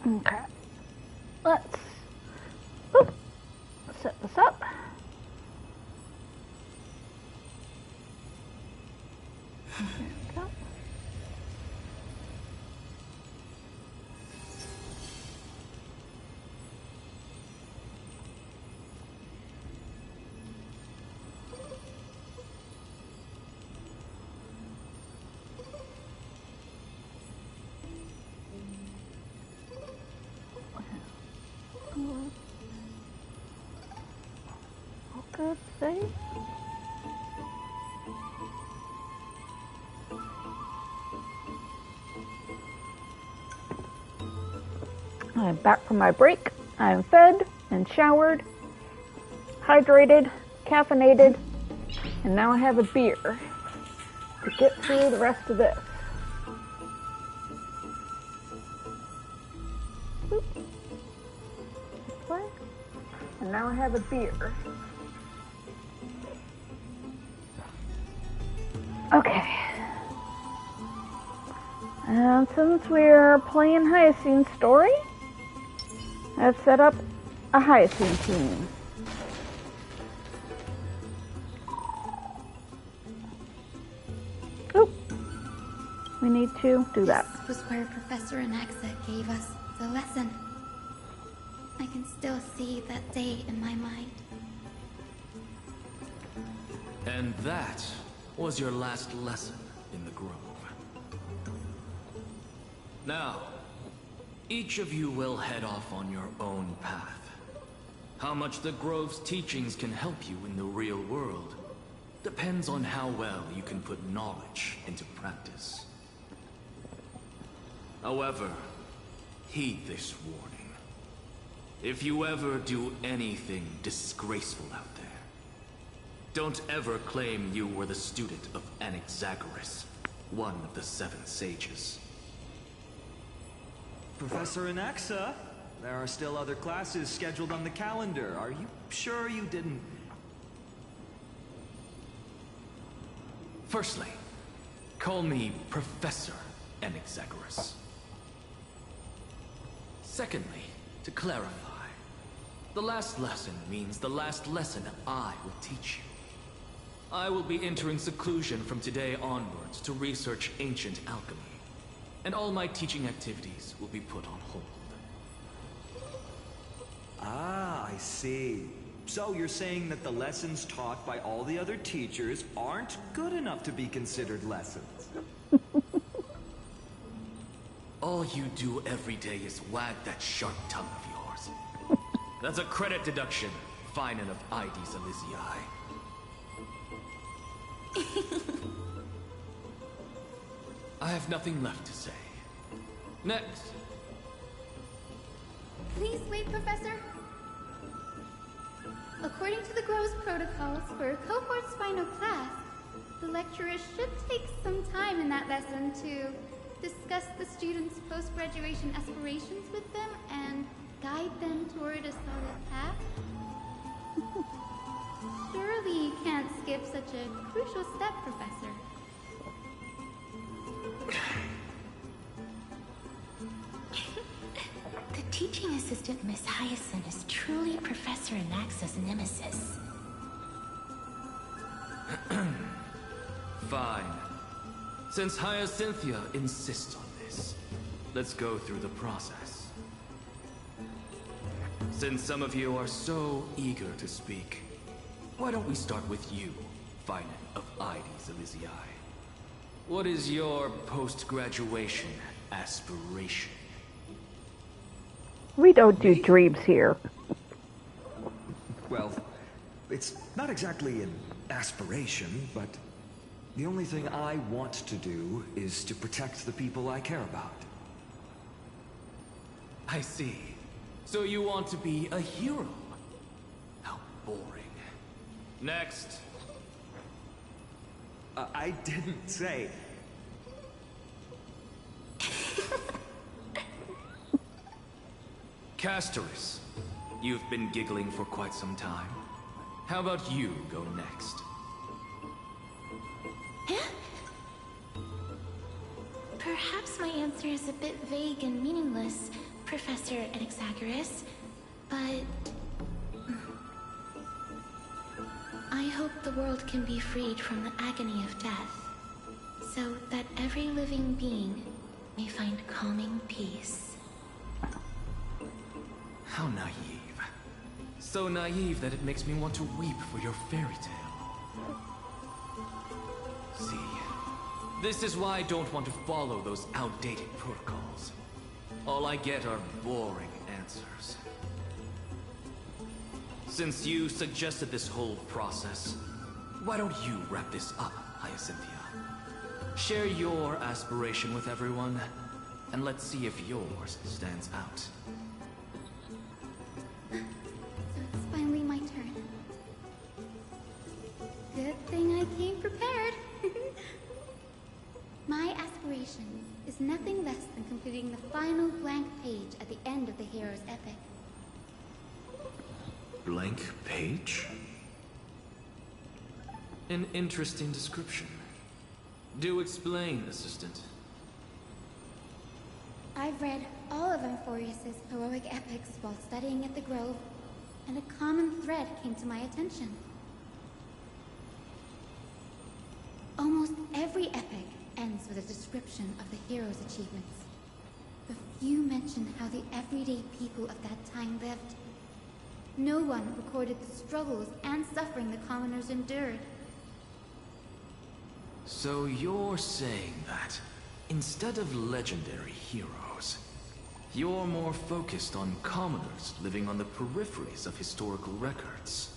Okay. Let's set this up. There we go. Okay, save. I'm back from my break. I'm fed and showered, hydrated, caffeinated, and now I have a beer to get through the rest of this. Oop. This way. And now I have a beer. Okay. And since we're playing Hyacinth's story, I've set up a Hyacinth team. Oop. We need to do that. This was where Professor Anaxa gave us the lesson. I can still see that day in my mind. And that was your last lesson in the grove. Now, each of you will head off on your own path. How much the Grove's teachings can help you in the real world depends on how well you can put knowledge into practice. However, heed this warning. If you ever do anything disgraceful out there, don't ever claim you were the student of Anaxagoras, one of the 7 sages. Professor Anaxa, there are still other classes scheduled on the calendar. Are you sure you didn't... Firstly, call me Professor Anaxagoras. Secondly, to clarify, the last lesson means the last lesson I will teach you. I will be entering seclusion from today onwards to research ancient alchemy, and all my teaching activities will be put on hold. Ah, I see. So you're saying that the lessons taught by all the other teachers aren't good enough to be considered lessons? All you do every day is wag that sharp tongue of yours. That's a credit deduction, fine enough IDs Elysiae. I have nothing left to say. Next. Please wait, Professor. According to the Grove's protocols for a cohort's final class, the lecturer should take some time in that lesson to discuss the students' post-graduation aspirations with them and guide them toward a solid path. Surely you can't skip such a crucial step, Professor. The teaching assistant, Miss Hyacinth, is truly Professor Anaxa's nemesis. Fine. Since Hyacinthia insists on this, let's go through the process. Since some of you are so eager to speak, why don't we start with you, Finite of IDs Elysiae? What is your post-graduation aspiration? We don't do dreams here. Well, it's not exactly an aspiration, but the only thing I want to do is to protect the people I care about. I see. So you want to be a hero? How boring. Next. I didn't say... Castoris, you've been giggling for quite some time. How about you go next? Perhaps my answer is a bit vague and meaningless. Professor Anaxagoras, but I hope the world can be freed from the agony of death, so that every living being may find calming peace. How naive. So naive that it makes me want to weep for your fairy tale. See, this is why I don't want to follow those outdated protocols. All I get are boring answers. Since you suggested this whole process, why don't you wrap this up, Hyacinthia? Share your aspiration with everyone, and let's see if yours stands out. So it's finally my turn. Good thing I came prepared. My aspiration is nothing less than completing the final blank page at the end of the hero's epic. Blank page? An interesting description. Do explain, Assistant. I've read all of Amphorius's heroic epics while studying at the Grove, and a common thread came to my attention. Almost every epic ends with a description of the hero's achievements. The few mention how the everyday people of that time lived. No one recorded the struggles and suffering the commoners endured. So you're saying that, instead of legendary heroes, you're more focused on commoners living on the peripheries of historical records.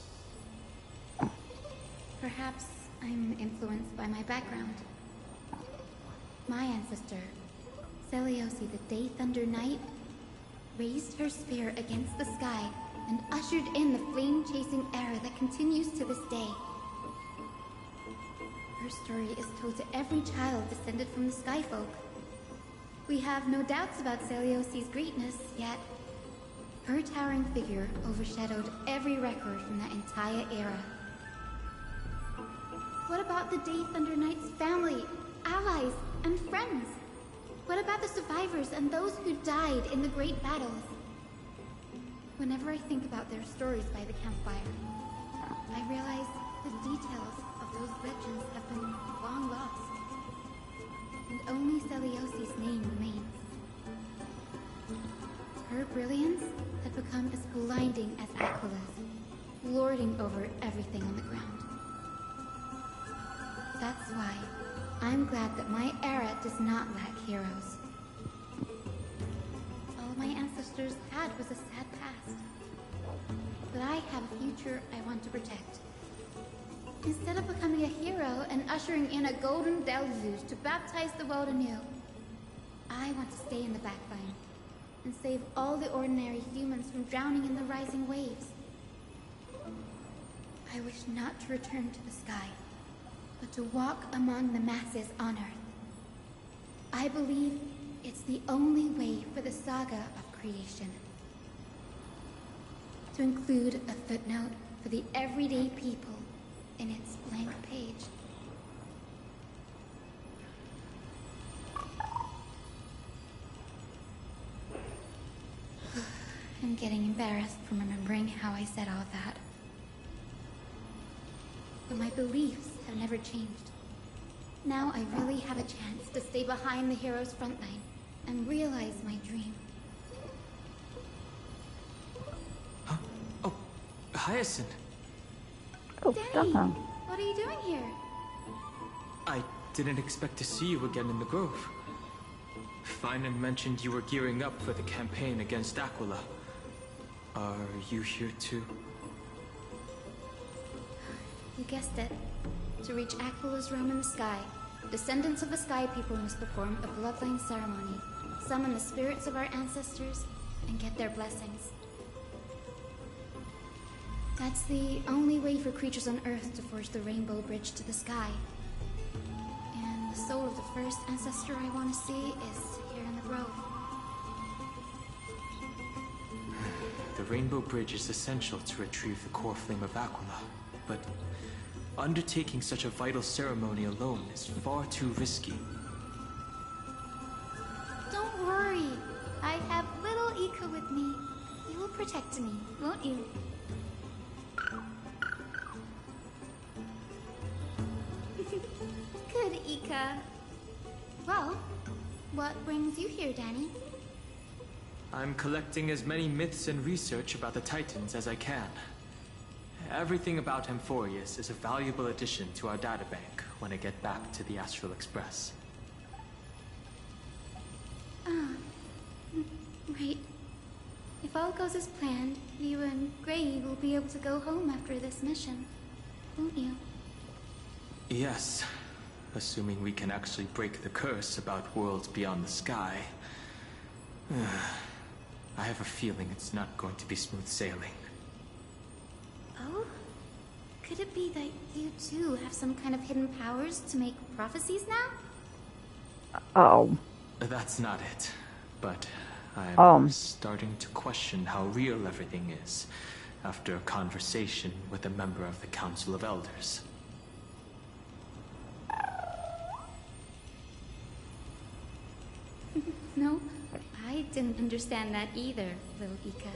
Perhaps I'm influenced by my background. My ancestor, Seliosi the Day Thunder Knight, raised her spear against the sky and ushered in the flame-chasing era that continues to this day. Her story is told to every child descended from the Skyfolk. We have no doubts about Seliosi's greatness, yet her towering figure overshadowed every record from that entire era. What about the Day Thunder Knight's family, allies, and friends? What about the survivors and those who died in the great battles? Whenever I think about their stories by the campfire, I realize the details of those legends have been long lost. And only Seliosi's name remains. Her brilliance had become as blinding as Aquila's, lording over everything on the ground. That's why I'm glad that my era does not lack heroes. All my ancestors had was a sad past. But I have a future I want to protect. Instead of becoming a hero and ushering in a golden deluge to baptize the world anew, I want to stay in the backline and save all the ordinary humans from drowning in the rising waves. I wish not to return to the sky, but to walk among the masses on Earth. I believe it's the only way for the saga of creation. To include a footnote for the everyday people in its blank page. I'm getting embarrassed from remembering how I said all that. But my beliefs have never changed. Now I really have a chance to stay behind the hero's front line and realize my dream. Huh? Oh, Hyacinth. Oh, Danny, Stefan. what are you doing here? I didn't expect to see you again in the Grove. Finan mentioned you were gearing up for the campaign against Aquila. Are you here too? You guessed it. To reach Aquila's realm in the sky, descendants of the Sky People must perform a bloodline ceremony, summon the spirits of our ancestors, and get their blessings. That's the only way for creatures on Earth to forge the rainbow bridge to the sky. And the soul of the first ancestor I want to see is here in the Grove. The rainbow bridge is essential to retrieve the core flame of Aquila, but undertaking such a vital ceremony alone is far too risky. Don't worry. I have little protect me, won't you? Good, Ika. Well, what brings you here, Danny? I'm collecting as many myths and research about the Titans as I can. Everything about Amphorius is a valuable addition to our databank when I get back to the Astral Express. Right. If all goes as planned, you and Gray will be able to go home after this mission, won't you? Yes, assuming we can actually break the curse about worlds beyond the sky. I have a feeling it's not going to be smooth sailing. Oh? Could it be that you too have some kind of hidden powers to make prophecies now? Oh. That's not it, but I'm starting to question how real everything is after a conversation with a member of the Council of Elders. No, I didn't understand that either, little Ika.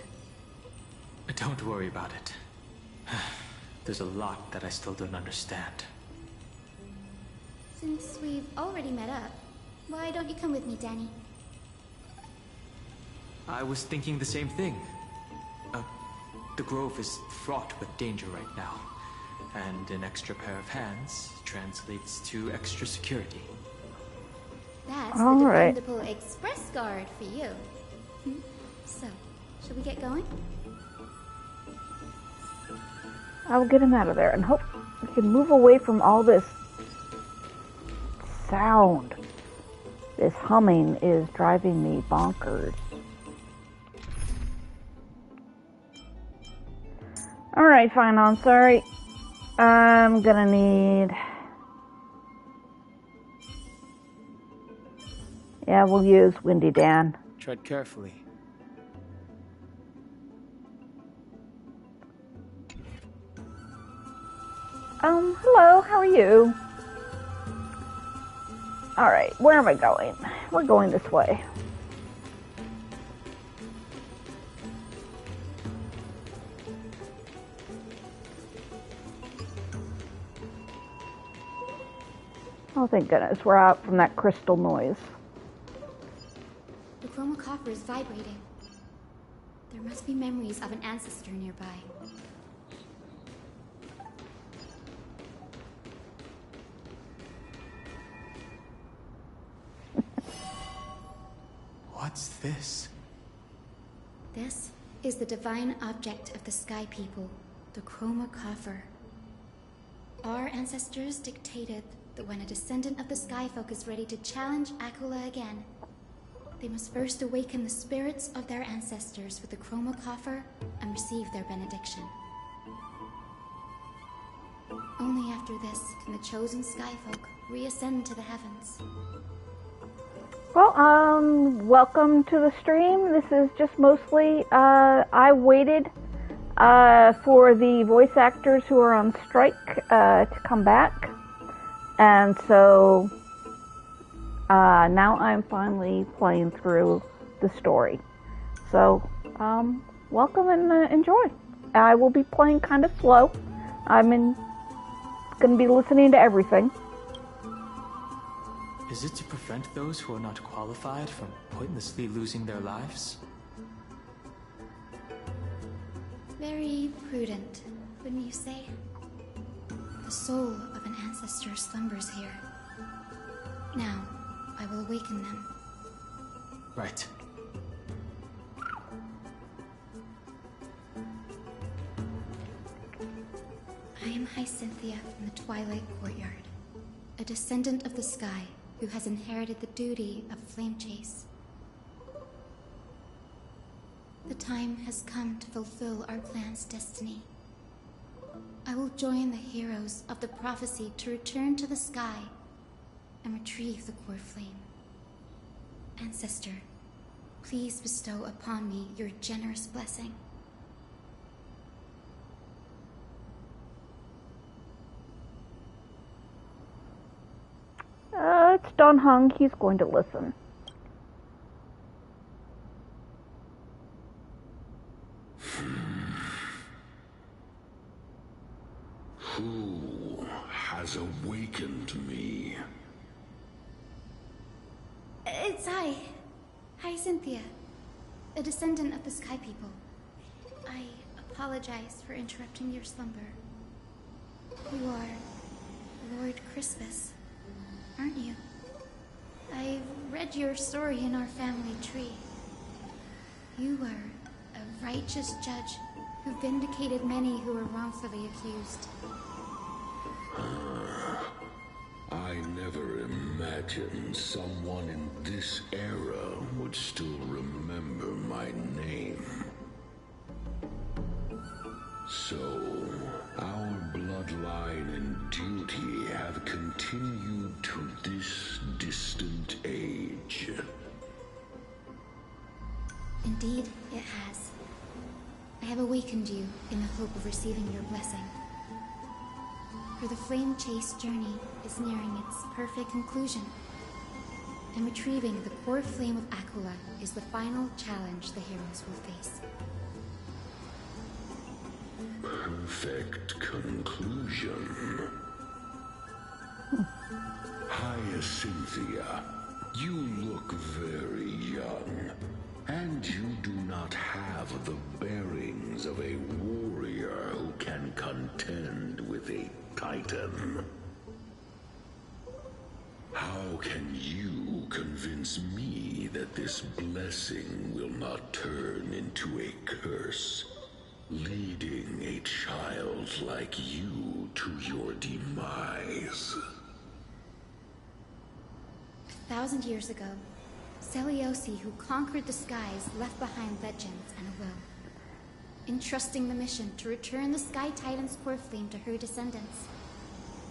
Don't worry about it. There's a lot that I still don't understand. Since we've already met up, why don't you come with me, Danny? I was thinking the same thing. The Grove is fraught with danger right now, and an extra pair of hands translates to extra security. That's All the right. dependable express guard for you. So, should we get going? I'll get him out of there and hope we can move away from all this sound. This humming is driving me bonkers. Alright, fine, I'm sorry. I'm gonna need... Yeah, we'll use Windy Dan. Tread carefully. Hello, how are you? Alright, where am I going? We're going this way. Oh, thank goodness, we're out from that crystal noise. The chroma coffer is vibrating. There must be memories of an ancestor nearby. What's this? This is the divine object of the Sky People, the chroma coffer. Our ancestors dictated that when a descendant of the Sky Folk is ready to challenge Aglaea again, they must first awaken the spirits of their ancestors with the chroma coffer and receive their benediction. Only after this can the chosen Sky Folk reascend to the heavens. Well, welcome to the stream. This is just mostly, I waited, for the voice actors who are on strike, to come back. And so, now I'm finally playing through the story. So, welcome and enjoy. I will be playing kind of slow. I'm gonna be listening to everything. Is it to prevent those who are not qualified from pointlessly losing their lives? Very prudent, wouldn't you say? The soul of an ancestor slumbers here. Now, I will awaken them. Right. I am Hyacinthia from the Twilight Courtyard, a descendant of the sky who has inherited the duty of flame chase. The time has come to fulfill our clan's destiny. I will join the heroes of the prophecy to return to the sky and retrieve the core flame. Ancestor, please bestow upon me your generous blessing. It's Don Hung. He's going to listen. Who has awakened me? It's I. Hi, Cynthia. A descendant of the Sky People. I apologize for interrupting your slumber. You are Lord Crispus, aren't you? I've read your story in our family tree. You were a righteous judge who vindicated many who were wrongfully accused. I never imagined someone in this era would still remember my name. So, our bloodline and duty have continued to this distant age. Indeed, it has. I have awakened you in the hope of receiving your blessing. For the Flame Chase journey is nearing its perfect conclusion, and retrieving the core flame of Aglaea is the final challenge the heroes will face. Perfect conclusion. Hyacinthia, you look very young, and you do not have the bearings of a warrior who can contend with a Titan. How can you convince me that this blessing will not turn into a curse, leading a child like you to your demise? 1,000 years ago, Seliosi, who conquered the skies, left behind legends and a will, entrusting the mission to return the Sky Titan's core flame to her descendants,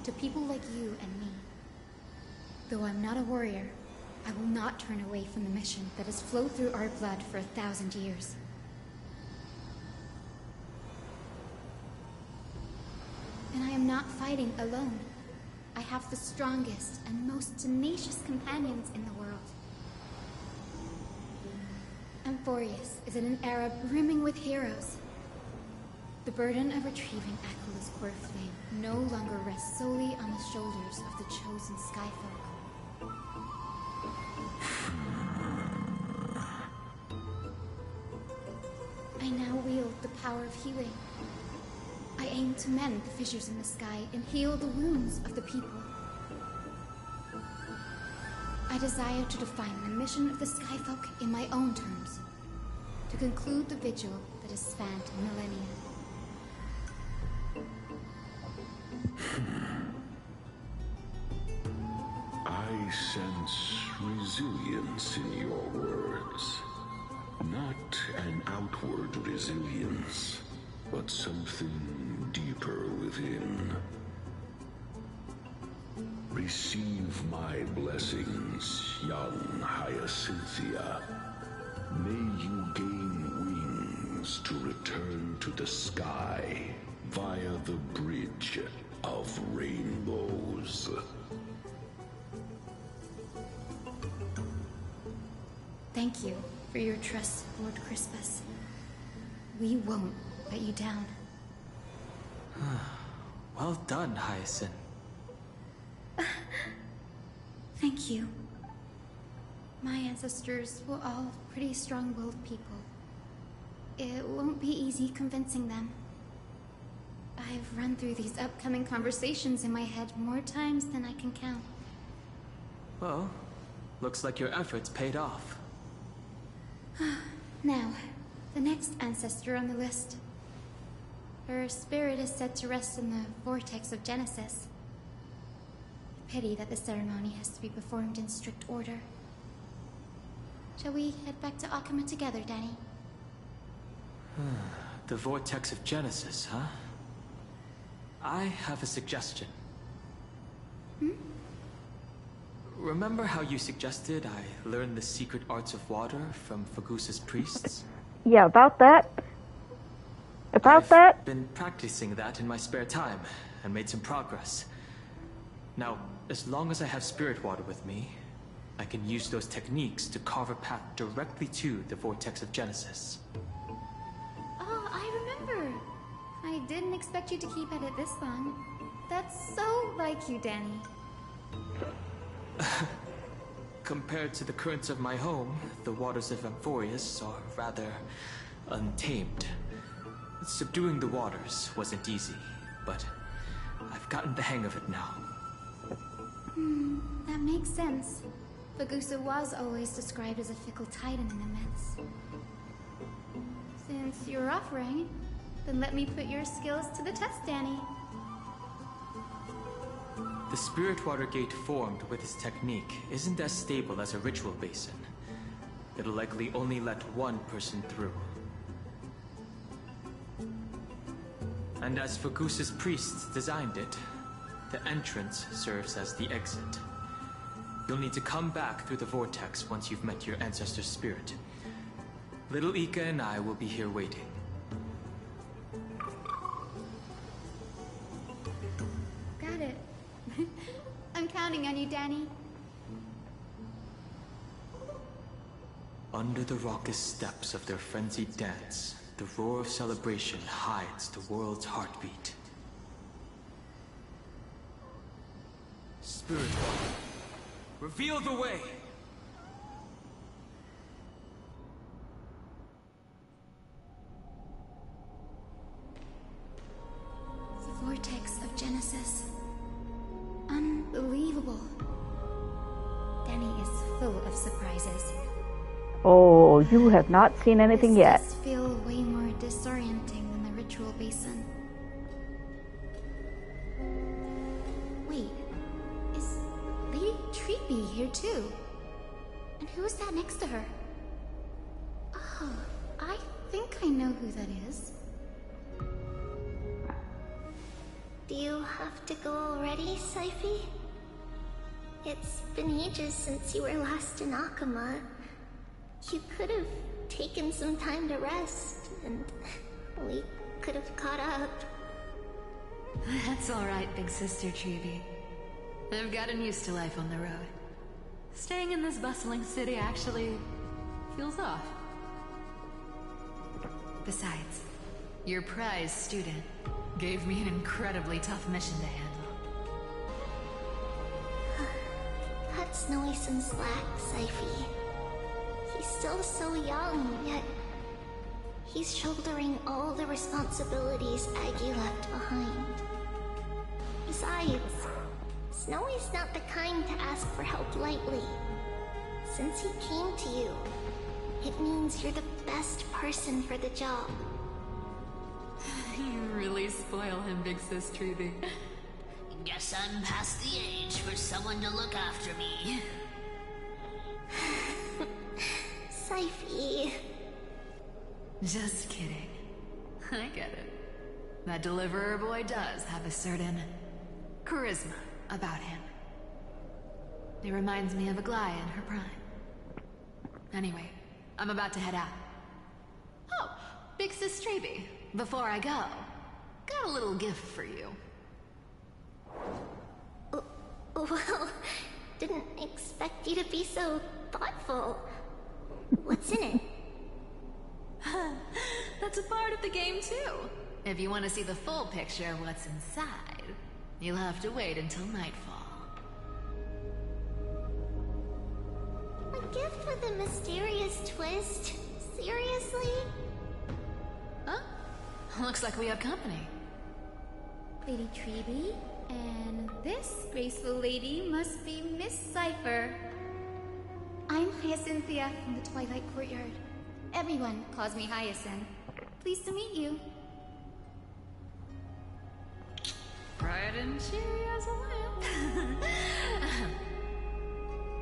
to people like you and me. Though I'm not a warrior, I will not turn away from the mission that has flowed through our blood for 1,000 years. And I am not fighting alone. I have the strongest and most tenacious companions in the world. Amphorius is in an era brimming with heroes. The burden of retrieving Aglaea's core flame no longer rests solely on the shoulders of the chosen Skyfolk. I now wield the power of healing. I aim to mend the fissures in the sky and heal the wounds of the people. I desire to define the mission of the Skyfolk in my own terms, to conclude the vigil that has spanned millennia. I sense resilience in your words. Not an outward resilience, but something deeper within. Receive my blessings, young Hyacinthia. May you gain wings to return to the sky via the bridge of rainbows. Thank you for your trust, Lord Crispus. We won't let you down. Well done, Hyacinth. Thank you. My ancestors were all pretty strong-willed people. It won't be easy convincing them. I've run through these upcoming conversations in my head more times than I can count. Well, looks like your efforts paid off. Now, the next ancestor on the list. Her spirit is said to rest in the vortex of Genesis. Pity that the ceremony has to be performed in strict order. Shall we head back to Akama together, Danny? The vortex of Genesis, huh? I have a suggestion. Remember how you suggested I learn the secret arts of water from Fagusa's priests? Yeah, about that. I've been practicing that in my spare time, and made some progress. Now, as long as I have spirit water with me, I can use those techniques to carve a path directly to the vortex of Genesis. Oh, I remember. I didn't expect you to keep at it this long. That's so like you, Danny. Compared to the currents of my home, the waters of Amphorius are rather untamed. Subduing the waters wasn't easy, but I've gotten the hang of it now. That makes sense. Bagusa was always described as a fickle titan in the myths. Since you're offering, then let me put your skills to the test, Danny. The spirit water gate formed with this technique isn't as stable as a ritual basin. It'll likely only let one person through. And as Fagusa's priests designed it, the entrance serves as the exit. You'll need to come back through the vortex once you've met your ancestor's spirit. Little Ika and I will be here waiting. Got it. I'm counting on you, Danny. Under the raucous steps of their frenzied dance, the roar of celebration hides the world's heartbeat. Spirit Water, reveal the way! The vortex of Genesis. Unbelievable. Danny is full of surprises. Oh, you have not seen anything This yet. does feel way more disorienting than the ritual basin. Wait, is Lady Treeby here too? And who is that next to her? Oh, I think I know who that is. Do you have to go already, Syphi? It's been ages since you were last in Akama. You could have taken some time to rest, and we could have caught up. That's alright, big sister Treeby. I've gotten used to life on the road. Staying in this bustling city actually feels off. Besides, your prize student gave me an incredibly tough mission to handle. Cut Snowy some slack, Syphi. He's still so young, yet he's shouldering all the responsibilities Aggie left behind. Besides, Snowy's not the kind to ask for help lightly. Since he came to you, it means you're the best person for the job. You really spoil him, big sis Treeby. Guess I'm past the age for someone to look after me. Syphi. Just kidding. I get it. That deliverer boy does have a certain charisma about him. It reminds me of Aglaea in her prime. Anyway, I'm about to head out. Oh, big sis Treeby, before I go, got a little gift for you. Well, didn't expect you to be so thoughtful. What's in it? That's a part of the game, too. If you want to see the full picture of what's inside, you'll have to wait until nightfall. A gift with a mysterious twist? Seriously? Huh? Looks like we have company. Lady Treeby, and this graceful lady must be Miss Cypher. I'm Hyacinthia from the Twilight Courtyard. Everyone calls me Hyacinth. Pleased to meet you. Bright and cheery as a lamp.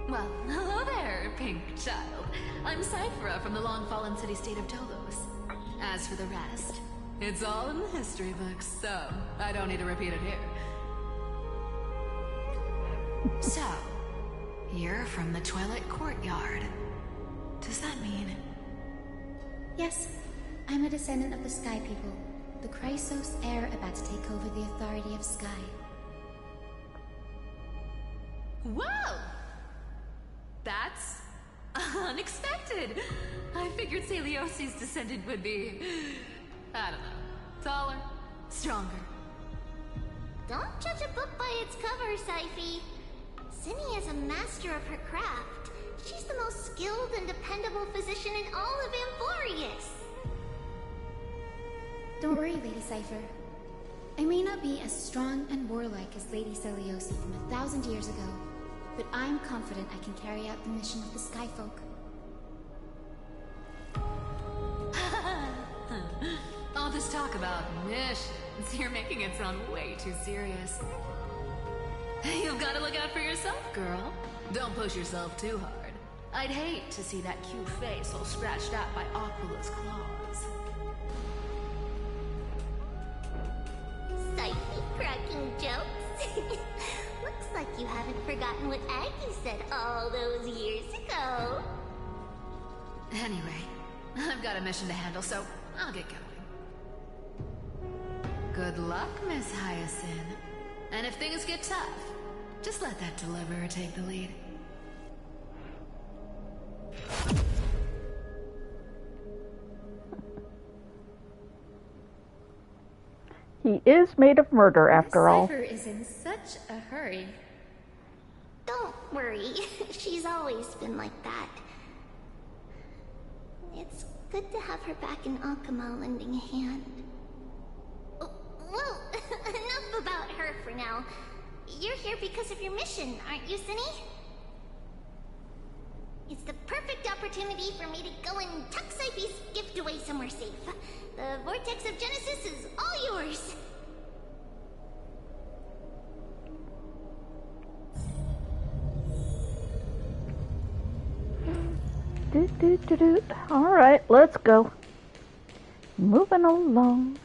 Well, hello there, pink child. I'm Cyphera from the long-fallen city-state of Tolos. As for the rest, it's all in the history books, so I don't need to repeat it here. So, you're from the Twilight Courtyard. Does that mean... Yes, I'm a descendant of the Sky People, the Chrysos heir about to take over the authority of Sky. Whoa! That's unexpected. I figured Celiosi's descendant would be, I don't know, taller, stronger. Don't judge a book by its cover, Syphe. Cinny is a master of her craft. She's the most skilled and dependable physician in all of Amphorius. Don't worry, Lady Cypher. I may not be as strong and warlike as Lady Celiosi from 1,000 years ago, but I'm confident I can carry out the mission of the Skyfolk. All this talk about missions, you're making it sound way too serious. You've got to look out for yourself, girl. Don't push yourself too hard. I'd hate to see that cute face all scratched out by Aquala's claws. Syphe cracking jokes? Looks like you haven't forgotten what Aggie said all those years ago. Anyway, I've got a mission to handle, so I'll get going. Good luck, Miss Hyacinth. And if things get tough, just let that deliverer take the lead. He is made of murder, after all. Cypher is in such a hurry. Don't worry, she's always been like that. It's good to have her back in Akama lending a hand. Well, enough about her for now. You're here because of your mission, aren't you, Cinny? It's the perfect opportunity for me to go and tuck Syphe's gift away somewhere safe. The Vortex of Genesis is all yours. Alright, let's go. Moving along.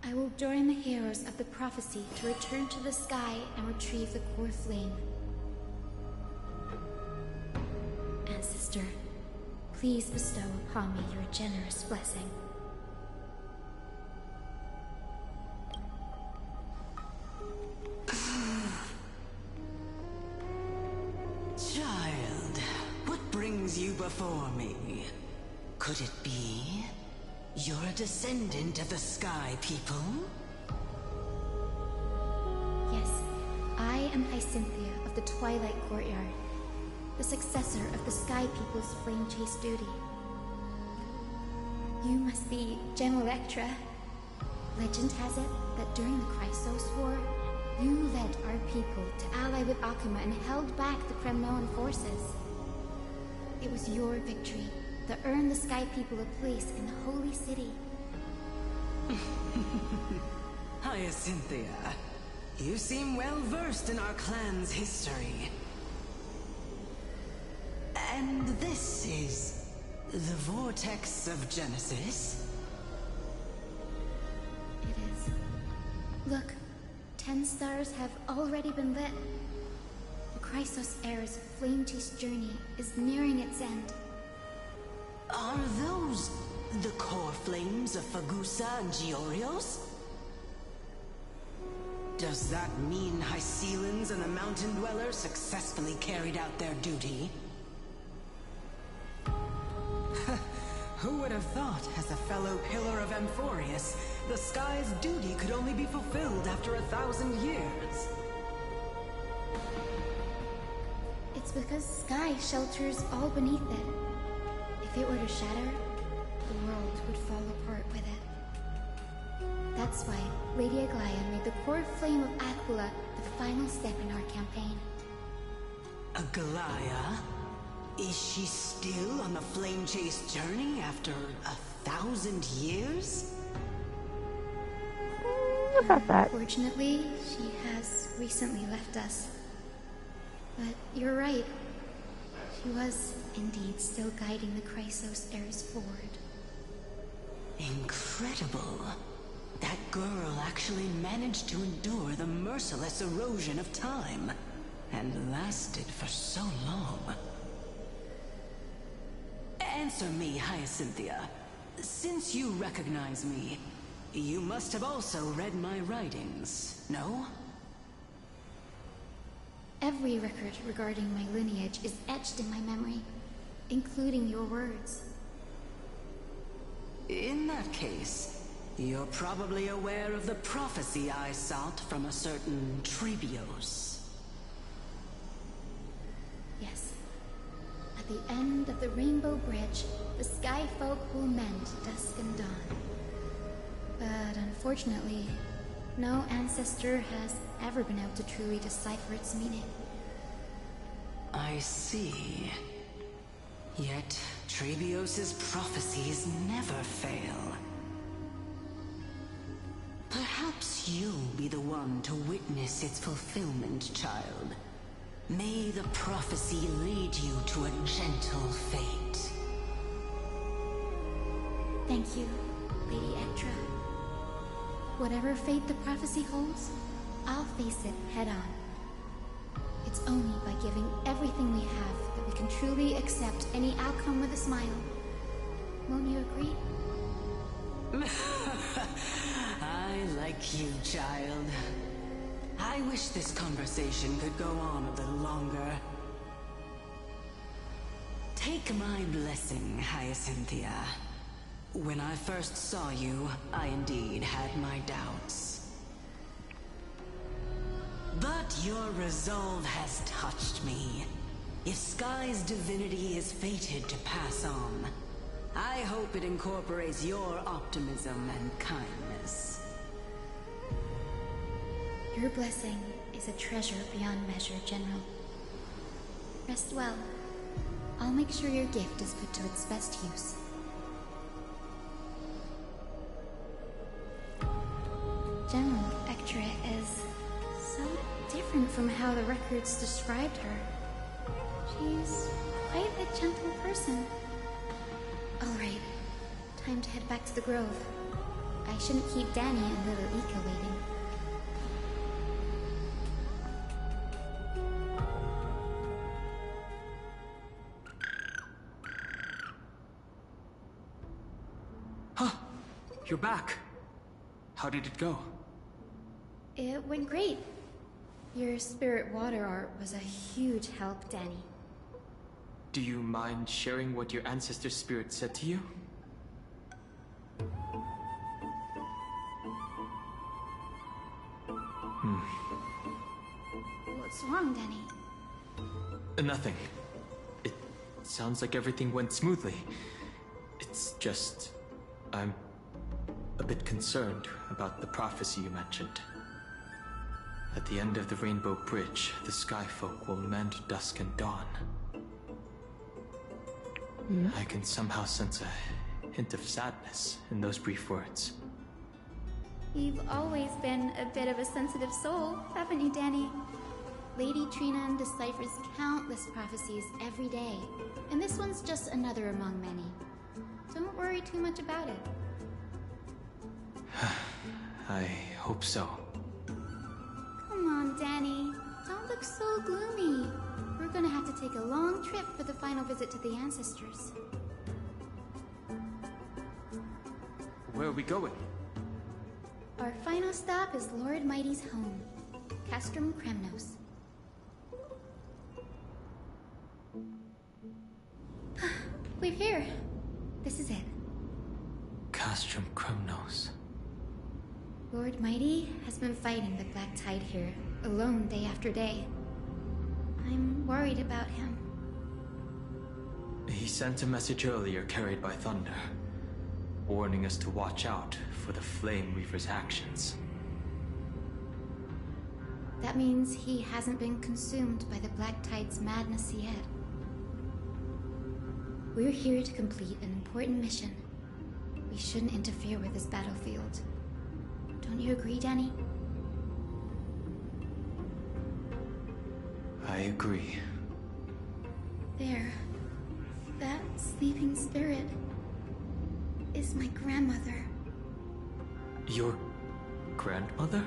I will join the heroes of the prophecy to return to the sky and retrieve the core flame. Ancestor, please bestow upon me your generous blessing. Child, what brings you before me? Could it be you're a descendant of the Sky People? Yes, I am Hyacinthia of the Twilight Courtyard, the successor of the Sky People's Flame Chase duty. You must be Gem Electra. Legend has it that during the Chrysos War, you led our people to ally with Akuma and held back the Kremnoan forces. It was your victory that earned the Sky People a place in the Holy City. Hyacinthia, you seem well versed in our clan's history. And this is the Vortex of Genesis? It is. Look, 10 stars have already been lit. The Chrysos Heir's flame chase journey is nearing its end. Are those the core flames of Fagusa and Giorios? Does that mean Hycelans and the Mountain Dwellers successfully carried out their duty? Who would have thought, as a fellow pillar of Amphorius, the sky's duty could only be fulfilled after 1,000 years? It's because sky shelters all beneath it. If it were to shatter, the world would fall apart with it. That's why Lady Aglaea made the core flame of Aquila the final step in our campaign. Aglaea? Is she still on the flame chase journey after 1,000 years? About that. Fortunately, she has recently left us. But you're right. She was indeed still guiding the Chrysos heirs forward. Incredible. That girl actually managed to endure the merciless erosion of time, and lasted for so long. Answer me, Hyacinthia. Since you recognize me, you must have also read my writings, no? Every record regarding my lineage is etched in my memory, including your words. In that case, You're probably aware of the prophecy I sought from a certain Trailblaze. Yes. At the end of the Rainbow Bridge, the Sky Folk will mend dusk and dawn. But unfortunately, no ancestor has ever been able to truly decipher its meaning. I see. Yet, Trailblaze's prophecies never fail. Perhaps you'll be the one to witness its fulfillment, child. May the prophecy lead you to a gentle fate. Thank you, Lady Ectra. Whatever fate the prophecy holds, I'll face it head-on. It's only by giving everything we have that we can truly accept any outcome with a smile. Won't you agree? I like you, child. I wish this conversation could go on a little longer. Take my blessing, Hyacinthia. When I first saw you, I indeed had my doubts. But your resolve has touched me. If Sky's divinity is fated to pass on, I hope it incorporates your optimism and kindness. Your blessing is a treasure beyond measure, General. Rest well. I'll make sure your gift is put to its best use. General Ectra is so different from how the records described her. She's quite a gentle person. Alright, time to head back to the Grove. I shouldn't keep Danny and little Ika waiting. Huh, you're back. How did it go? It went great. Your spirit water art was a huge help, Danny. Do you mind sharing what your ancestor spirit said to you? What's wrong, Danny? Nothing. It sounds like everything went smoothly. It's just... I'm a bit concerned about the prophecy you mentioned. At the end of the Rainbow Bridge, the Sky Folk will mend dusk and dawn. I can somehow sense a hint of sadness in those brief words. You've always been a bit of a sensitive soul, haven't you, Danny? Lady Trina deciphers countless prophecies every day, and this one's just another among many. Don't worry too much about it. I hope so. Come on, Danny. Don't look so gloomy. We're gonna have to take a long trip for the final visit to the ancestors. Where are we going? Our final stop is Lord Mighty's home, Castrum Kremnos. We're here. This is it. Castrum Kremnos. Lord Mighty has been fighting the Black Tide here, alone day after day. I'm worried about him. He sent a message earlier carried by thunder, warning us to watch out for the Flame Reaver's actions. That means he hasn't been consumed by the Black Tide's madness yet. We're here to complete an important mission. We shouldn't interfere with this battlefield. Don't you agree, Danny? I agree. There. That sleeping spirit is my grandmother. Your grandmother?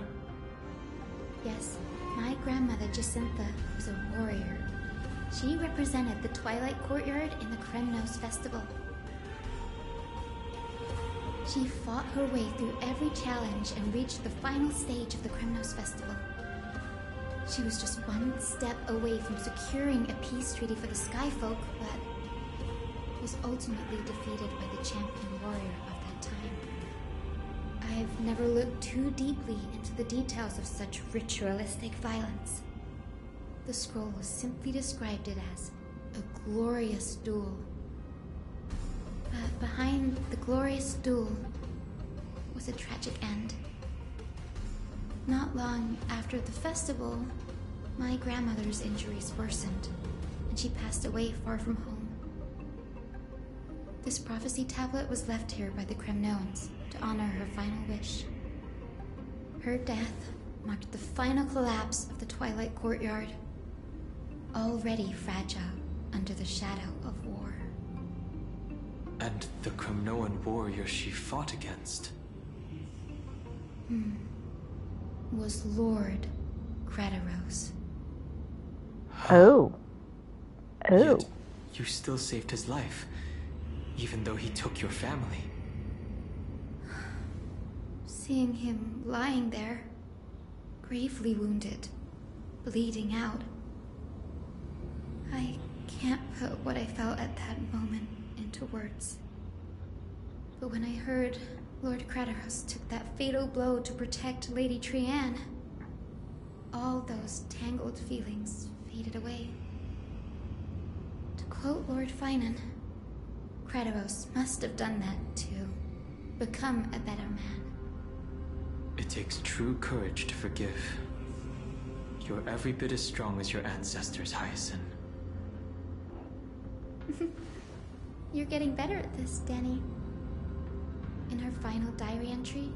Yes, my grandmother Jacintha was a warrior. She represented the Twilight Courtyard in the Kremnos Festival. She fought her way through every challenge and reached the final stage of the Kremnos Festival. She was just one step away from securing a peace treaty for the Skyfolk, but was ultimately defeated by the champion warrior of that time. I've never looked too deeply into the details of such ritualistic violence. The scroll simply described it as a glorious duel. But behind the glorious duel was a tragic end. Not long after the festival, my grandmother's injuries worsened, and she passed away far from home. This prophecy tablet was left here by the Kremnoans to honor her final wish. Her death marked the final collapse of the Twilight Courtyard, already fragile under the shadow of war. And the Kremnoan warrior she fought against? Was Lord Krataros. Oh. Yet, you still saved his life, even though he took your family. Seeing him lying there, gravely wounded, bleeding out, I can't put what I felt at that moment into words. But when I heard Lord Krataros took that fatal blow to protect Lady Trianne, all those tangled feelings faded away. To quote Lord Finan, Krataros must have done that to become a better man. It takes true courage to forgive. You're every bit as strong as your ancestors, Hyacinth. You're getting better at this, Danny. In her final diary entry,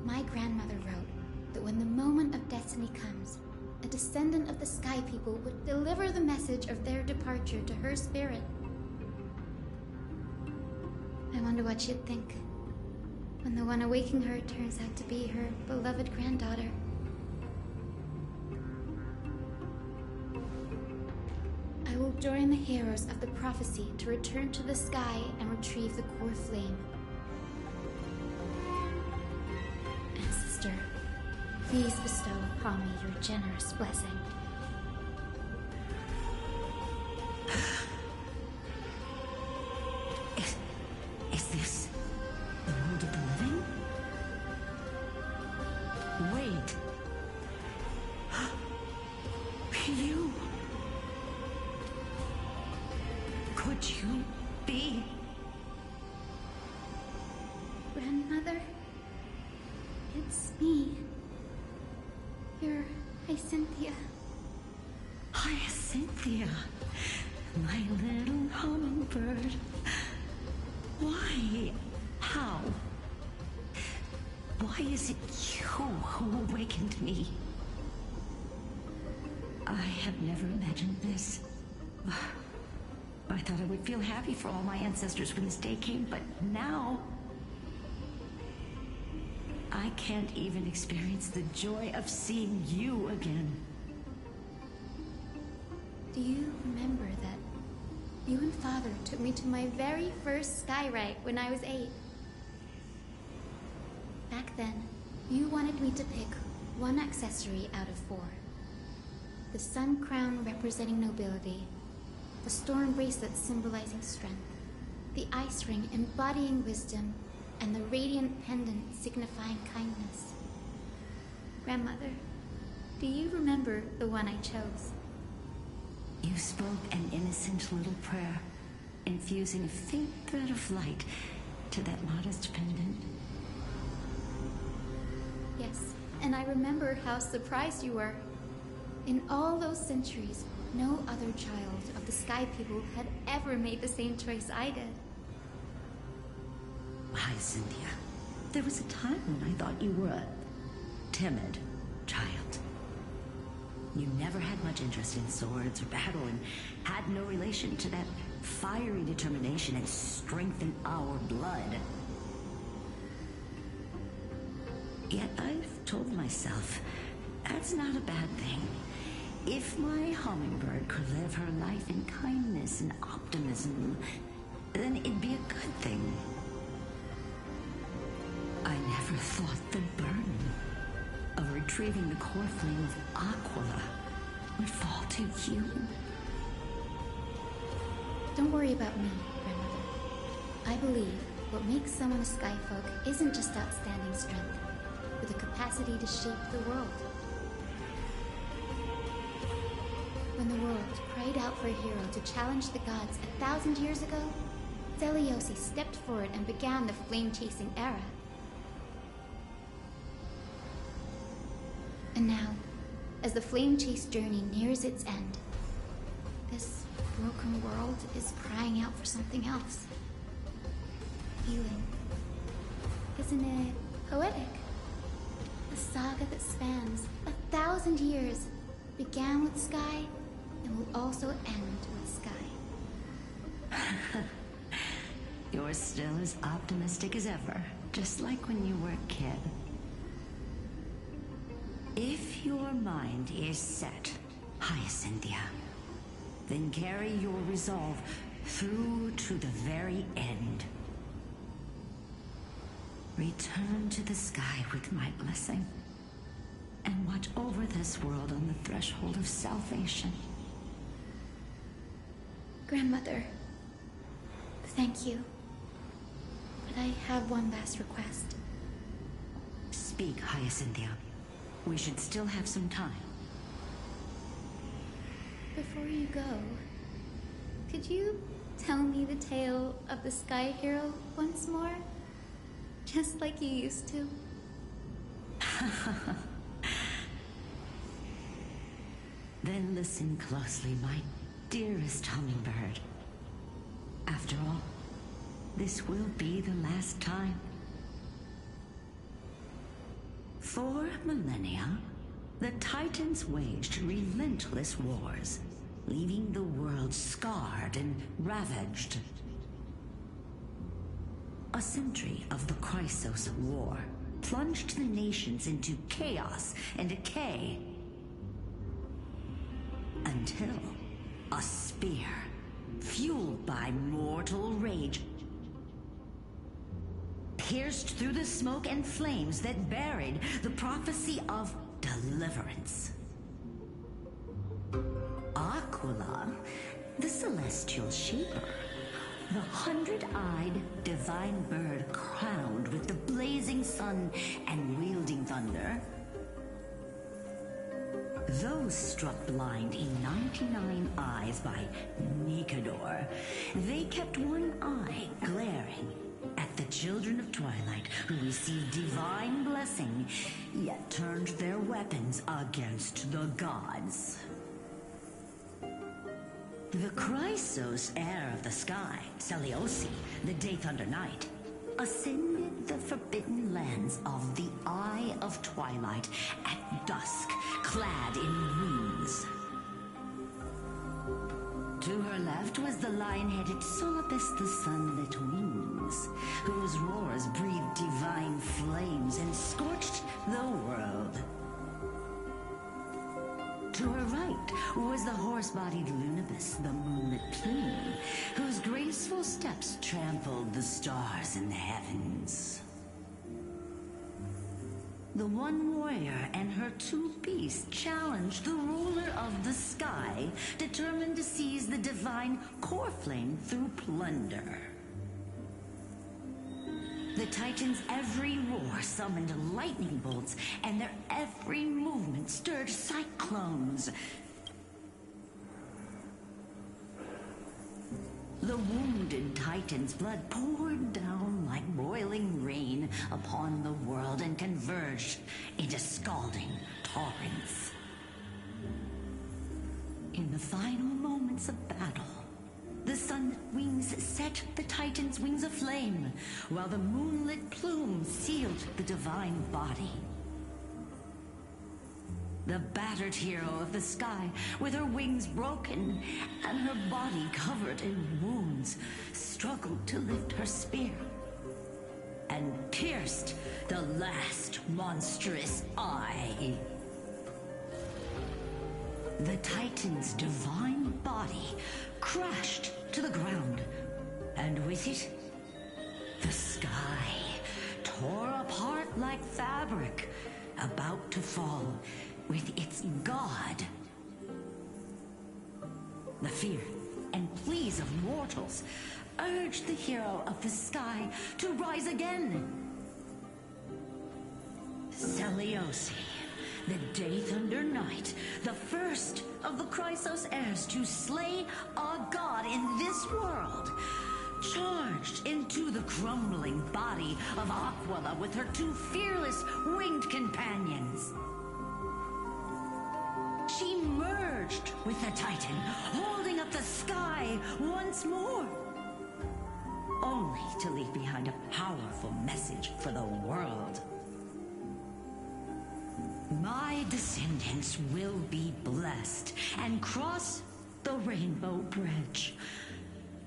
my grandmother wrote that when the moment of destiny comes, a descendant of the Sky People would deliver the message of their departure to her spirit. I wonder what she'd think when the one awaking her turns out to be her beloved granddaughter. I will join the heroes of the prophecy to return to the sky and retrieve the core flame. Ancestor, please bestow upon me your generous blessing. Is this the world of the living? Wait. You. Could you be? Grandmother, it's me. You're Hyacinthia. Hyacinthia, my little hummingbird. Why? How? Why is it you who awakened me? I have never imagined this. I thought I would feel happy for all my ancestors when this day came, but now I can't even experience the joy of seeing you again. Do you remember that you and Father took me to my very first skyride when I was 8? Back then, you wanted me to pick one accessory out of 4. The sun crown representing nobility, the storm bracelet symbolizing strength, the ice ring embodying wisdom, and the radiant pendant signifying kindness. Grandmother, do you remember the one I chose? You spoke an innocent little prayer, infusing a faint thread of light to that modest pendant. Yes, and I remember how surprised you were. In all those centuries, no other child of the Sky People had ever made the same choice I did. Hyacinthia, there was a time when I thought you were a timid child. You never had much interest in swords or battle and had no relation to that fiery determination and strength in our blood. Yet I've told myself, that's not a bad thing. If my hummingbird could live her life in kindness and optimism, then it'd be a good thing. I never thought the burden of retrieving the core flame of Aglaea would fall to you. Don't worry about me, Grandmother. I believe What makes someone a Skyfolk isn't just outstanding strength, but the capacity to shape the world. When the world cried out for a hero to challenge the gods 1,000 years ago, Zeliosi stepped forward and began the flame-chasing era. And now, as the flame chase journey nears its end, this broken world is crying out for something else. Healing. Isn't it poetic? A saga that spans 1,000 years began with Sky and will also end with Sky. You're still as optimistic as ever, just like when you were a kid. If your mind is set, Hyacinthia, then carry your resolve through to the very end. Return to the sky with my blessing, and watch over this world on the threshold of salvation. Grandmother, thank you. But I have one last request. Speak, Hyacinthia. We should still have some time. Before you go, could you tell me the tale of the Sky Hero once more? Just like you used to. Then listen closely, my dearest hummingbird. After all, this will be the last time. For millennia, the Titans waged relentless wars, leaving the world scarred and ravaged. A century of the Chrysos War plunged the nations into chaos and decay. Until a spear, fueled by mortal rage, pierced through the smoke and flames that buried the prophecy of deliverance. Aquila, the celestial shaper, the 100-eyed divine bird crowned with the blazing sun and wielding thunder. Those struck blind in 99 eyes by Nikador, they kept one eye glaring at the children of Twilight who received divine blessing, yet turned their weapons against the gods. The Chrysos heir of the sky, Seliosi, the Day Thunder Knight, ascended the forbidden lands of the Eye of Twilight at dusk, clad in wings. To her left was the lion-headed Solipus the Sunlit Wings, whose roars breathed divine flames and scorched the world. To her right was the horse-bodied Lunibus, the moonlit plume, whose graceful steps trampled the stars in the heavens. The one warrior and her two beasts challenged the ruler of the sky, determined to seize the divine core flame through plunder. The Titans' every roar summoned lightning bolts, and their every movement stirred cyclones. The wounded Titan's blood poured down like boiling rain upon the world and converged into scalding torrents. In the final moments of battle, the sun wings set the Titan's wings aflame, while the moonlit plume sealed the divine body. The battered hero of the sky, with her wings broken and her body covered in wounds, struggled to lift her spear and pierced the last monstrous eye. The Titan's divine body crashed to the ground, and with it, the sky tore apart like fabric, about to fall with its god. The fear and pleas of mortals urge the hero of the sky to rise again. Celiosi, the Day Thunder Knight, the first of the Chrysos heirs to slay our god in this world, charged into the crumbling body of Aglaea with her two fearless winged companions. She merged with the Titan, holding up the sky once more, only to leave behind a powerful message for the world. My descendants will be blessed and cross the Rainbow Bridge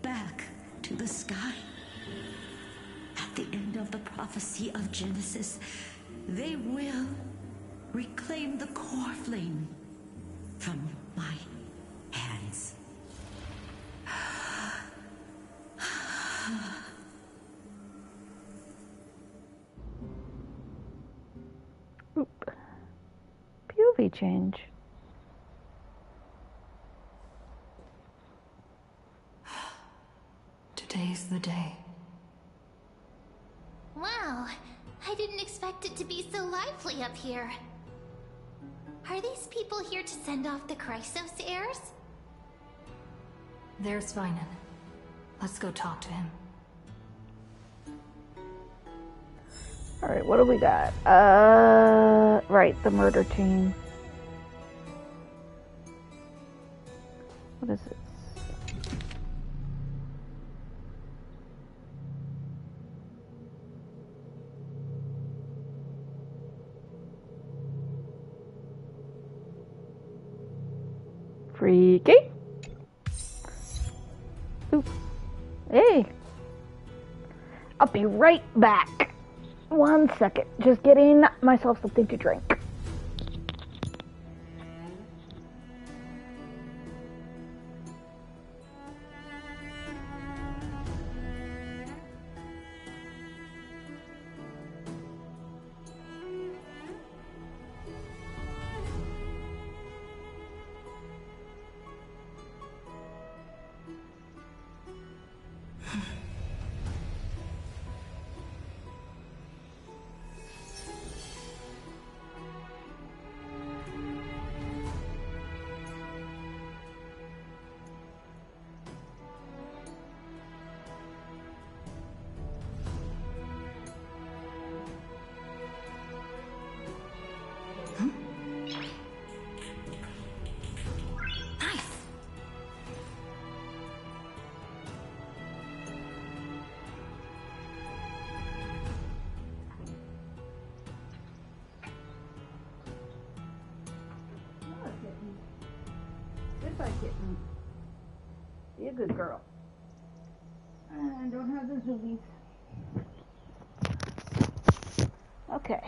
back to the sky. At the end of the prophecy of Genesis, they will reclaim the core flame from my hands. Oop. POV change. Today's the day. Wow, I didn't expect it to be so lively up here. Are these people here to send off the Chrysos heirs? There's Vinan. Let's go talk to him. Alright, what do we got? Right, the murder team. What is this? Freaky. Ooh. Hey. I'll be right back. 1 second. Just getting myself something to drink. Be a good girl. I don't have the zoomies. Okay.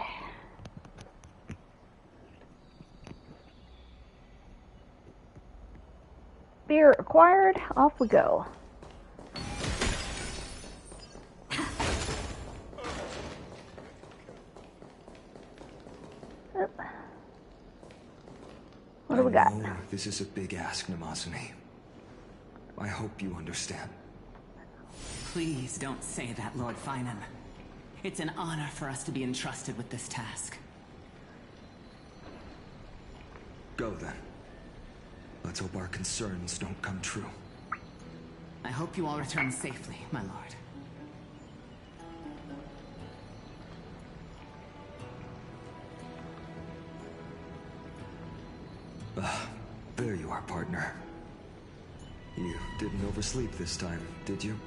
Beer acquired. Off we go. What do we got? I know this is a big ask, Namazune. I hope you understand. Please don't say that, Lord Finan. It's an honor for us to be entrusted with this task. Go then. Let's hope our concerns don't come true. I hope you all return safely, my lord. There you are, partner. You didn't oversleep this time, did you?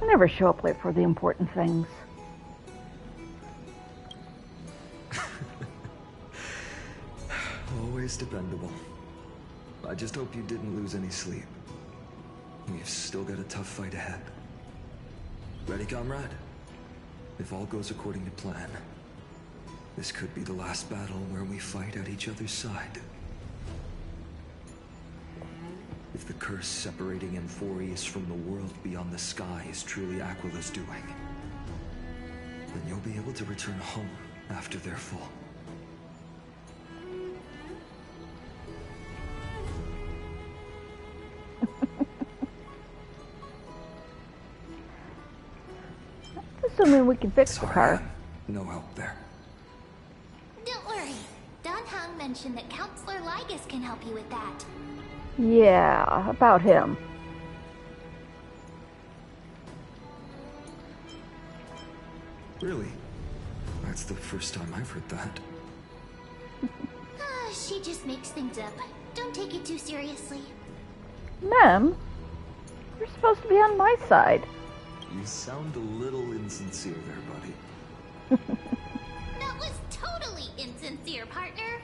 I never show up late for the important things. Always dependable. I just hope you didn't lose any sleep. We've still got a tough fight ahead. Ready, comrade? If all goes according to plan, this could be the last battle where we fight at each other's side. If the curse separating Amphorius from the world beyond the sky is truly Aquila's doing, then you'll be able to return home after their fall. assuming we can fix the car. No help there. Don't worry. Don Hung mentioned that Counselor Ligus can help you with that. Yeah, about him. Really? That's the first time I've heard that. She just makes things up. Don't take it too seriously. Mem, you're supposed to be on my side. You sound a little insincere there, buddy. That was totally insincere, partner.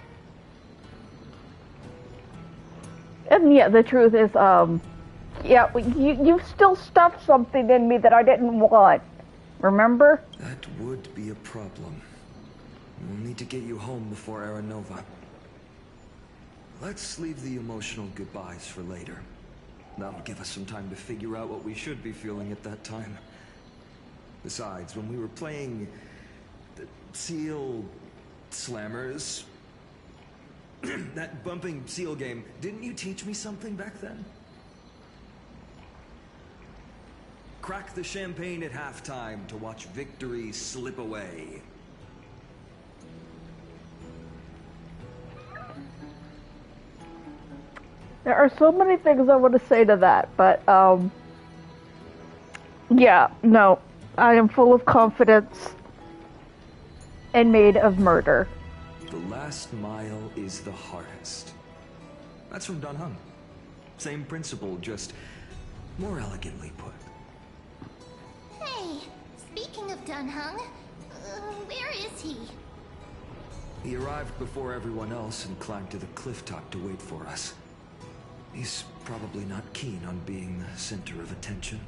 And yeah, the truth is, yeah, you still stuffed something in me that I didn't want. Remember? That would be a problem. We'll need to get you home before Aranova. Let's leave the emotional goodbyes for later. That'll give us some time to figure out what we should be feeling at that time. Besides, when we were playing the Seal Slammers, that bumping seal game, didn't you teach me something back then? Crack the champagne at halftime to watch victory slip away. There are so many things I want to say to that, but, yeah, no. I am full of confidence and made of murder. The last mile is the hardest. That's from Don Hung. Same principle, just more elegantly put. Hey, speaking of Don Hung, where is he? He arrived before everyone else and climbed to the cliff top to wait for us. He's probably not keen on being the center of attention.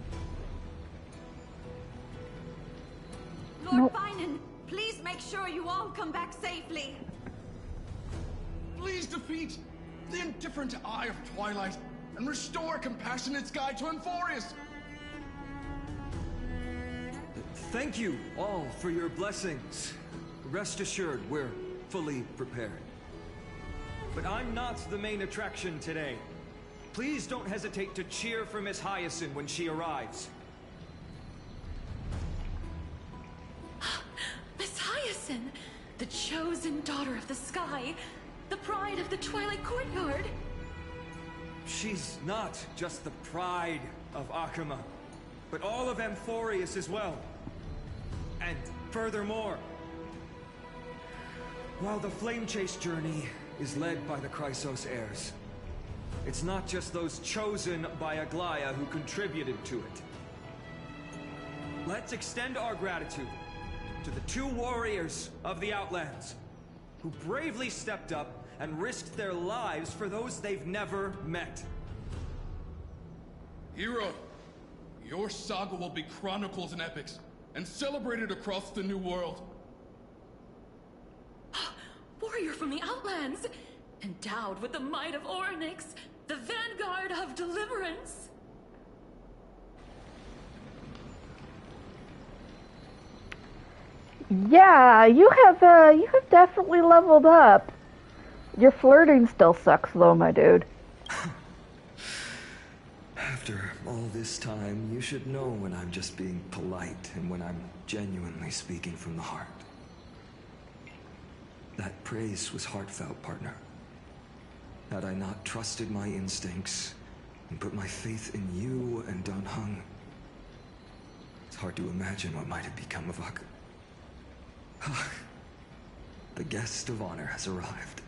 Lord Finan, please make sure you all come back safely. Please defeat the indifferent Eye of Twilight and restore a compassionate sky to Enforius. Thank you all for your blessings. Rest assured, we're fully prepared. But I'm not the main attraction today. Please don't hesitate to cheer for Miss Hyacinth when she arrives. Miss Hyacinth, the chosen daughter of the sky, the pride of the Twilight Courtyard. She's not just the pride of Akama, but all of Amphorius as well. And furthermore, while the Flame Chase journey is led by the Chrysos heirs, it's not just those chosen by Aglaea who contributed to it. Let's extend our gratitude to the 2 warriors of the Outlands who bravely stepped up and risked their lives for those they've never met. Hero, your saga will be chronicled in epics and celebrated across the New World. Warrior from the Outlands, endowed with the might of Orynyx, the vanguard of deliverance. Yeah, you have definitely leveled up. Your flirting still sucks though, my dude. After all this time, you should know when I'm just being polite and when I'm genuinely speaking from the heart. That praise was heartfelt, partner. Had I not trusted my instincts and put my faith in you and Don Hung, it's hard to imagine what might have become of Ak. The guest of honor has arrived.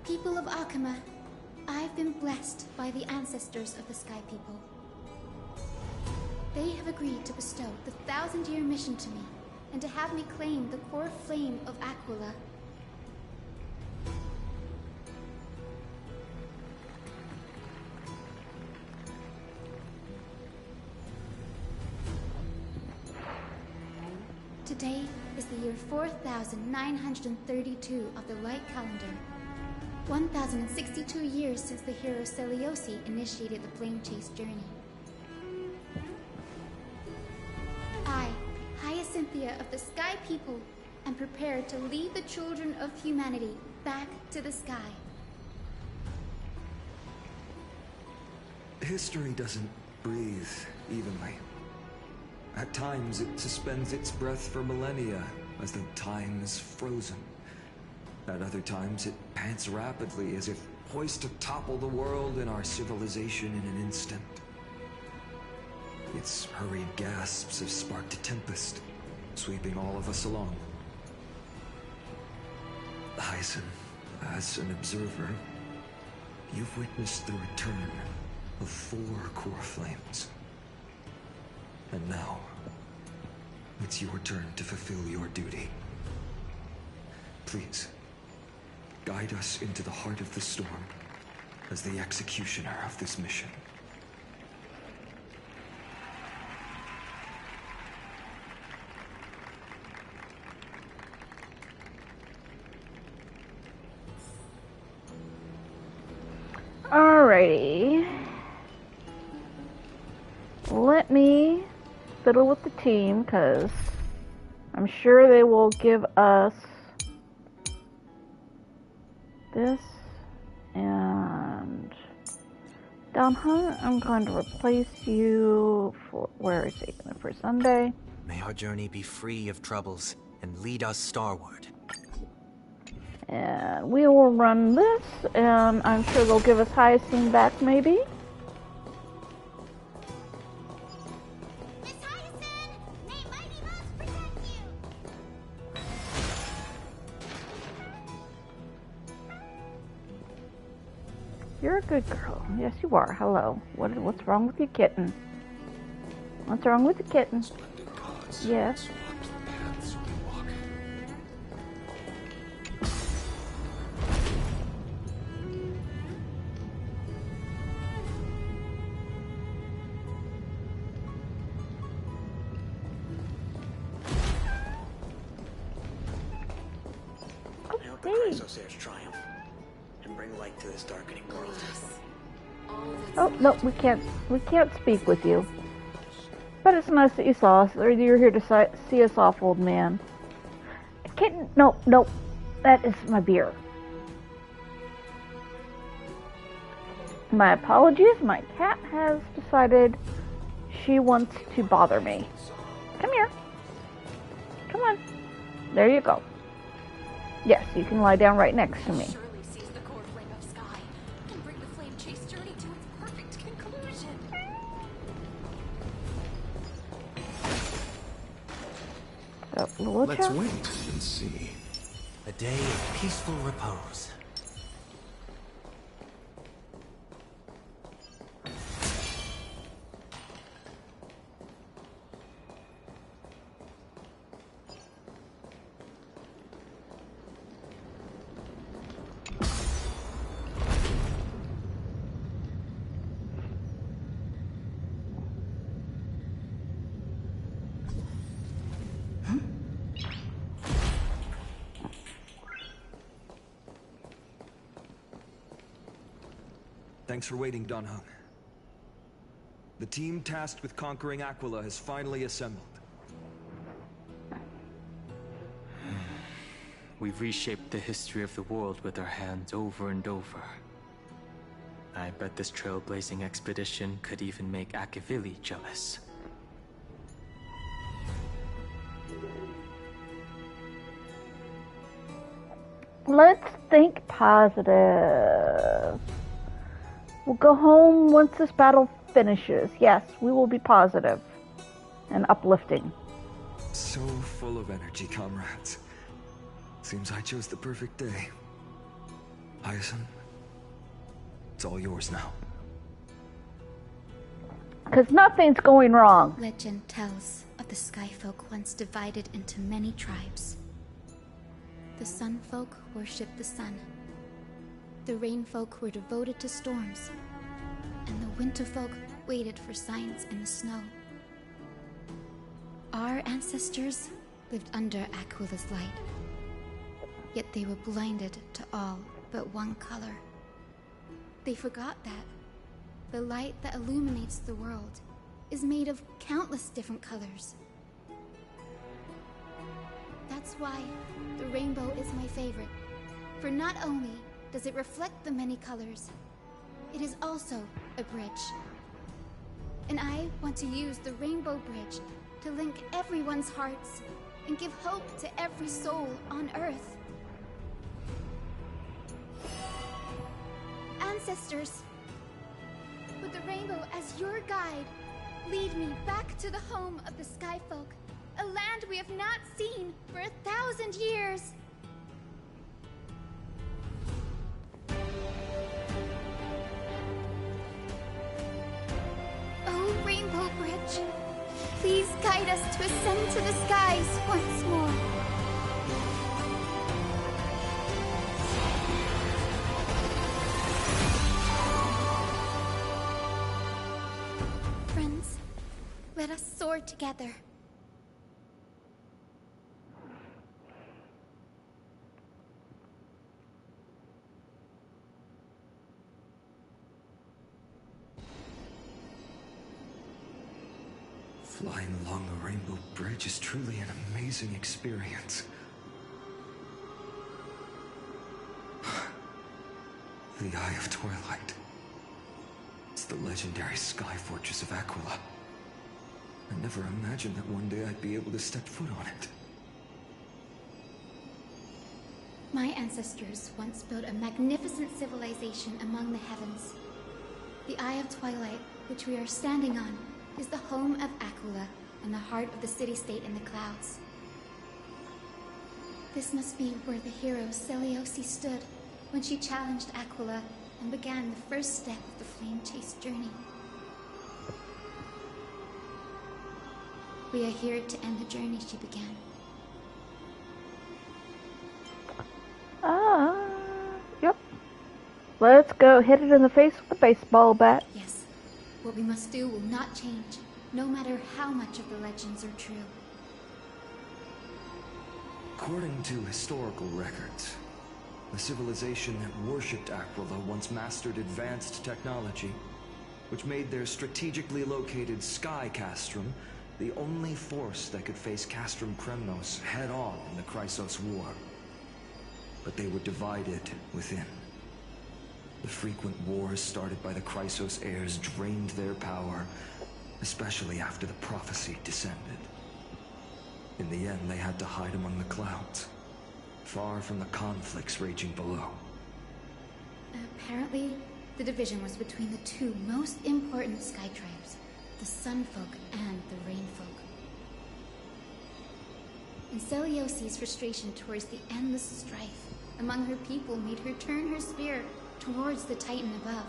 People of Akama, I've been blessed by the ancestors of the Sky People. They have agreed to bestow the 1,000-year mission to me, and to have me claim the core flame of Aquila. Today is the year 4932 of the Light Calendar. 1062 years since the hero Seliosi initiated the Flame Chase journey. I, Hyacinthia of the Sky People, am prepared to lead the children of humanity back to the sky. History doesn't breathe evenly. At times, it suspends its breath for millennia, as though time is frozen. At other times, it pants rapidly, as if poised to topple the world and our civilization in an instant. Its hurried gasps have sparked a tempest, sweeping all of us along. Hyacin, as an observer, you've witnessed the return of 4 core flames. And now, it's your turn to fulfill your duty. Please, guide us into the heart of the storm as the executioner of this mission. Alrighty. Let me fiddle with the team, because I'm sure they will give us this. And Donha, I'm going to replace you for, where is he? For Sunday. May our journey be free of troubles and lead us starward. And we will run this, and I'm sure they'll give us Hyacinth back, maybe. Miss Hyacinth! May Mighty Mouse protect you! You're a good girl. Yes, you are. Hello. What's wrong with your kitten? What's wrong with the kitten? Yes. Triumph and bring light to this darkening world. Oh no, we can't speak with you. But it's nice that you saw us, or you're here to see us off, old man. Kitten, no, that is my beer. My apologies. My cat has decided she wants to bother me. Come here. Come on. There you go. Yes, you can lie down right next to me. Surely seize the core flame of sky and bring the flame chase journey to its perfect conclusion. Let's wait and see. A day of peaceful repose. Thanks for waiting, Donhung. The team tasked with conquering Aglaea has finally assembled. We've reshaped the history of the world with our hands over and over. I bet this trailblazing expedition could even make Akavili jealous. Let's think positive. We'll go home once this battle finishes. Yes, we will be positive and uplifting. So full of energy, comrades. Seems I chose the perfect day. Hyacin, it's all yours now. Because nothing's going wrong. Legend tells of the Sky Folk once divided into many tribes. The Sun Folk worshipped the sun. The Rain Folk were devoted to storms. And the Winter Folk waited for signs in the snow. Our ancestors lived under Aquila's light. Yet they were blinded to all but one color. They forgot that the light that illuminates the world is made of countless different colors. That's why the rainbow is my favorite. For not only does it reflect the many colors, it is also a bridge. And I want to use the rainbow bridge to link everyone's hearts and give hope to every soul on Earth. Ancestors, with the rainbow as your guide, lead me back to the home of the Skyfolk, a land we have not seen for 1,000 years. Oh, Rainbow Bridge, please guide us to ascend to the skies once more. Friends, let us soar together. Flying along the Rainbow Bridge is truly an amazing experience. The Eye of Twilight. It's the legendary sky fortress of Aquila. I never imagined that one day I'd be able to step foot on it. My ancestors once built a magnificent civilization among the heavens. The Eye of Twilight, which we are standing on, is the home of Aquila and the heart of the city-state in the clouds. This must be where the hero Seleucus stood when she challenged Aquila and began the first step of the Flame Chase journey. We are here to end the journey she began. Yep. Let's go hit it in the face with a baseball bat. Yes. What we must do will not change, no matter how much of the legends are true. According to historical records, the civilization that worshipped Aquila once mastered advanced technology, which made their strategically located Sky Castrum the only force that could face Castrum Kremnos head-on in the Chrysos War. But they were divided within. The frequent wars started by the Chrysos heirs drained their power, especially after the prophecy descended. In the end, they had to hide among the clouds, far from the conflicts raging below. Apparently, the division was between the two most important sky tribes, the Sunfolk and the Rainfolk. And Seleucus' frustration towards the endless strife among her people made her turn her spear towards the Titan above.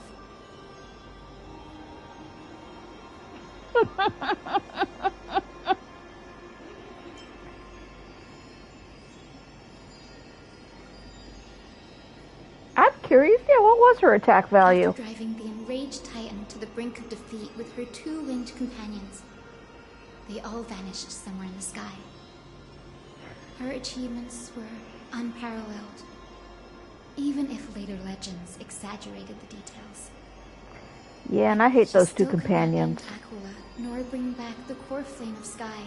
I'm curious, what was her attack value? After driving the enraged Titan to the brink of defeat with her two winged companions, they all vanished somewhere in the sky. Her achievements were unparalleled, even if later legends exaggerated the details. Yeah, and I hate those two companions. She still couldn't end Aquila, nor bring back the core flame of sky.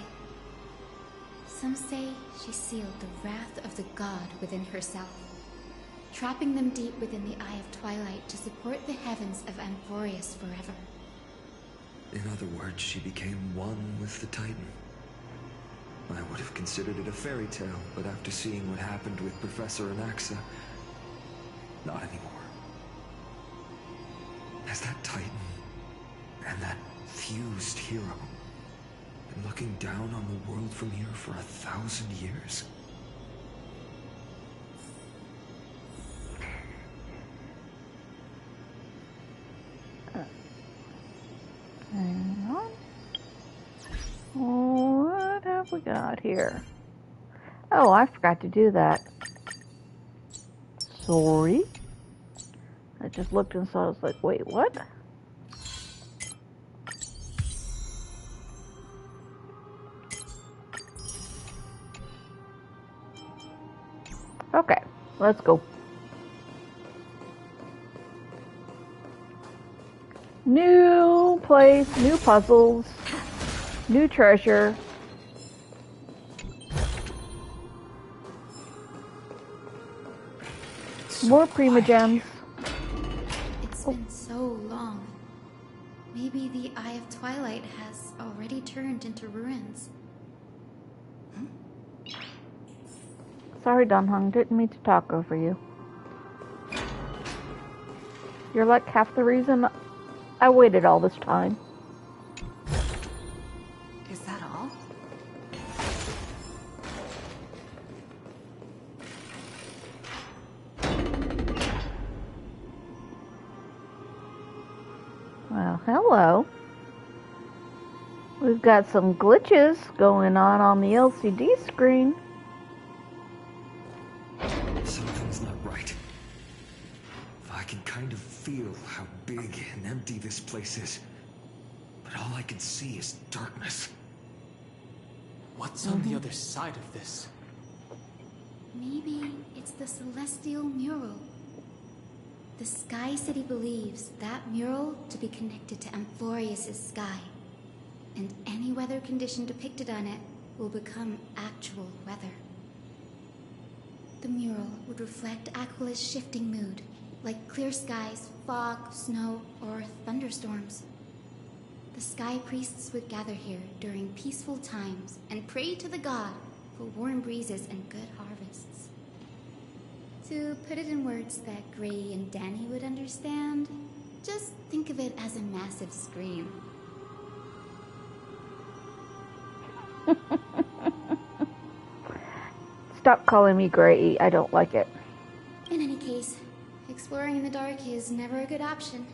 Some say she sealed the wrath of the god within herself, trapping them deep within the Eye of Twilight to support the heavens of Amphorius forever. In other words, she became one with the Titan. I would have considered it a fairy tale, but after seeing what happened with Professor Anaxa, not anymore. Has that Titan and that fused hero been looking down on the world from here for 1,000 years? Hang on. What have we got here? Oh, I forgot to do that. Sorry. I just looked and saw, I was like, wait, what? Okay, let's go. New place, new puzzles, new treasure. More Prima Gems. It's been so long. Maybe the Eye of Twilight has already turned into ruins. Sorry, Dunhung, didn't mean to talk over you. You're like half the reason I waited all this time. Is that all? Well, hello. We've got some glitches going on the LCD screen. Something's not right. I can kind of feel how big and empty this place is. But all I can see is darkness. What's on the other side of this? Maybe it's the Celestial Mural. The Sky City believes that mural to be connected to Amphorius' sky. And any weather condition depicted on it will become actual weather. The mural would reflect Aquila's shifting mood, like clear skies, fog, snow, or thunderstorms. The Sky Priests would gather here during peaceful times and pray to the god for warm breezes and good harvests. To put it in words that Gray and Danny would understand, just think of it as a massive screen. Stop calling me Gray. I don't like it. In any case, exploring in the dark is never a good option.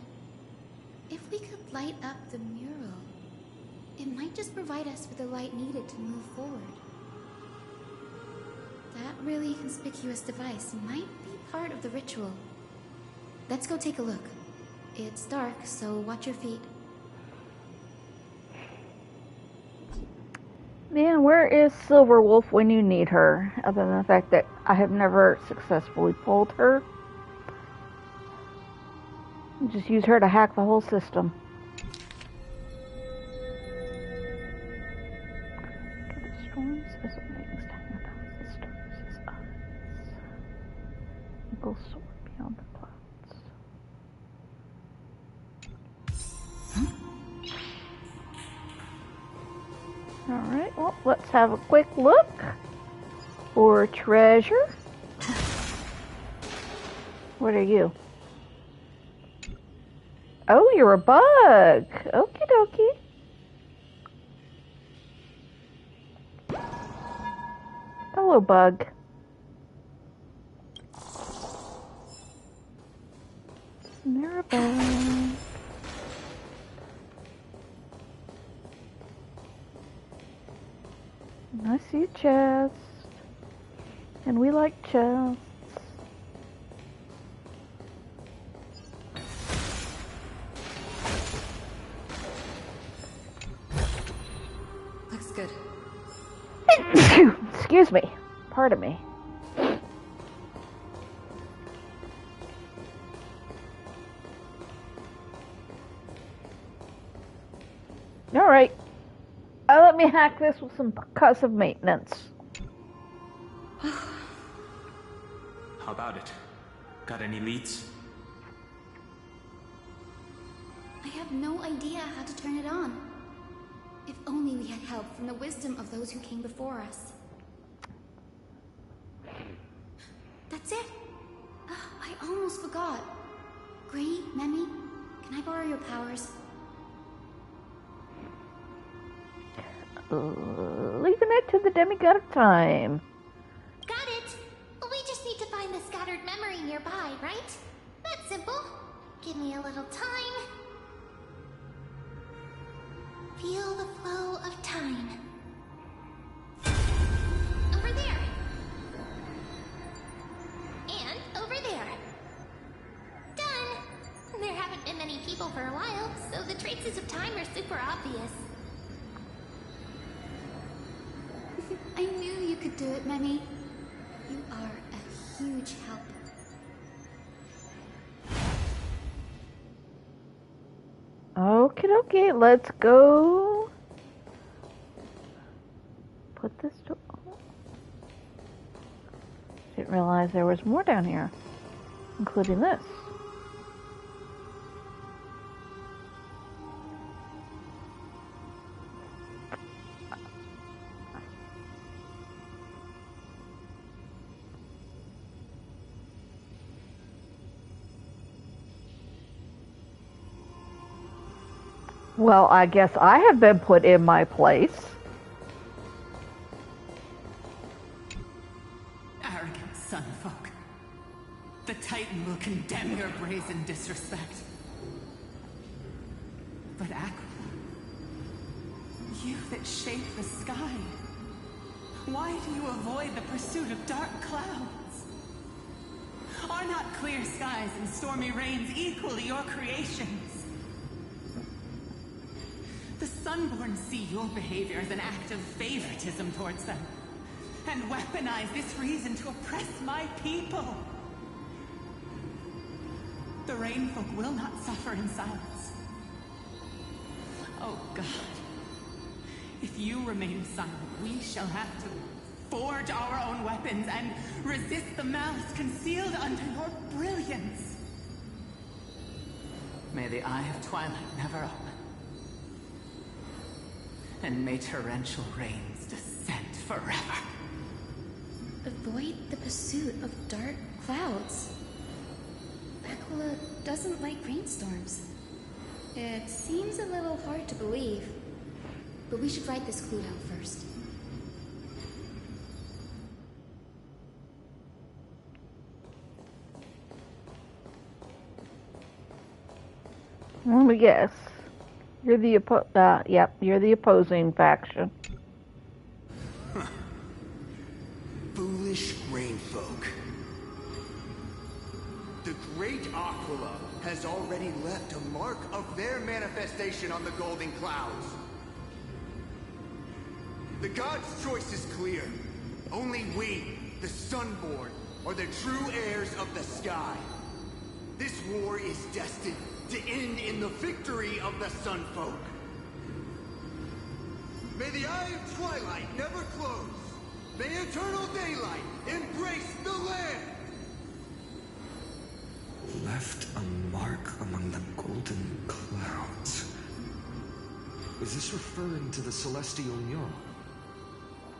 If we could light up the mural, it might just provide us with the light needed to move forward. That really conspicuous device might be part of the ritual. Let's go take a look. It's dark, so watch your feet. Man, where is Silverwolf when you need her? Other than the fact that I have never successfully pulled her. Just use her to hack the whole system. The storms as wings hang about the stars as eyes. Eagles soar beyond the clouds. Alright, well, let's have a quick look for treasure. What are you? Oh, you're a bug. Okie dokie. Hello, bug. You're a bug. I see a chest. And we like chests. Looks good. Excuse me. Pardon me. Alright. Let me hack this with some percussive maintenance. How about it? Got any leads? I have no idea how to turn it on. If only we had help from the wisdom of those who came before us. That's it! I almost forgot. Gray, Memi, can I borrow your powers? Leaving it to the demigod of time. Got it! We just need to find the scattered memory nearby, right? That's simple. Give me a little time. Feel the flow of time. Over there. And over there. Done! There haven't been many people for a while, so the traces of time are super obvious. I knew you could do it, Memi. You are a huge help. Okay, let's go. Put this to... Didn't realize there was more down here, including this. Well, I guess I have been put in my place. Arrogant sunfolk. The Titan will condemn your brazen disrespect. But Aglaea, you that shape the sky, why do you avoid the pursuit of dark clouds? Are not clear skies and stormy rains equally your creations? The Sunborn see your behavior as an act of favoritism towards them, and weaponize this reason to oppress my people. The Rainfolk will not suffer in silence. Oh God, if you remain silent, we shall have to forge our own weapons and resist the malice concealed under your brilliance. May the Eye of Twilight never open. And may torrential rains descend forever. Avoid the pursuit of dark clouds. Aglaea doesn't like rainstorms. It seems a little hard to believe, but we should write this clue down first. Let me guess. You're the you're the opposing faction. Huh. Foolish rainfolk. The great Aglaea has already left a mark of their manifestation on the golden clouds. The gods' choice is clear. Only we, the Sunborn, are the true heirs of the sky. This war is destined to end in the victory of the Sunfolk. May the Eye of Twilight never close. May eternal daylight embrace the land. Left a mark among the golden clouds. Is this referring to the celestial mural?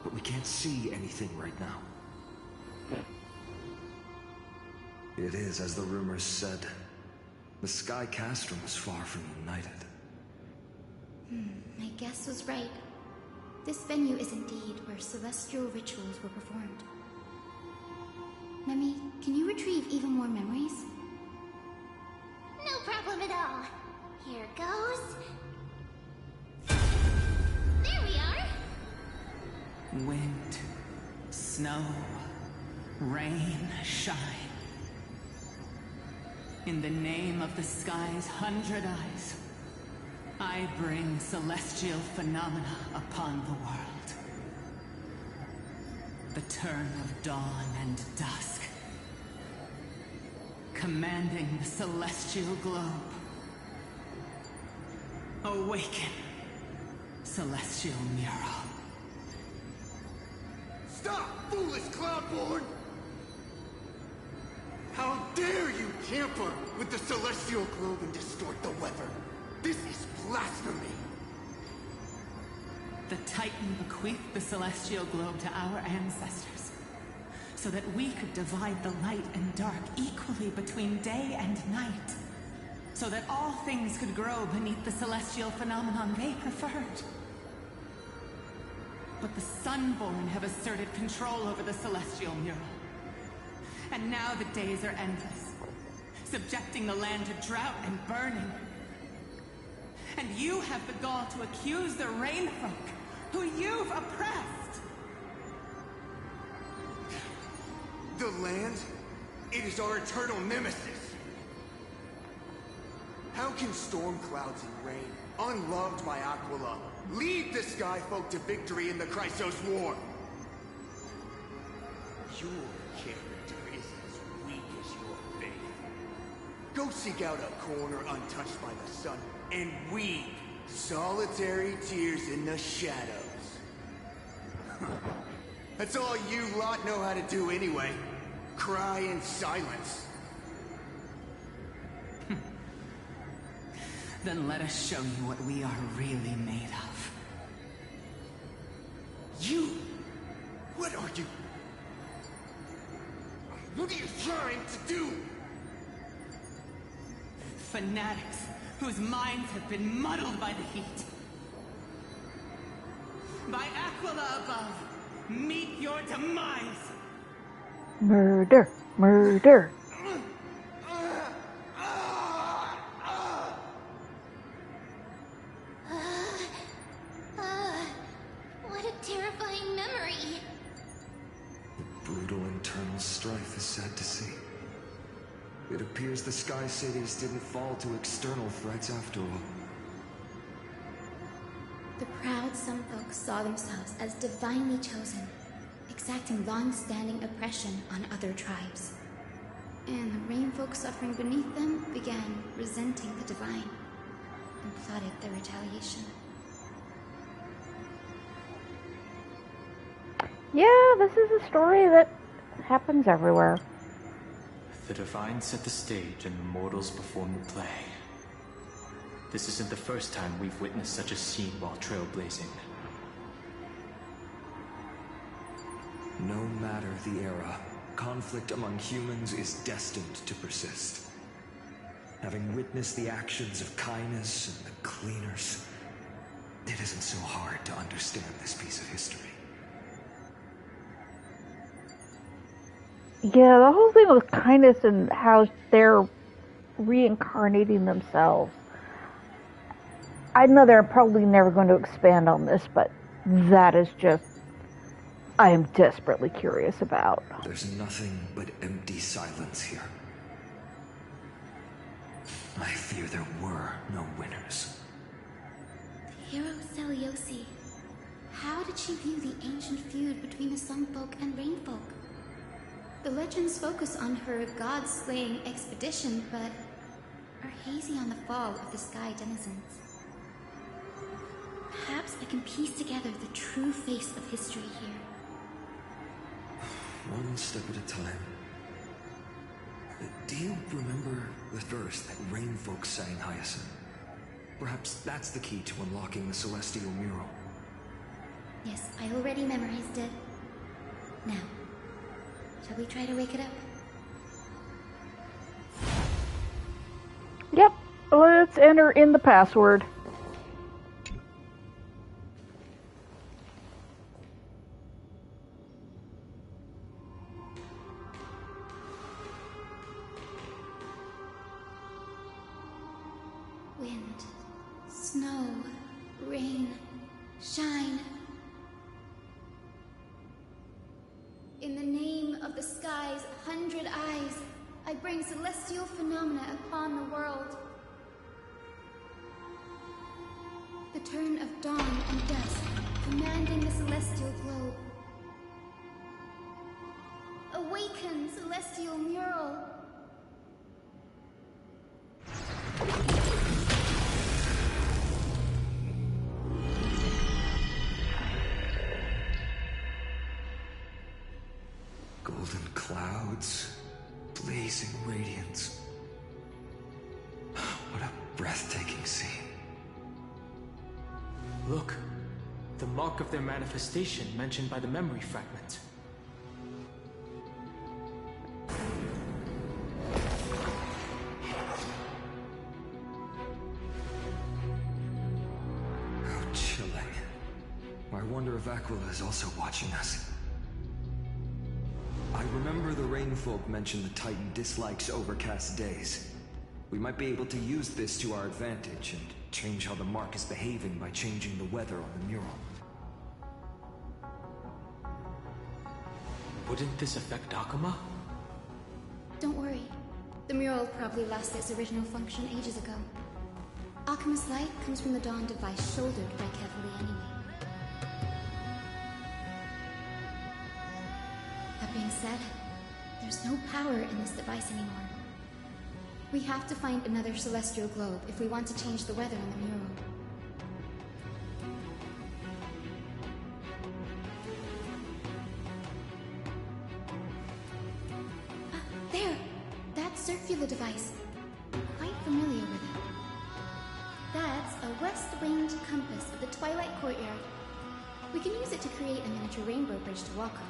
But we can't see anything right now. It is as the rumors said. The Sky Castrum was far from united. My guess was right. This venue is indeed where celestial rituals were performed. Nemi, can you retrieve even more memories? No problem at all. Here goes. There we are. Wind, snow, rain, shine. In the name of the sky's 100 eyes, I bring celestial phenomena upon the world. The turn of dawn and dusk, commanding the celestial globe. Awaken, celestial mural. Stop, foolish Cloudborn! How dare you tamper with the celestial globe and distort the weather? This is blasphemy! The Titan bequeathed the celestial globe to our ancestors, so that we could divide the light and dark equally between day and night, so that all things could grow beneath the celestial phenomenon they preferred. But the Sunborn have asserted control over the celestial mural. And now the days are endless, subjecting the land to drought and burning. And you have the gall to accuse the Rainfolk, who you've oppressed! The land? It is our eternal nemesis! How can storm clouds and rain, unloved by Aglaea, lead the Sky Folk to victory in the Chrysos War? Your character is Go seek out a corner untouched by the sun and weep solitary tears in the shadows. That's all you lot know how to do anyway. Cry in silence. Then let us show you what we are really made of. You? What are you? What are you trying to do? Fanatics whose minds have been muddled by the heat. By Aglaea above, meet your demise! Murder! Murder! What a terrifying memory. The brutal internal strife is sad to see. It appears the Sky Cities didn't fall to external threats after all. The proud Sun Folk saw themselves as divinely chosen, exacting long-standing oppression on other tribes. And the Rain Folk suffering beneath them began resenting the divine and plotted their retaliation. Yeah, this is a story that happens everywhere. The Divine set the stage and the mortals perform the play. This isn't the first time we've witnessed such a scene while trailblazing. No matter the era, conflict among humans is destined to persist. Having witnessed the actions of Kindness and the Cleaners, it isn't so hard to understand this piece of history. Yeah, the whole thing with Kindness and how they're reincarnating themselves. I know they're probably never going to expand on this, but that is just, I am desperately curious about. There's nothing but empty silence here. I fear there were no winners. The hero Seliosi. How did she view the ancient feud between the Sun Folk and Rain Folk? The legends focus on her god-slaying expedition, but are hazy on the fall of the Sky Denizens. Perhaps I can piece together the true face of history here. One step at a time. Do you remember the verse that Rain Folk sang, Hyacinth? Perhaps that's the key to unlocking the Celestial Mural. Yes, I already memorized it. Now, shall we try to wake it up? Yep, let's enter in the password. Wind, snow, rain, shine. In the name of the sky's 100 eyes, I bring celestial phenomena upon the world. The turn of dawn and dusk, commanding the celestial globe. Awaken, celestial mural! Golden clouds, blazing radiance. What a breathtaking scene. Look, the mark of their manifestation mentioned by the memory fragment. How chilling. I wonder if Aglaea is also watching us. I remember the Rainfolk mentioned the Titan dislikes overcast days. We might be able to use this to our advantage and change how the mark is behaving by changing the weather on the mural. Wouldn't this affect Akuma? Don't worry. The mural probably lost its original function ages ago. Akuma's light comes from the dawn device shouldered by Kevali anyway. That being said, there's no power in this device anymore. We have to find another celestial globe if we want to change the weather on the mural. There! That circular device. Quite familiar with it. That's a west-winged compass of the Twilight Courtyard. We can use it to create a miniature rainbow bridge to walk on.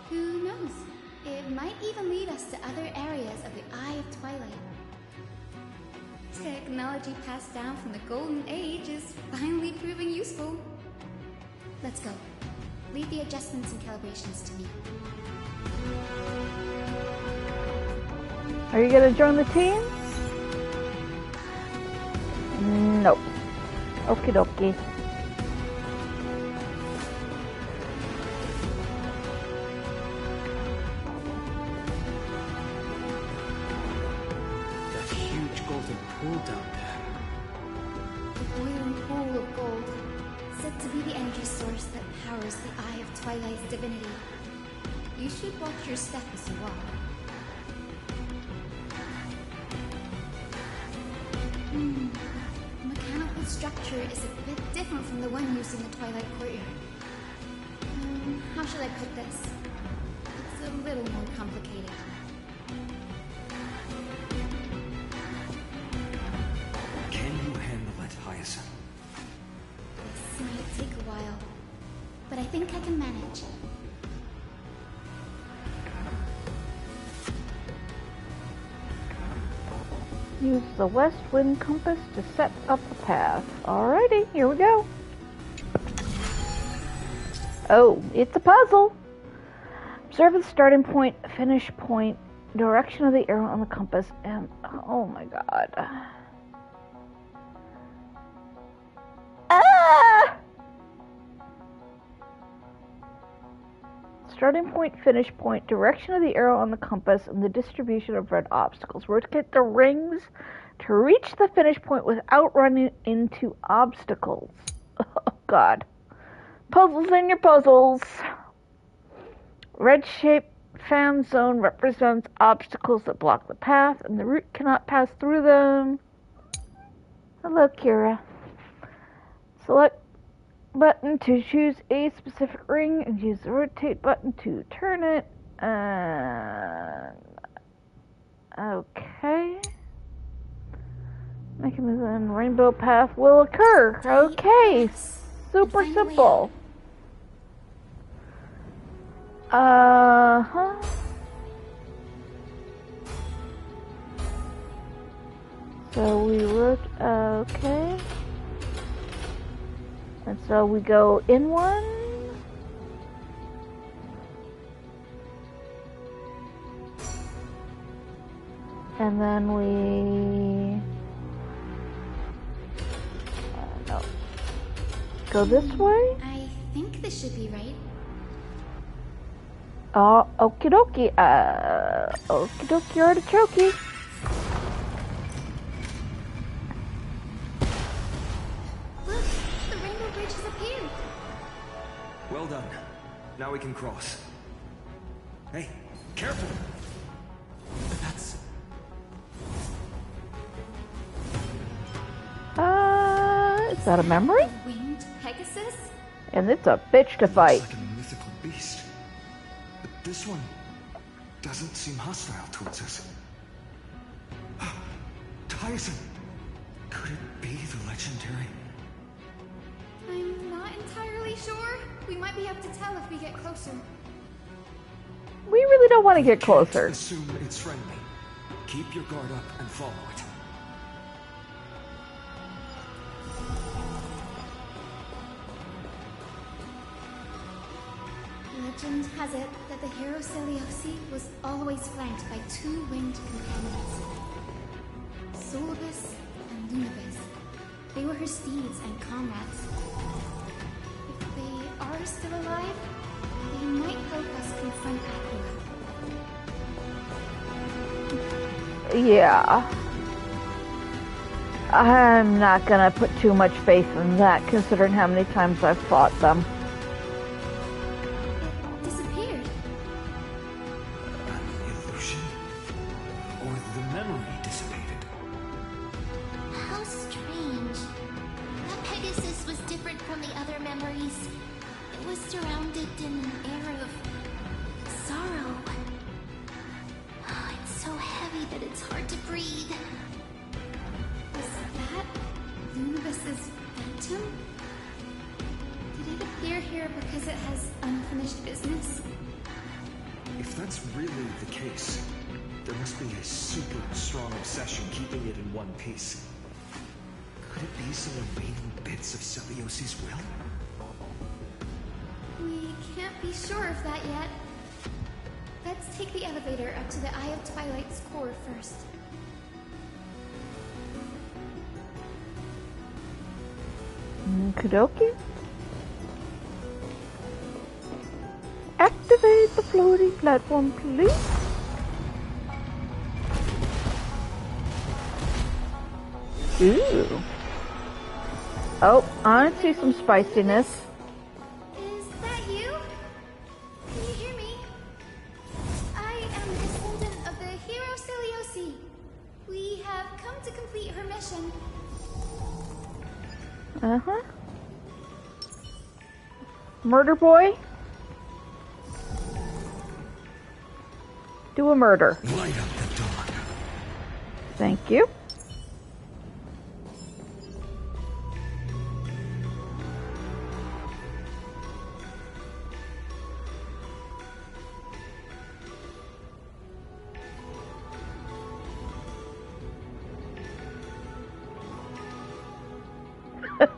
Who knows? It might even lead us to other areas of the Eye of Twilight. Technology passed down from the Golden Age is finally proving useful. Let's go. Leave the adjustments and calibrations to me. Are you gonna join the team? Nope. Okie dokie. That huge golden pool down there. The boiling pool of gold, said to be the energy source that powers the Eye of Twilight's divinity. You should watch your step as you walk. The mechanical structure is a bit different from the one used in the Twilight Courtyard. How should I put this? It's a little more complicated. Can you handle it, Hyacinth? This might take a while, but I think I can manage. Use the west wind compass to set up a path. Alrighty, here we go. Oh, it's a puzzle. Observe the starting point, finish point, direction of the arrow on the compass, and oh my god. Ah! Starting point, finish point, direction of the arrow on the compass, and the distribution of red obstacles. We're to get the rings to reach the finish point without running into obstacles. Oh god. Puzzles in your puzzles. Red shaped fan zone represents obstacles that block the path, and the route cannot pass through them. Hello, Kira. Select button to choose a specific ring and use the rotate button to turn it. Okay. Mechanism rainbow path will occur. Okay. Super simple. So we wrote, okay. And so we go in one. And then we no. Go this way. I think this should be right. Okie dokie. Okie dokie artichoke. Look, the rainbow bridge has appeared. Well done. Now we can cross. Hey, careful! That's... Is that a memory? Winged Pegasus? And it's a bitch to fight. It's like a mythical beast. But this one doesn't seem hostile towards us. Tyson! Could it be the legendary? I'm not entirely sure. We might be able to tell if we get closer. We really don't want to get closer. Assume it's friendly. Keep your guard up and follow it. Legend has it that the hero Celiosi was always flanked by two winged companions, Solibus and Lunibus. They were her steeds and comrades. If they are still alive, they might help us confront Aglaea. Yeah. I'm not gonna put too much faith in that, considering how many times I've fought them. An illusion? Or the memory surrounded in an air of sorrow. It's so heavy that it's hard to breathe. Was that Lunabus's phantom? Did it appear here because it has unfinished business? If that's really the case, there must be a super strong obsession keeping it in one piece. Could it be some remaining bits of Celiosi's will? We can't be sure of that yet. Let's take the elevator up to the Eye of Twilight's core first. Okie-dokie. Activate the floating platform, please. Ooh. Oh, I see some spiciness. Is that you? Can you hear me? I am a descendant of the hero Celiosi. We have come to complete her mission. Uh-huh. Murder boy? Do a murder. Light up the dawn. Thank you.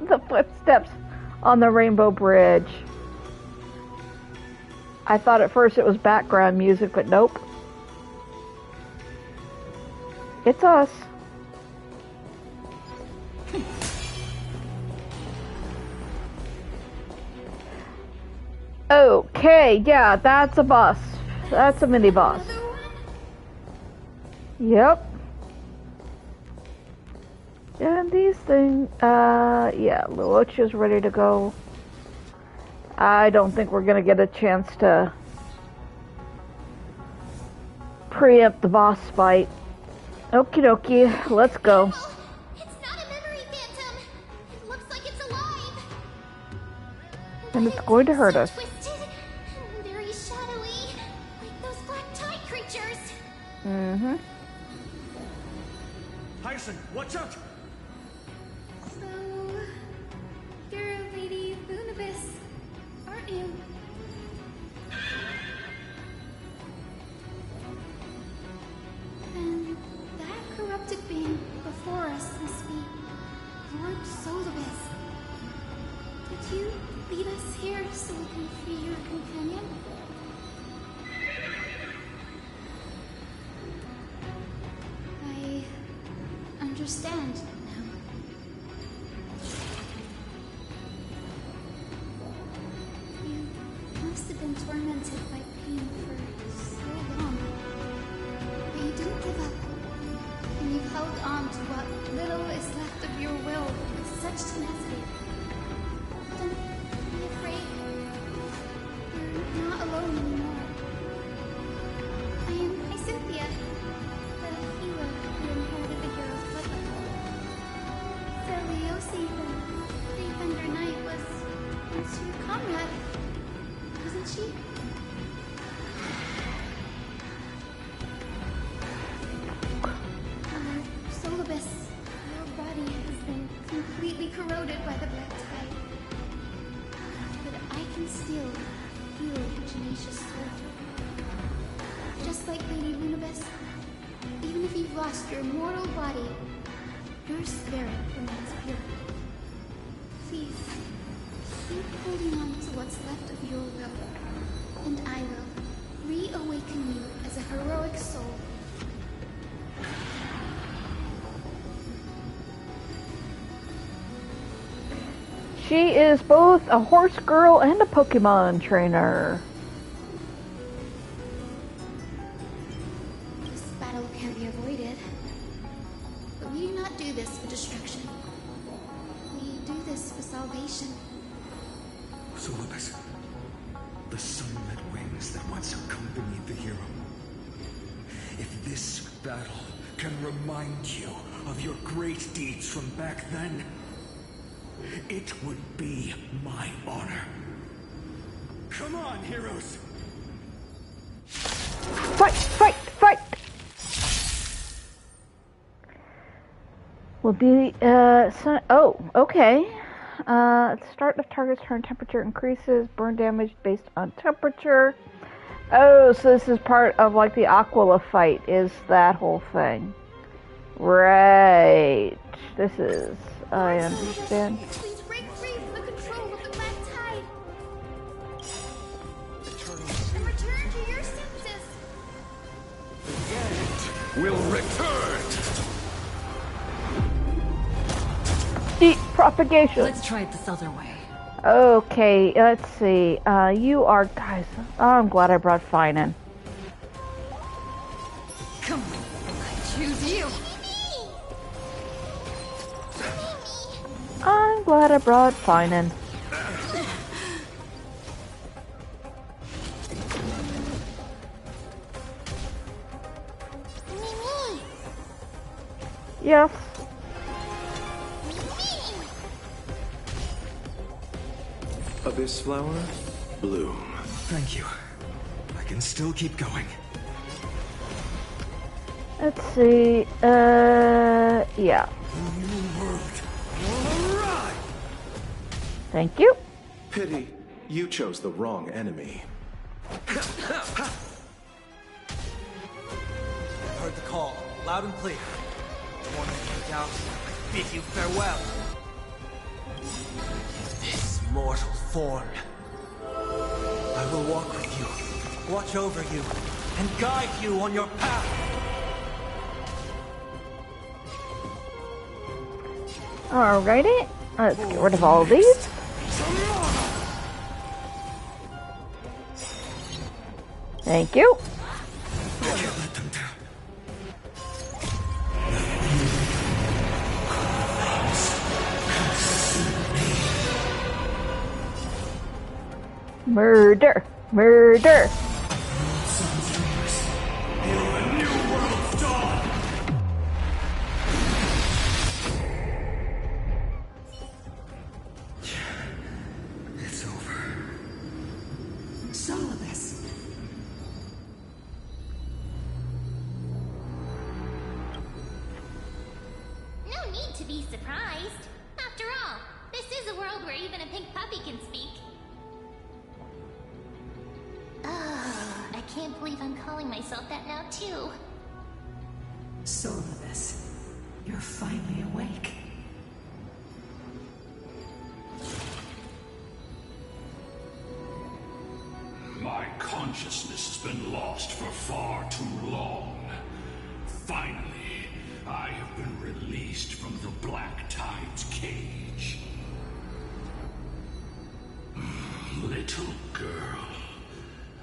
The footsteps on the Rainbow Bridge. I thought at first it was background music, but nope. It's us. Okay, yeah, that's a bus. That's a mini bus. Yep. And these things, yeah, Luocha's ready to go. I don't think we're gonna get a chance to preempt the boss fight. Okie dokie, let's go. It's not a memory phantom. It looks like it's alive. And it's going to hurt us. Twisted and very shadowy, like those black tide creatures. Mm-hmm. Hyacinth, watch out! So, you're Lady Lunabus, aren't you? And that corrupted being before us must be Lord Solibus. Did you lead us here so we can free your companion? I understand now. You must have been tormented by pain for so long. But you didn't give up. And you've held on to what little is left of your will with such tenacity. Don't be afraid. You're not alone anymore. I am Cynthia, the healer who inherited the hero's bloodline. Celiosi, the Thunder Knight, was once your comrade, wasn't she? Solibus, your body has been completely corroded by the black tide. But I can still heal your tenacious soul. Just like Lady Lunabus, even if you've lost your mortal body, your spirit remains pure. Please, keep holding on to what's left of your will, and I will reawaken you as a heroic soul. She is both a horse girl and a Pokemon trainer. This battle can't be avoided. But we do not do this for destruction. We do this for salvation. Solibus, the sunlit wings that once accompanied the hero. If this battle can remind you of your great deeds from back then, it would be my honor. Come on, heroes! Fight! Fight! Fight! Will be, oh, okay. Start of target's turn temperature increases, burn damage based on temperature. Oh, so this is part of, like, the Aglaea fight, is that whole thing. Right. This is, I understand. Please break free from the control of the black tide. And return to your senses. Will return! Deep propagation. Let's try it this other way. Okay, let's see. You are, guys, I'm glad I brought Fine in. Come on, I choose you. I'm glad I brought Fine in. Yes. Abyss flower, bloom. Thank you. I can still keep going. Let's see. Yeah. Thank you. Pity, you chose the wrong enemy. Heard the call, loud and clear. Morning came down, bid you farewell. This mortal form. I will walk with you, watch over you, and guide you on your path. Alrighty. Let's get rid of all of these. Thank you. Murder! Murder! It's over. Some of this. No need to be surprised. After all, this is a world where even a pink puppy can speak. I can't believe I'm calling myself that now, too. Solidus, you're finally awake. My consciousness has been lost for far too long. Finally, I have been released from the Black Tide's cage. Little girl,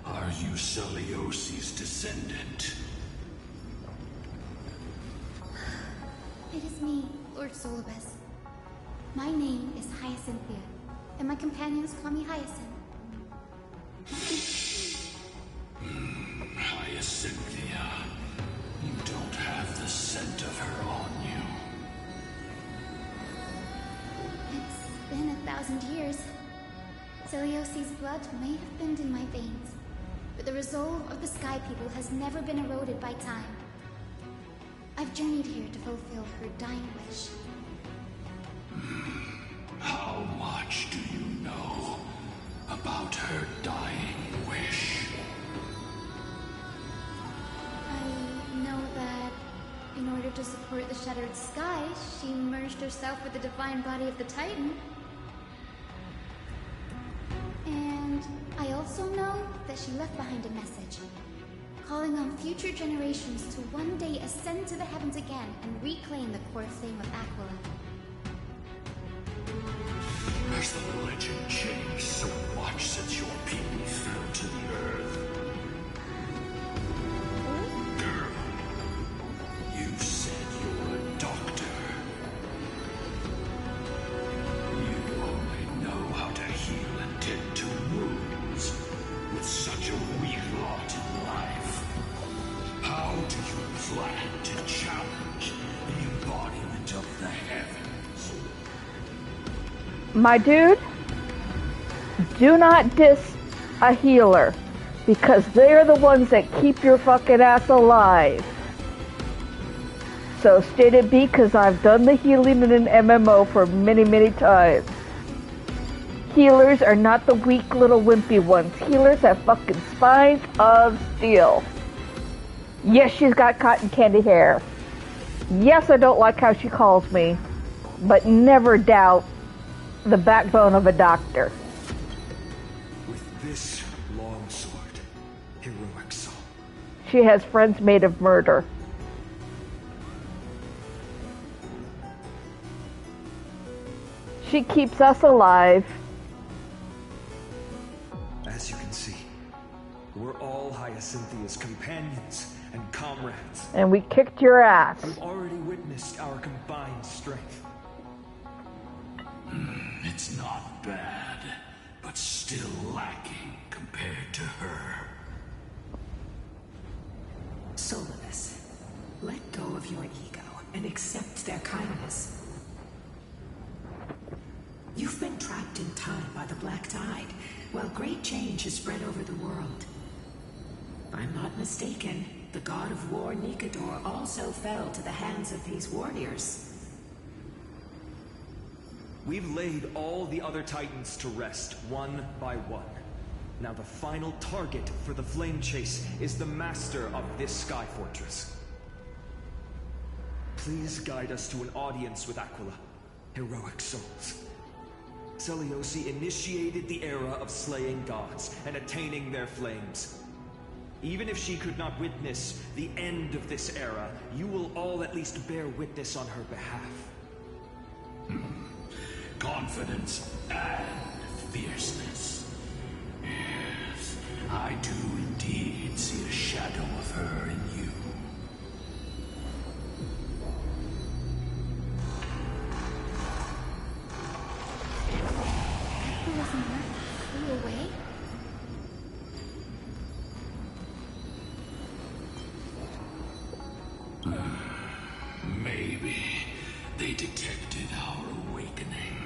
are you Celiosi's descendant? It is me, Lord Solibus. My name is Hyacinthia, and my companions call me Hyacinth. Hyacinthia, you don't have the scent of her on you. It's been 1,000 years. Celiosi's blood may have been in my veins, but the resolve of the Sky People has never been eroded by time. I've journeyed here to fulfill her dying wish. How much do you know about her dying wish? I know that in order to support the shattered sky, she merged herself with the divine body of the Titan. And I also know that she left behind a message, calling on future generations to one day ascend to the heavens again and reclaim the core flame of Aglaea. Has the legend changed so much since your people fell to the earth? Girl, you said you're a doctor. You only know how to heal and tend to wounds with such a weak lot in life. How do you plan to challenge the embodiment of the heavens? My dude, do not diss a healer. Because they're the ones that keep your fucking ass alive. So stated B, because I've done the healing in an MMO for many, many times. Healers are not the weak little wimpy ones. Healers have fucking spines of steel. Yes, she's got cotton candy hair. Yes, I don't like how she calls me. But never doubt the backbone of a doctor. With this long sword, heroic soul. She has friends made of murder. She keeps us alive. As you can see, we're all Hyacinthia's companions and comrades. And we kicked your ass. You've already witnessed our combined strength. It's not bad, but still lacking compared to her. Solovis, let go of your ego and accept their kindness. You've been trapped in time by the Black Tide, while great change has spread over the world. If I'm not mistaken, the god of war Nikador also fell to the hands of these warriors. We've laid all the other Titans to rest, one by one. Now the final target for the Flame Chase is the master of this Sky Fortress. Please guide us to an audience with Aglaea, heroic souls. Celiosi initiated the era of slaying gods and attaining their flames. Even if she could not witness the end of this era, you will all at least bear witness on her behalf. Confidence and fierceness. Yes, I do indeed see a shadow of her in you. Who wasn't there? Flew away? Maybe they detected our awakening.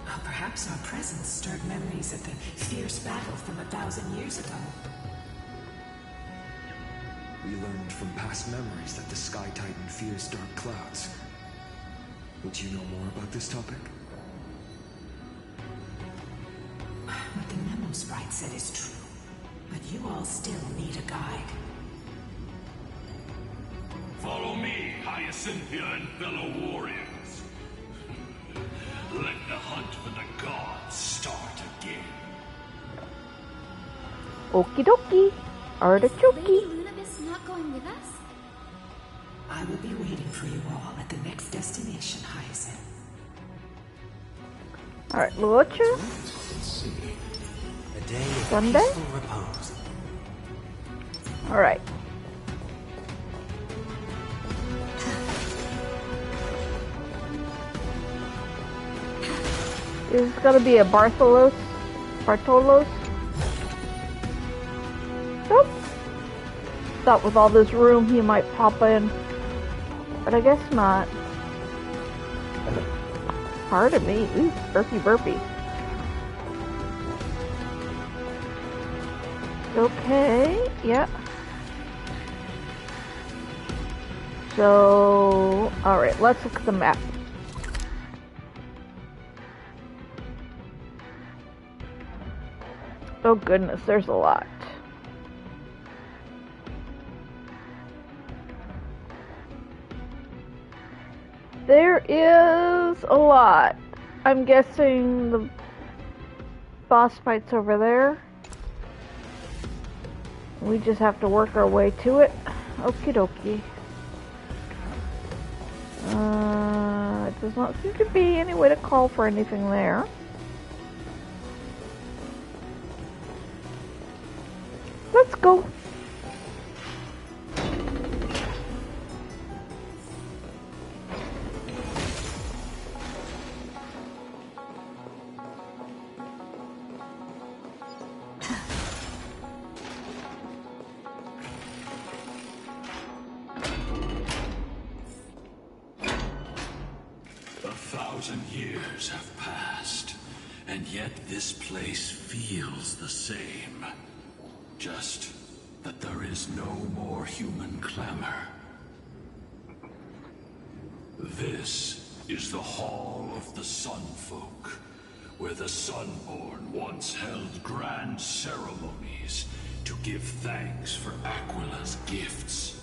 Well, perhaps our presence stirred memories of the fierce battle from 1,000 years ago. We learned from past memories that the Sky Titan fears dark clouds. Would you know more about this topic? What the memo sprite said is true, but you all still need a guide. Follow me, Hyacinthia and fellow warriors. Let the hunt for the gods start again. Okie dokie. Artichoke. Lady Lunabis not going with us? I will be waiting for you all at the next destination, Hyacinth. Alright, Luocha. A day of Sunday? peaceful repose. Alright. Is this gonna be a Bartolos? Nope. Thought with all this room he might pop in. But I guess not. Pardon me. Ooh, burpy. Okay, yeah. So, alright, let's look at the map. Oh goodness, there's a lot. There is a lot. I'm guessing the boss fight's over there. We just have to work our way to it. Okie dokie. It does not seem to be any way to call for anything there. Let's go. Years have passed. And yet this place feels the same. Just that there is no more human clamor. This is the Hall of the Sunfolk, where the Sunborn once held grand ceremonies to give thanks for Aquila's gifts.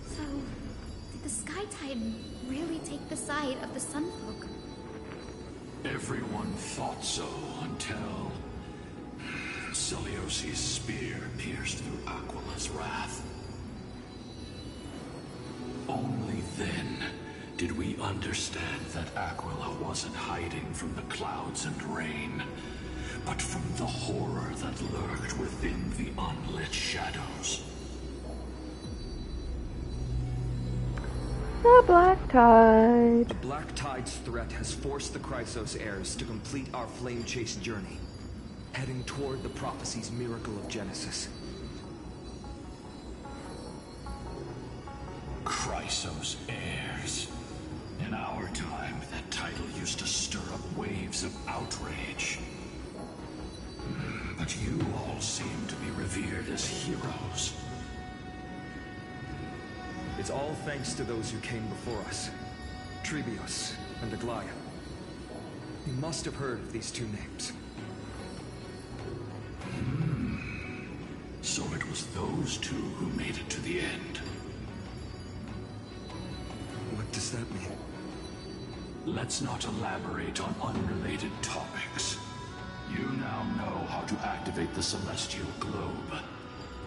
So, did the Sky Titan really take the side of the Sunfolk? Everyone thought so until Celios's spear pierced through Aquila's wrath. Only then did we understand that Aquila wasn't hiding from the clouds and rain, but from the horror that lurked within the unlit shadows. The Black Tide. The Black Tide's threat has forced the Chrysos heirs to complete our flame chase journey, heading toward the prophecy's miracle of Genesis. Chrysos heirs. In our time, that title used to stir up waves of outrage. But you all seem to be revered as heroes. It's all thanks to those who came before us. Trebios and Aglaea. You must have heard of these two names. So it was those two who made it to the end. What does that mean? Let's not elaborate on unrelated topics. You now know how to activate the celestial globe.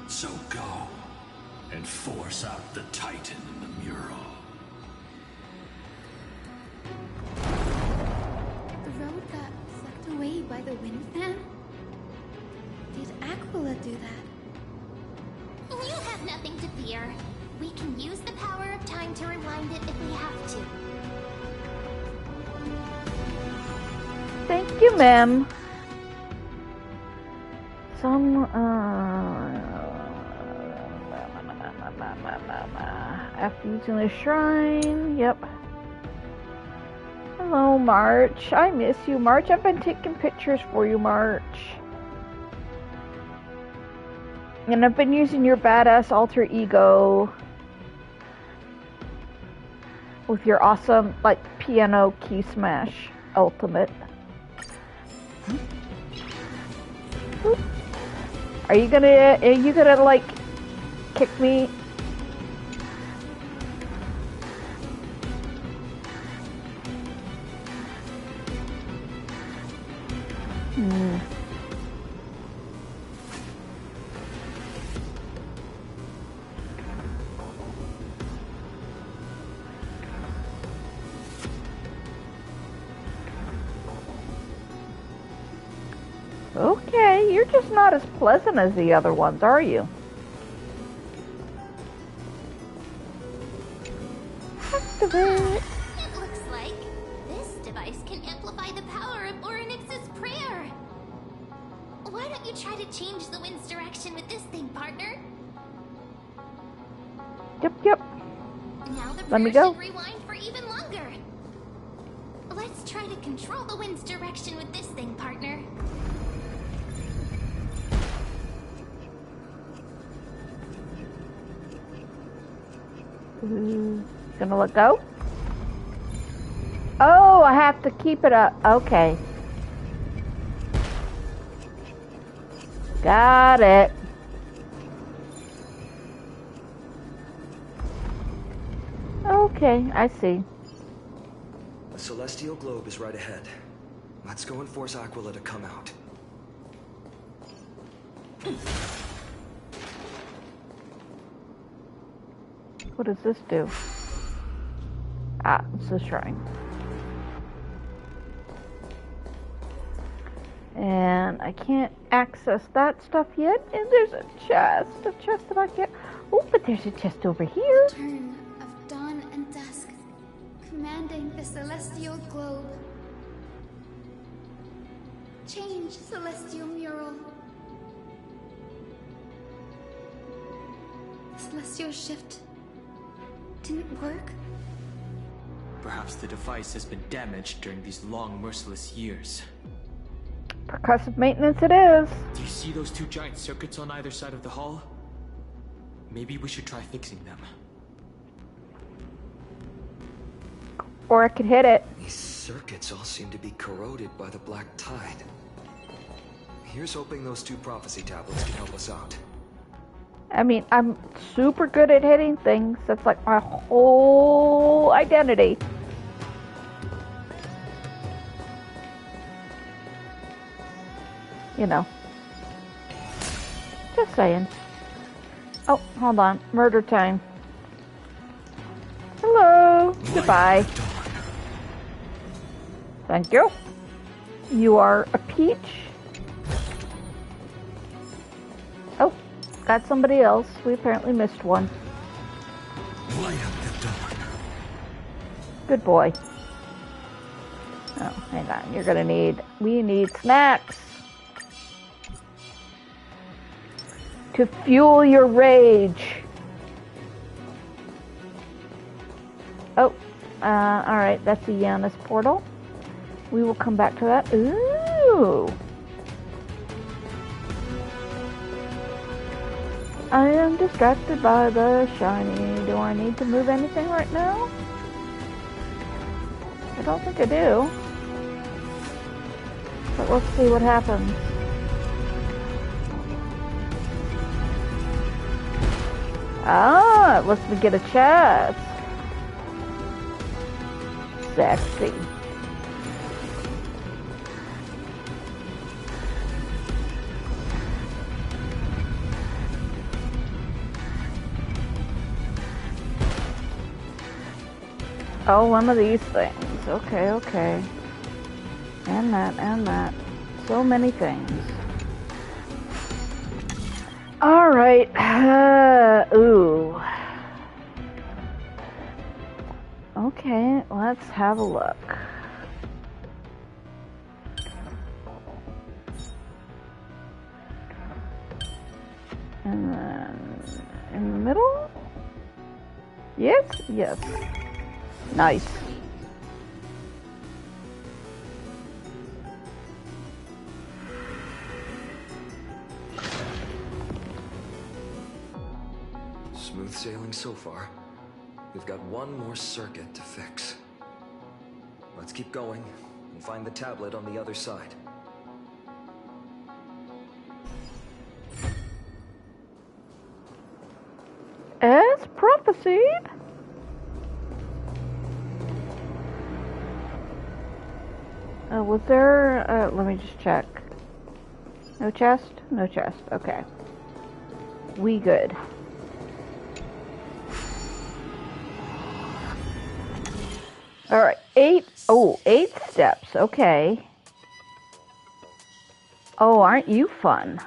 So go and force out the Titan in the mural. The road got sucked away by the wind fan? Did Aquila do that? You have nothing to fear. We can use the power of time to rewind it if we have to. Thank you, ma'am. After using the shrine, yep. Hello, March. I miss you, March. I've been taking pictures for you, March. And I've been using your badass alter ego with your awesome, like, piano key smash ultimate. Are you gonna like kick me? Okay, you're just not as pleasant as the other ones, are you? Activate. It looks like this device can amplify the power of Orynyx's prayer. Why don't you try to change the wind's direction with this thing, partner? Yep. Now the Let me prayer go. should rewind for even longer. Let's try to control the wind's direction with this thing, partner. Gonna let go? Oh, I have to keep it up. Okay. Got it. Okay, I see. The celestial globe is right ahead. Let's go and force Aquila to come out. What does this do? Ah, it's the shrine. And I can't access that stuff yet. And there's a chest that I can't. Oh, but there's a chest over here. Turn of dawn and dusk, commanding the celestial globe. Change celestial mural. The celestial shift didn't work. perhaps the device has been damaged during these long, merciless years. Percussive maintenance it is. Do you see those two giant circuits on either side of the hall? Maybe we should try fixing them. Or I could hit it. These circuits all seem to be corroded by the black tide. Here's hoping those two prophecy tablets can help us out. I mean, I'm super good at hitting things. That's like my whole identity. You know. Just saying. Oh, hold on. Murder time. Hello. Goodbye. Thank you. You are a peach. Oh, got somebody else. We apparently missed one. Light up the dawn. Good boy. Oh, hang on. You're gonna need... We need snacks. To fuel your rage. Oh, alright, that's the Yanis portal. We will come back to that. Ooh! I am distracted by the shiny. Do I need to move anything right now? I don't think I do. But let's see what happens. Ah, it lets me get a chest. Sexy. Oh, one of these things. Okay, okay. And that, and that. So many things. Alright. Ooh. Okay, let's have a look. And then in the middle? Yes? Yes. Nice. Smooth sailing so far. We've got one more circuit to fix. Let's keep going and find the tablet on the other side. As prophesied. Was there, let me just check. No chest? No chest, okay. We good. Alright, 8 steps, okay. Oh, aren't you fun?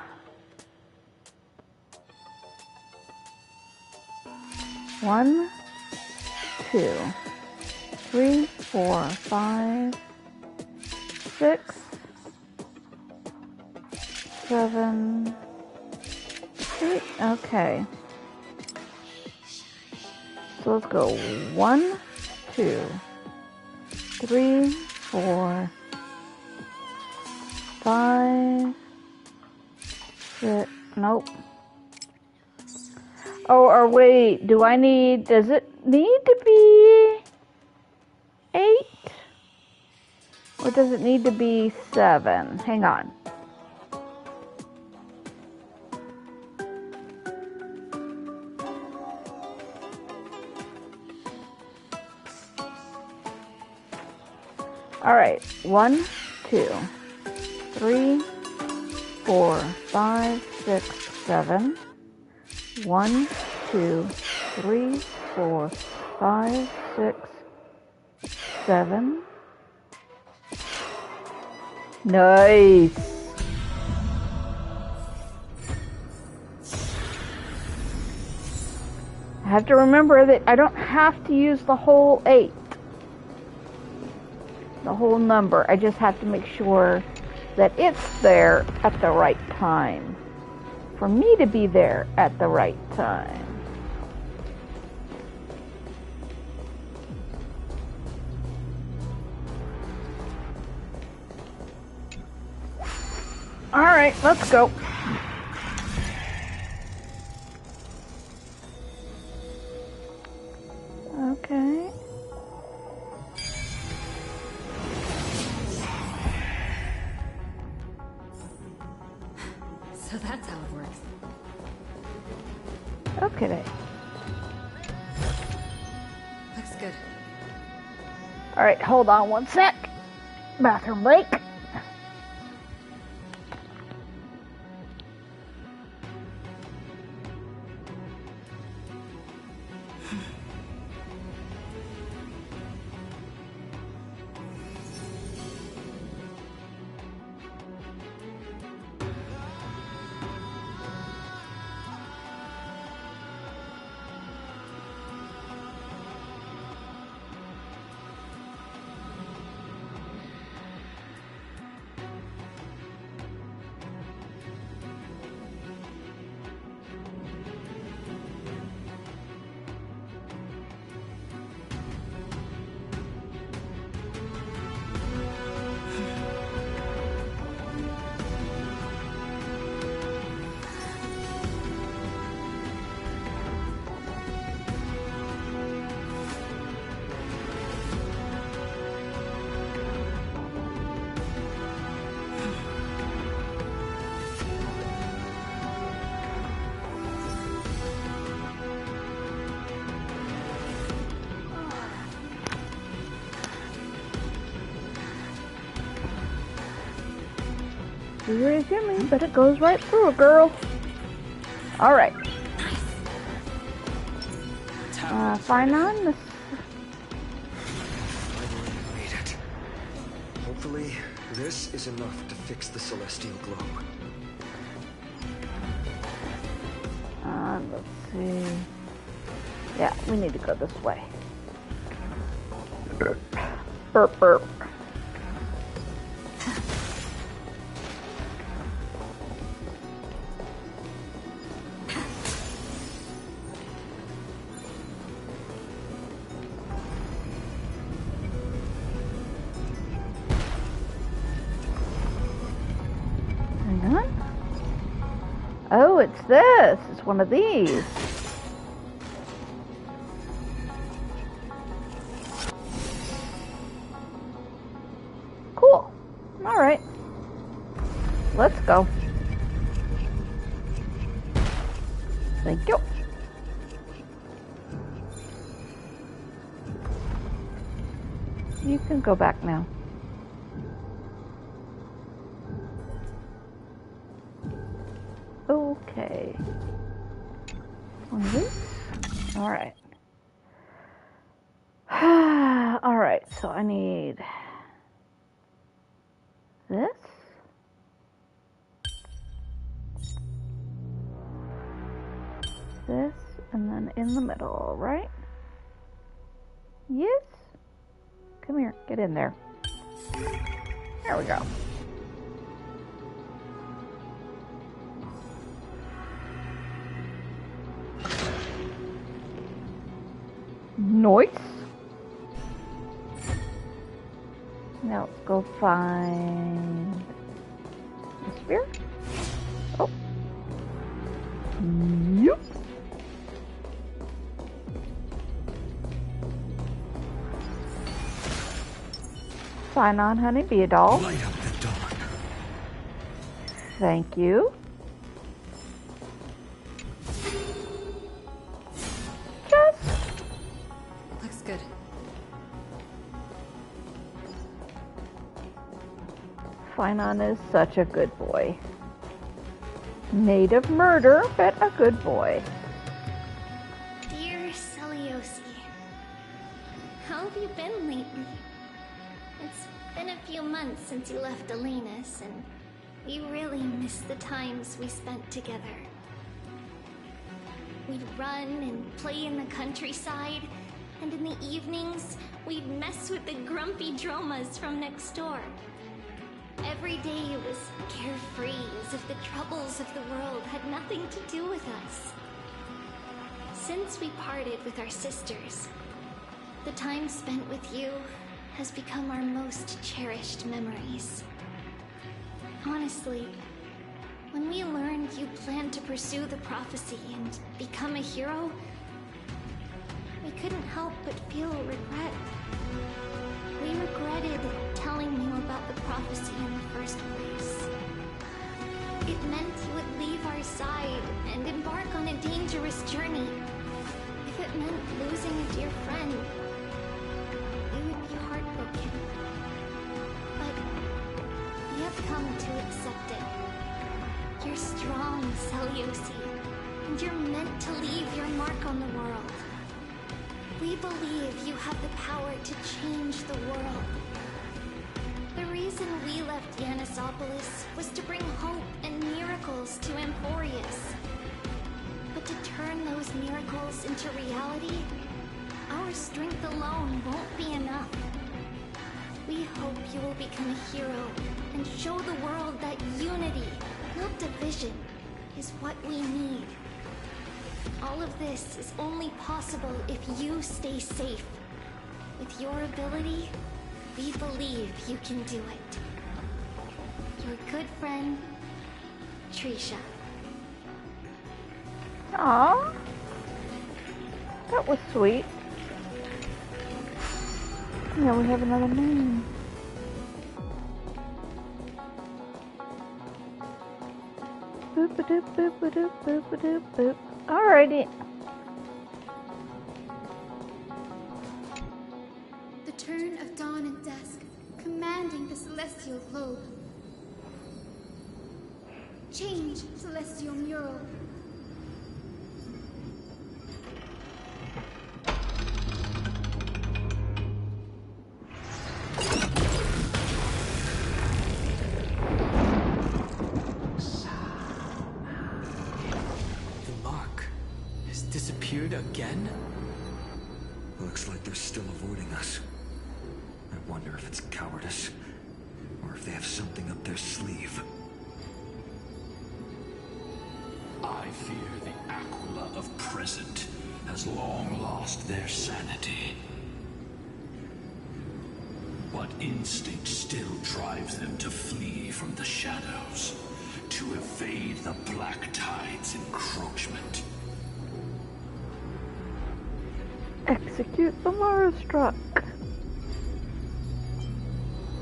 One, 2, 3, 4, 5, 6, 7, 8, okay. So let's go 1, 2, 3, 4, 5, 6, nope. Oh, or wait, does it need to be 8? Or does it need to be 7? Hang on. Alright, 1, 2, 3, 4, 5, 6, 7. 1, 2, 3, 4, 5, 6, 7. Nice. I have to remember that I don't have to use the whole 8. The whole number. I just have to make sure that it's there at the right time. For me to be there at the right time. Alright, let's go. Okay. So that's how it works. Okay. Looks good. Alright, hold on one sec. Bathroom break. You're assuming, but it goes right through a girl. Alright. Fine on this. Finally made it. Hopefully, this is enough to fix the celestial globe. Let's see. Yeah, we need to go this way. Burp, burp. Oh, it's this. It's one of these. Cool. All right. Let's go. Thank you. You can go back now. Okay. One of these. Alright. Alright, so I need this. This, and then in the middle, right? Yes? Come here, get in there. There we go. Nice. Now let's go find the spear. Oh. Yep. Fine on, honey. Be a doll. Light up the dark. Thank you. Looks good. Finon is such a good boy. Made of murder, but a good boy. Dear Celiosi, how have you been lately? It's been a few months since you left Elena's, and we really miss the times we spent together. We'd run and play in the countryside, and in the evenings, we'd mess with the grumpy dromas from next door. Every day was carefree, as if the troubles of the world had nothing to do with us. Since we parted with our sisters, the time spent with you has become our most cherished memories. Honestly, When we learned you planned to pursue the prophecy and become a hero, we couldn't help but feel regret. We regretted telling you about the prophecy in the first place. It meant you would leave our side and embark on a dangerous journey. If it meant losing a dear friend, we would be heartbroken. But we have come to accept it. You're strong, Seliosi, and you're meant to leave your mark on the world. We believe you have the power to change the world. The reason we left Anaxagoras was to bring hope and miracles to Emporius. But to turn those miracles into reality, our strength alone won't be enough. We hope you will become a hero and show the world that unity, not division, is what we need. All of this is only possible if you stay safe. With your ability, we believe you can do it. Your good friend, Trisha. Aww. That was sweet. Now we have another name. Boop-a-doop, boop-a-doop, boop-a-doop, boop. Alrighty. The turn of dawn and dusk, commanding the celestial globe. Change, celestial mural. Again? Looks like they're still avoiding us. I wonder if it's cowardice, or if they have something up their sleeve. I fear the Aquila of present has long lost their sanity. But instinct still drives them to flee from the shadows, to evade the Black Tide's encroachment. Execute the Mars truck.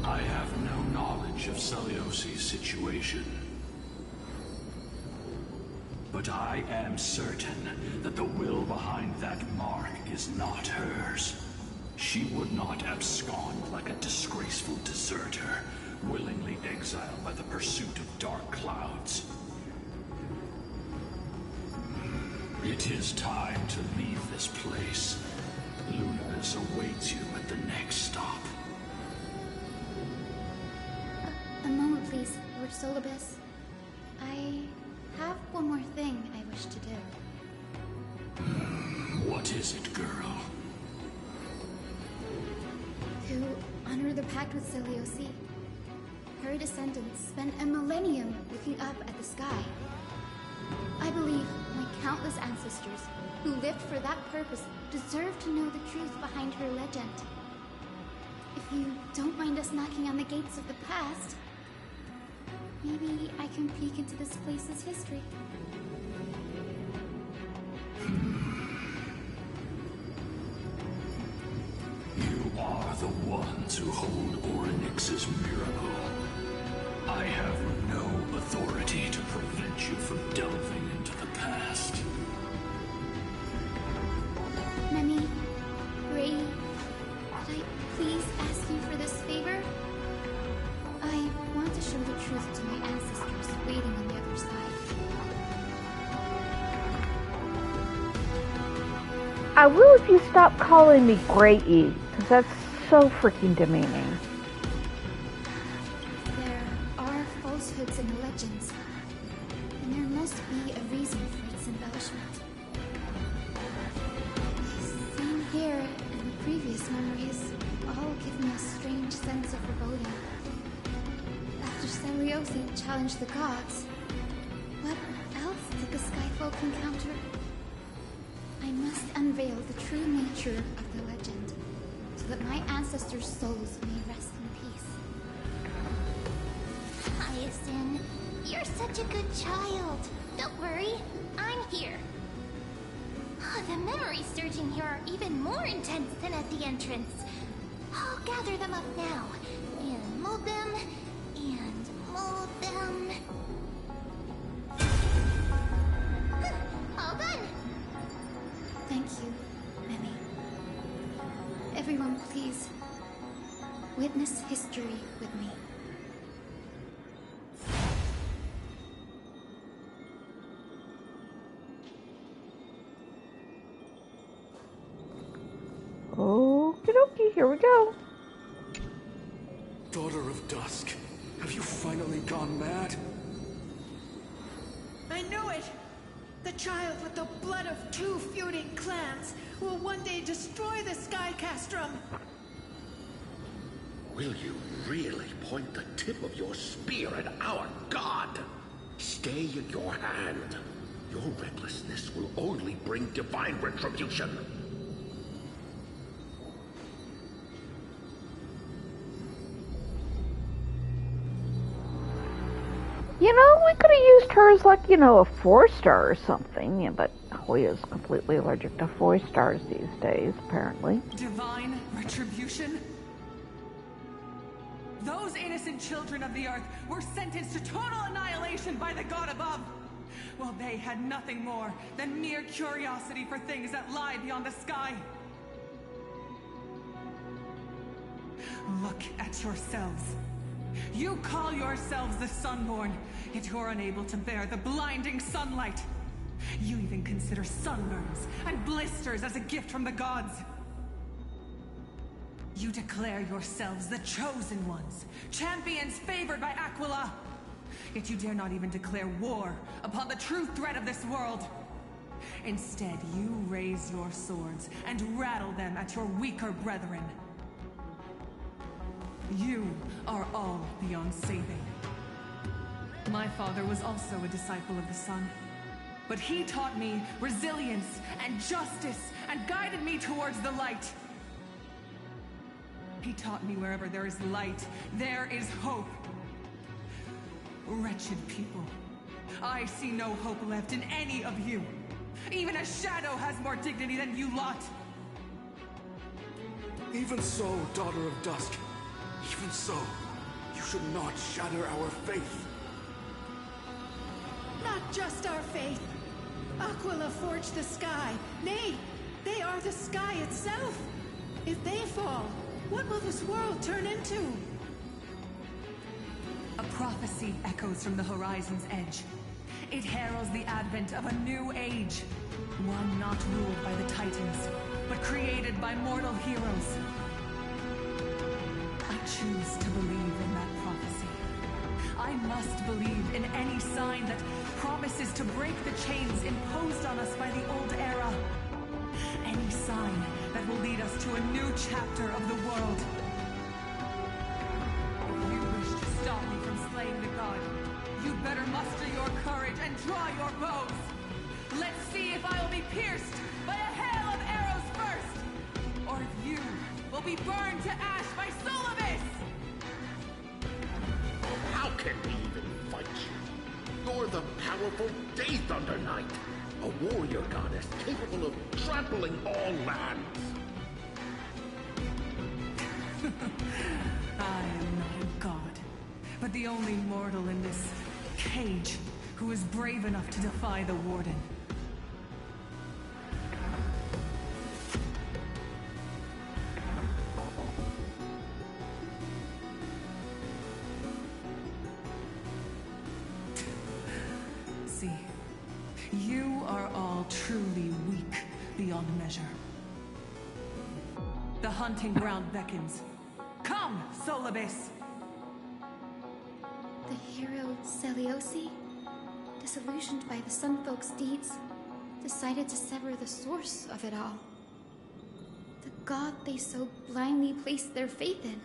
I have no knowledge of Celiosi's situation. But I am certain that the will behind that mark is not hers. She would not abscond like a disgraceful deserter, willingly exiled by the pursuit of dark clouds. It is time to leave this place. Lunaris awaits you at the next stop. A moment, please, Lord Solibus. I have one more thing I wish to do. What is it, girl? To honor the pact with Seliosi, her descendants spent a millennium looking up at the sky. I believe my countless ancestors who lived for that purpose deserve to know the truth behind her legend. If you don't mind us knocking on the gates of the past, maybe I can peek into this place's history. You are the ones who hold Orynyx's miracle. I have no authority to prevent you from delving into the past. Memi, Ray, could I please ask you for this favor? I want to show the truth to my ancestors waiting on the other side. I will if you stop calling me Grey E, because that's so freaking demeaning. There are falsehoods in the legends, and there must be a reason for its embellishment. Seen here and the previous memories all give me a strange sense of foreboding. After Seliosi challenged the gods, what else did the Skyfolk encounter? I must unveil the true nature of the legend, so that my ancestors' souls may rest in peace. I listen. You're such a good child. Don't worry, I'm here. The memories surging here are even more intense than at the entrance. I'll gather them up now, and mold them, and mold them. All done! Thank you, Mimi. Everyone, please, witness history with me. Okie dokie, here we go. Daughter of Dusk, have you finally gone mad? I knew it! The child with the blood of 2 feuding clans will one day destroy the Sky Castrum. Will you really point the tip of your spear at our god? Stay in your hand. Your recklessness will only bring divine retribution. You know, we could have used her as like, you know, a 4-star or something. Yeah, but Hoya's completely allergic to 4-stars these days, apparently. Divine retribution? Those innocent children of the Earth were sentenced to total annihilation by the god above, while they had nothing more than mere curiosity for things that lie beyond the sky. Look at yourselves. You call yourselves the Sunborn, yet you're unable to bear the blinding sunlight. You even consider sunburns and blisters as a gift from the gods. You declare yourselves the chosen ones, champions favored by Aglaea. Yet you dare not even declare war upon the true threat of this world. Instead, you raise your swords and rattle them at your weaker brethren. You are all beyond saving. My father was also a disciple of the sun, but he taught me resilience and justice and guided me towards the light. He taught me wherever there is light, there is hope. Wretched people, I see no hope left in any of you. Even a shadow has more dignity than you lot. Even so, Daughter of Dusk. Even so, you should not shatter our faith. Not just our faith. Aglaea forged the sky. Nay, they are the sky itself. If they fall, what will this world turn into? A prophecy echoes from the horizon's edge. It heralds the advent of a new age. One not ruled by the Titans, but created by mortal heroes. I choose to believe in that prophecy. I must believe in any sign that promises to break the chains imposed on us by the old era. Any sign that will lead us to a new chapter of the world. If you wish to stop me from slaying the god, you'd better muster your courage and draw your bows. Let's see if I will be pierced by a hail of arrows first, or if you will be burned to ash by Solibus! How can we even fight you? You're the powerful Day Thunder Knight, a warrior goddess capable of trampling all lands. I am not a god, but the only mortal in this cage who is brave enough to defy the Warden. See, you are all truly weak beyond measure. The hunting ground beckons. Come, Solibus! The hero Celiosi, disillusioned by the Sunfolk's deeds, decided to sever the source of it all. The god they so blindly placed their faith in.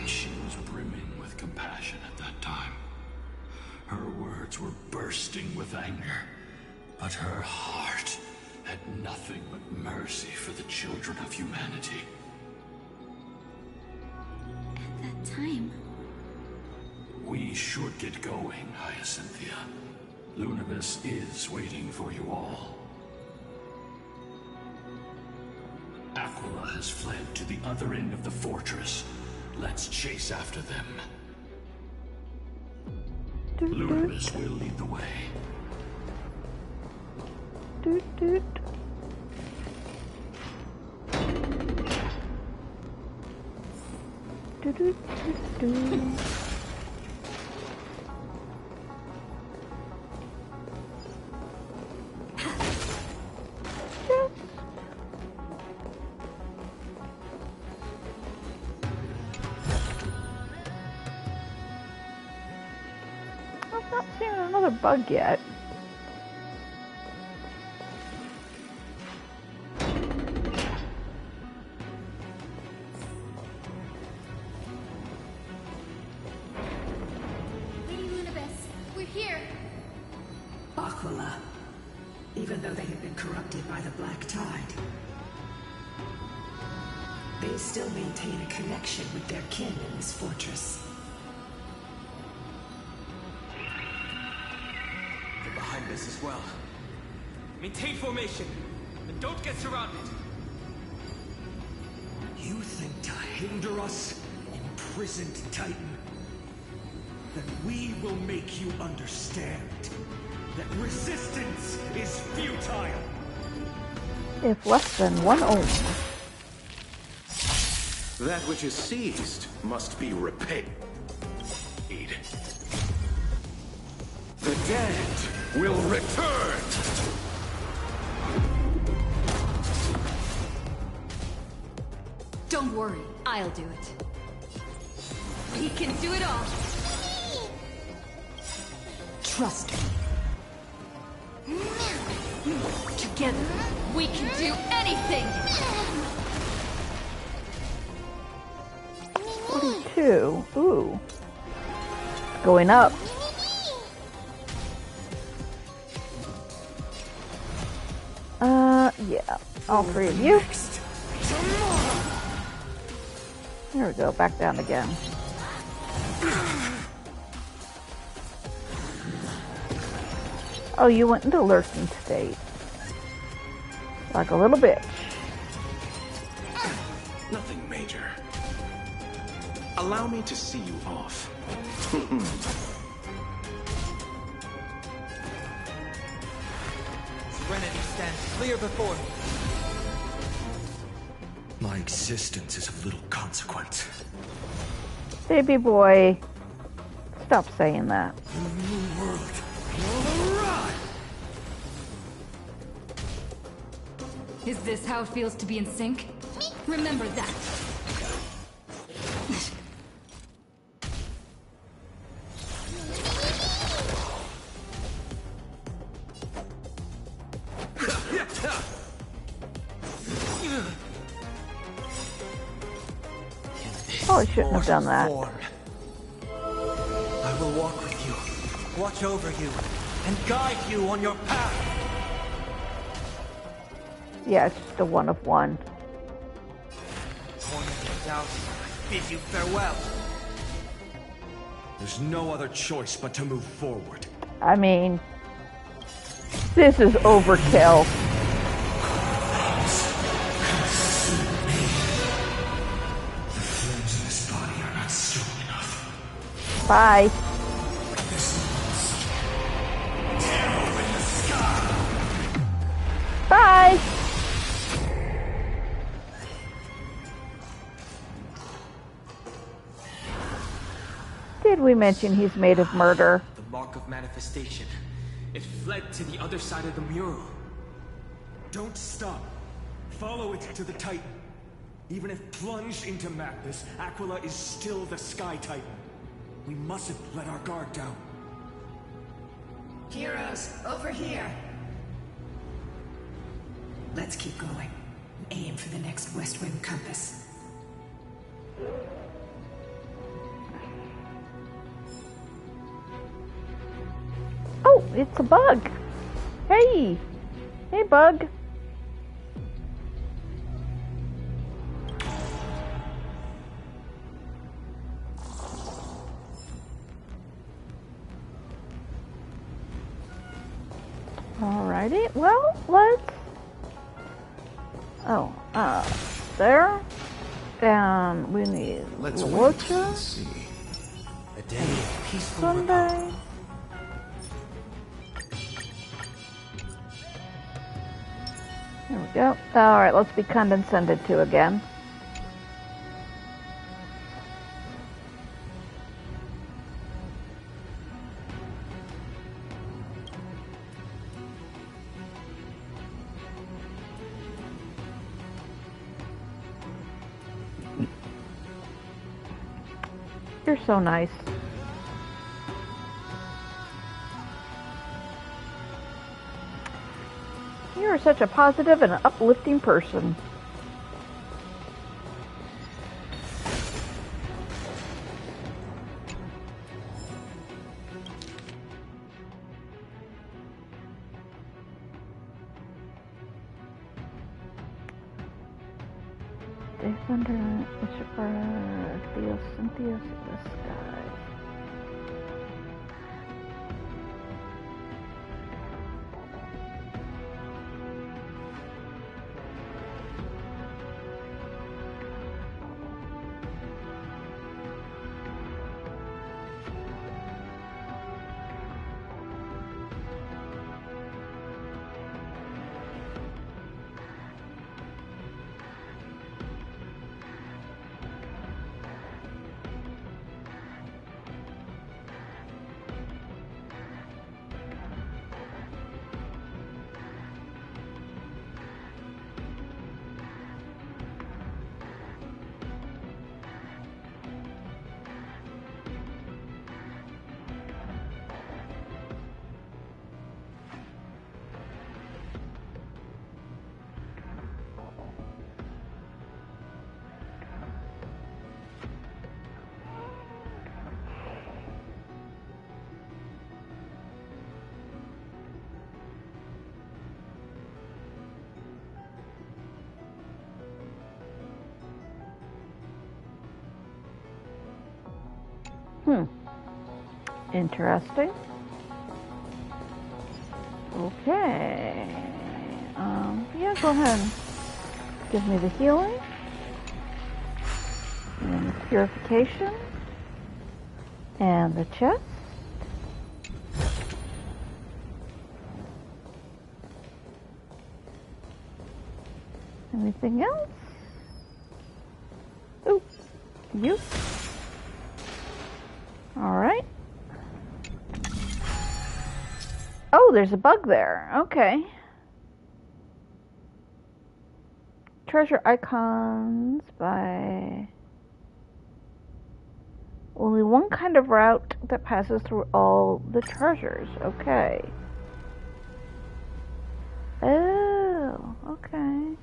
She was brimming with compassion at that time. Her words were bursting with anger, but her heart had nothing but mercy for the children of humanity. At that time, We should get going, Hyacinthia. Lunibus is waiting for you all. Aquila has fled to the other end of the fortress. Let's chase after them. Lunibus will lead the way. Doot doot. Doot doot doot doot. I've not seen another bug yet. Lady Lunibus, we're here. Aquila, even though they have been corrupted by the Black Tide, they still maintain a connection with their kin in this fortress. They're behind us as well. Maintain formation, and don't get surrounded. You think to hinder us, imprisoned Titan? Then we will make you understand that resistance is futile. If less than one ohm. That which is seized must be repaid. The dead will return! Don't worry, I'll do it. He can do it all. Trust me. Together, we can do anything! 42. Ooh. Going up. Yeah. All three of you. There we go. Back down again. Oh, you went into lurking state. Like a little bitch. Nothing major. Allow me to see you off. Serenity stands clear before me. My existence is of little consequence. Baby boy. Stop saying that. The new world will arrive! Is this how it feels to be in sync? Remember that. Oh, I shouldn't have done that. I will walk with you, watch over you, and guide you on your path. Yeah, it's just a one of one. I bid you farewell. There's no other choice but to move forward. I mean, this is overkill. Bye. Bye. Did we mention he's made of murder? The mark of manifestation. It fled to the other side of the mural. Don't stop. Follow it to the Titan. Even if plunged into madness, Aquila is still the Sky Titan. We mustn't let our guard down. Heroes, over here. Let's keep going. Aim for the next west wing compass. Oh, it's a bug. Hey. Hey, bug. Alrighty, well, let's... Oh, there. And we need Let's Lucha. wait and see. A day of peaceful Sunday. There we go. Alright, let's be condescended to again. You're so nice. You are such a positive and uplifting person. Day thunder, Ishipar, Theos, and Theos of the skies. Interesting. Okay. Yeah, go ahead. Give me the healing. And the purification. And the chest. Anything else? Oh, you. Alright. Oh, there's a bug there. Okay. Treasure icons by... Only one kind of route that passes through all the treasures. Okay. Oh, okay.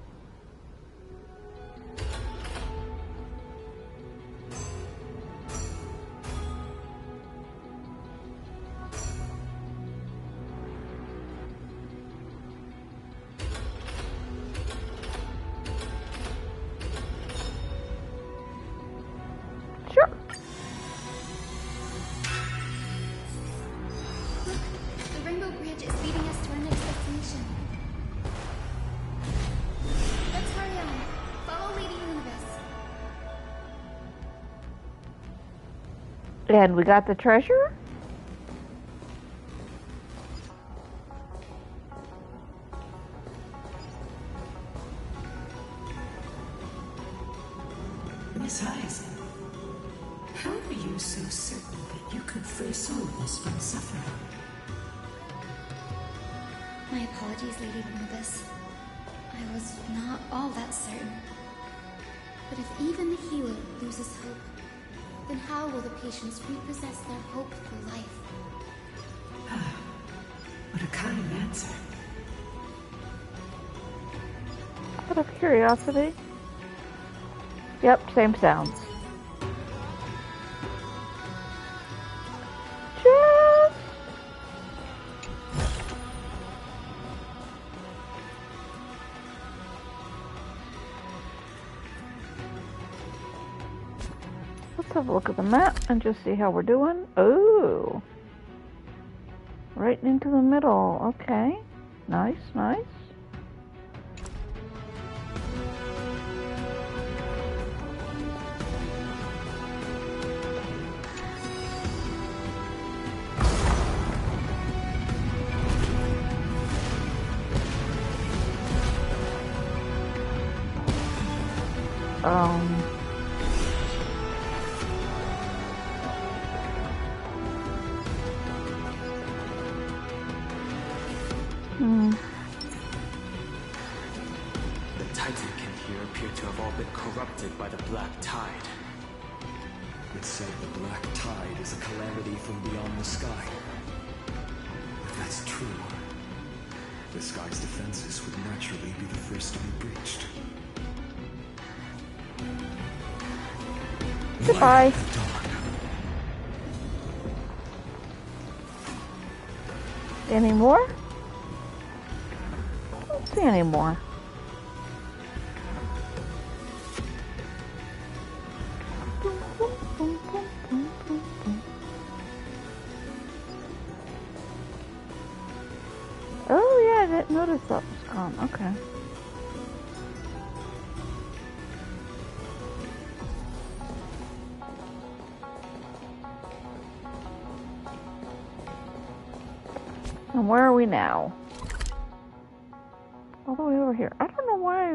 And we got the treasure? Miss Heisen, how are you so certain that you could free Solus from suffering? My apologies, Lady Barnabas. I was not all that certain. But if even the healer loses hope, then how will the patients repossess their hope for life? What a kind answer. Out of curiosity. Yep, same sounds. Just... Let's have a look at the map and just see how we're doing. Oh, right into the middle. Okay. Nice, nice. The Titan Kin here appear to have all been corrupted by the Black Tide. It said the Black Tide is a calamity from beyond the sky. If that's true, the sky's defenses would naturally be the first to be breached. Goodbye. Any more? I don't see any more. Oh yeah, I didn't notice that was gone. Okay. And where are we now? All the way over here. I don't know why.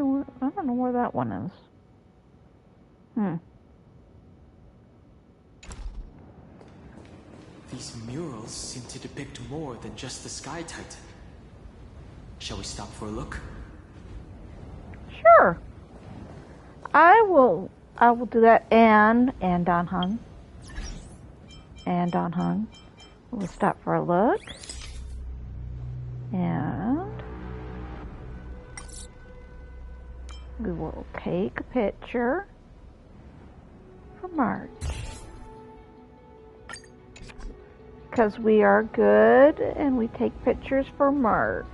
I don't know where that one is. These murals seem to depict more than just the Sky Titan. Shall we stop for a look? Sure. I will do that. And Don Hung. And Don Hung. We'll stop for a look. And we will take a picture for March. Because we are good and we take pictures for March.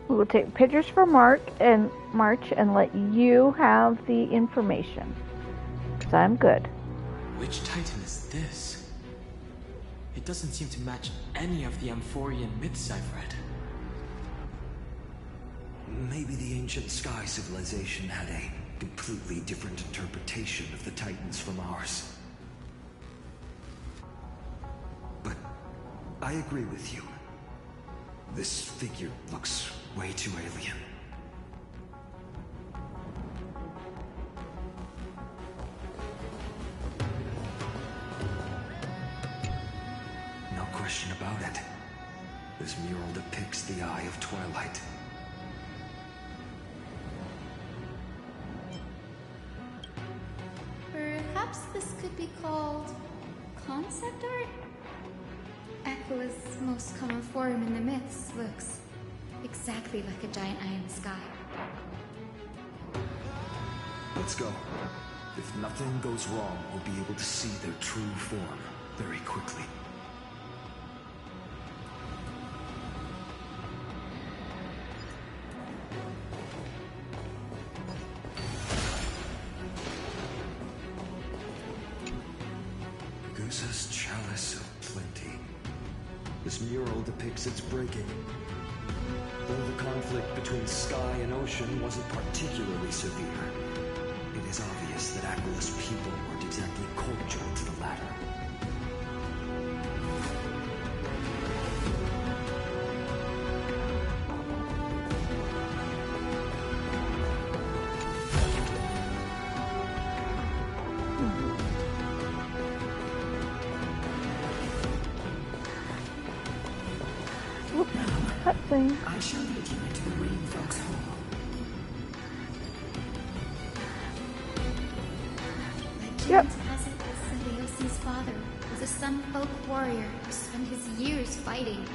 We will take pictures for March and let you have the information. Because I'm good. Which Titan is this? It doesn't seem to match any of the Amphorian myths I've read. Maybe the ancient sky civilization had a completely different interpretation of the Titans from ours. But I agree with you. This figure looks way too alien. No question about it. This mural depicts the Eye of Twilight. Perhaps this could be called concept art? Aglaea's most common form in the myths looks exactly like a giant eye in the sky. Let's go. If nothing goes wrong, we'll be able to see their true form very quickly. Gusa's Chalice of Plenty. This mural depicts its breaking. Though the conflict between sky and ocean wasn't particularly severe, it is obvious that Aglaea's people weren't exactly cordial to the latter. I shall lead you into the Rain Folk's hall. Legend has it that Seleosi's father was a Sun Folk warrior who spent his years fighting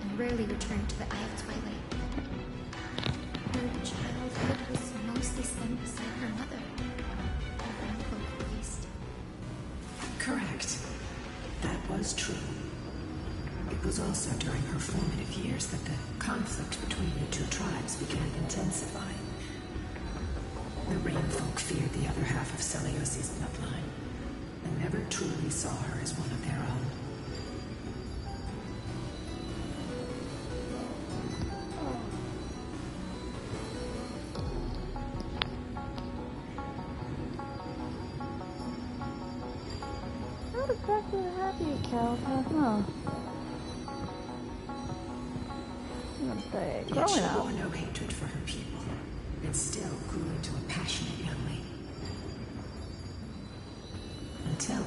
and rarely returned to the Eye of Twilight. Her childhood was mostly spent beside her mother, a Rain Folk priest. Correct. That was true. It was also during her formative years that the conflict between the two tribes began intensifying. The Rain Folk feared the other half of Seleosi's bloodline. and never truly saw her as one of their own. Not exactly a happy childhood, huh? I'm gonna say, Yet growing she up. bore no hatred for her people, and still grew into a passionate young lady. Until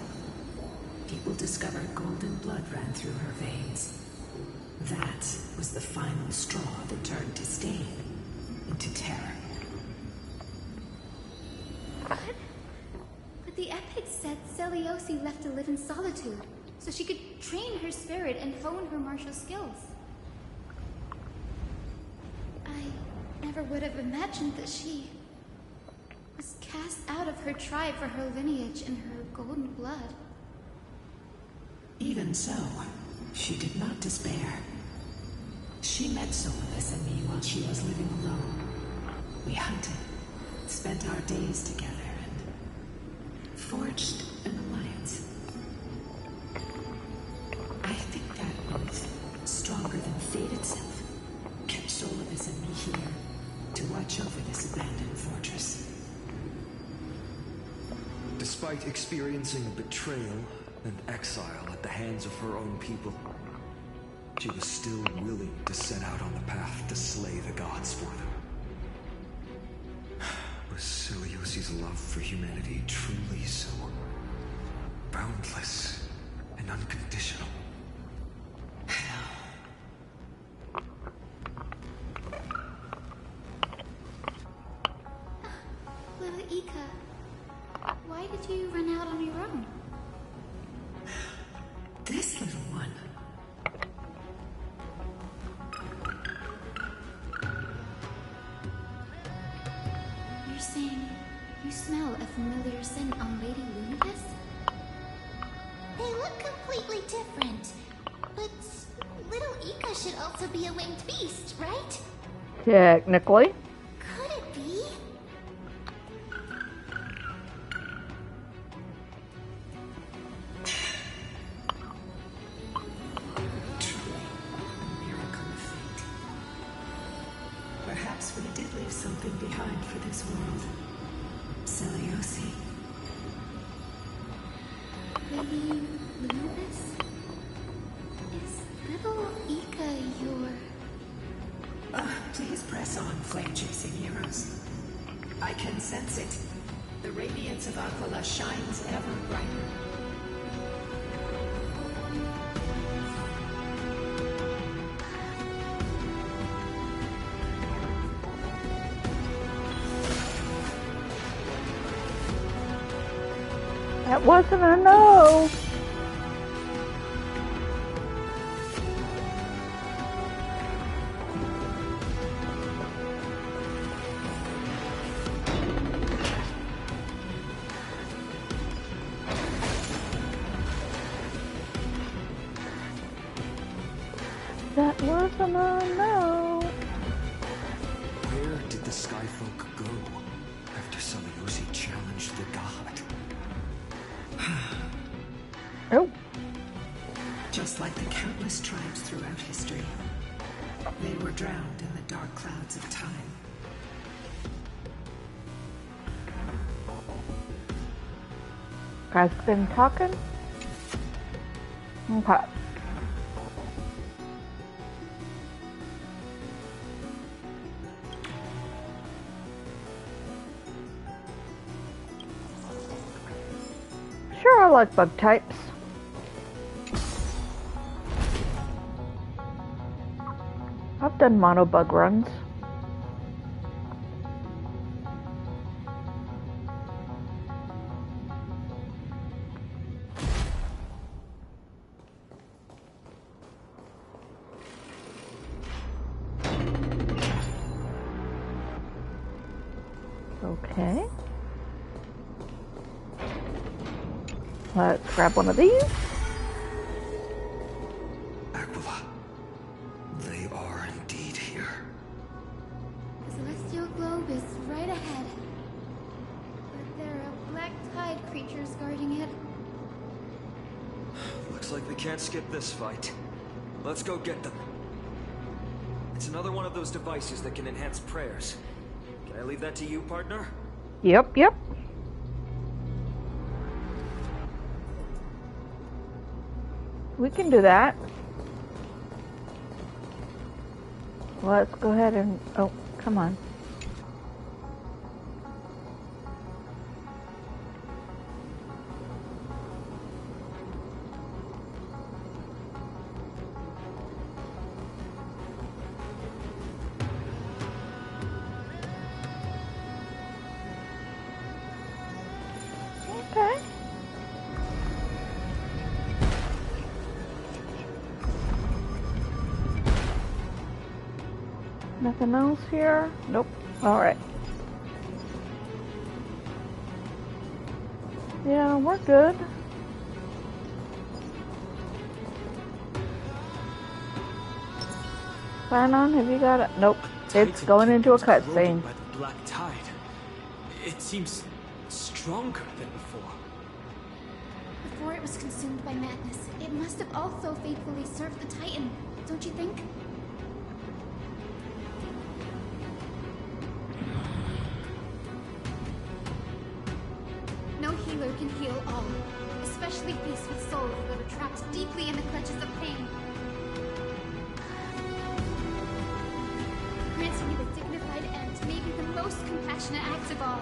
people discovered golden blood ran through her veins. That was the final straw that turned disdain into terror. But the epics said Seliosi left to live in solitude, so she could train her spirit and hone her martial skills. I never would have imagined that she was cast out of her tribe for her lineage and her golden blood. Even so, she did not despair. She met Solidus and me while she was living alone. We hunted, spent our days together, and forged an alliance. I think that was stronger than fate itself. Kept Solidus and me here to watch over this abandoned fortress. Despite experiencing betrayal and exile at the hands of her own people, she was still willing to set out on the path to slay the gods for them. Was Siliosi's love for humanity truly so boundless and unconditional? Little Ika, why did you run out on your own? This little one. You're saying you smell a familiar scent on Lady Lunicus? They look completely different. But little Ika should also be a winged beast, right? Technically. Could it be? Truly, a miracle of fate. Perhaps we did leave something behind for this world. Seliosi. Lady Lunicus? Is little Ika your... Please press on, flame-chasing heroes. I can sense it. The radiance of Aglaea shines ever brighter. That wasn't a no. That wasn't a no. Where did the Skyfolk go after Seliosi challenged the god? Oh. Just like the countless tribes throughout history, they were drowned in the dark clouds of time. Guys been talking? Okay. Sure, I like bug types. I've done mono bug runs. Okay. Let's grab one of these. Aglaea. They are indeed here. The celestial globe is right ahead. But there are black tide creatures guarding it. Looks like we can't skip this fight. Let's go get them. It's another one of those devices that can enhance prayers. Can I leave that to you, partner? Yep, yep. We can do that. Let's go ahead and... Oh, come on. Okay. Nothing else here? Nope. Alright. Yeah, we're good. Planon, have you got it? Nope. It's going into a cutscene. By the black tide. It seems stronger than before. Before it was consumed by madness, it must have also faithfully served the Titan, don't you think? No healer can heal all, especially faced with souls that are trapped deeply in the clutches of pain. Grant me the dignified end, maybe the most compassionate act of all.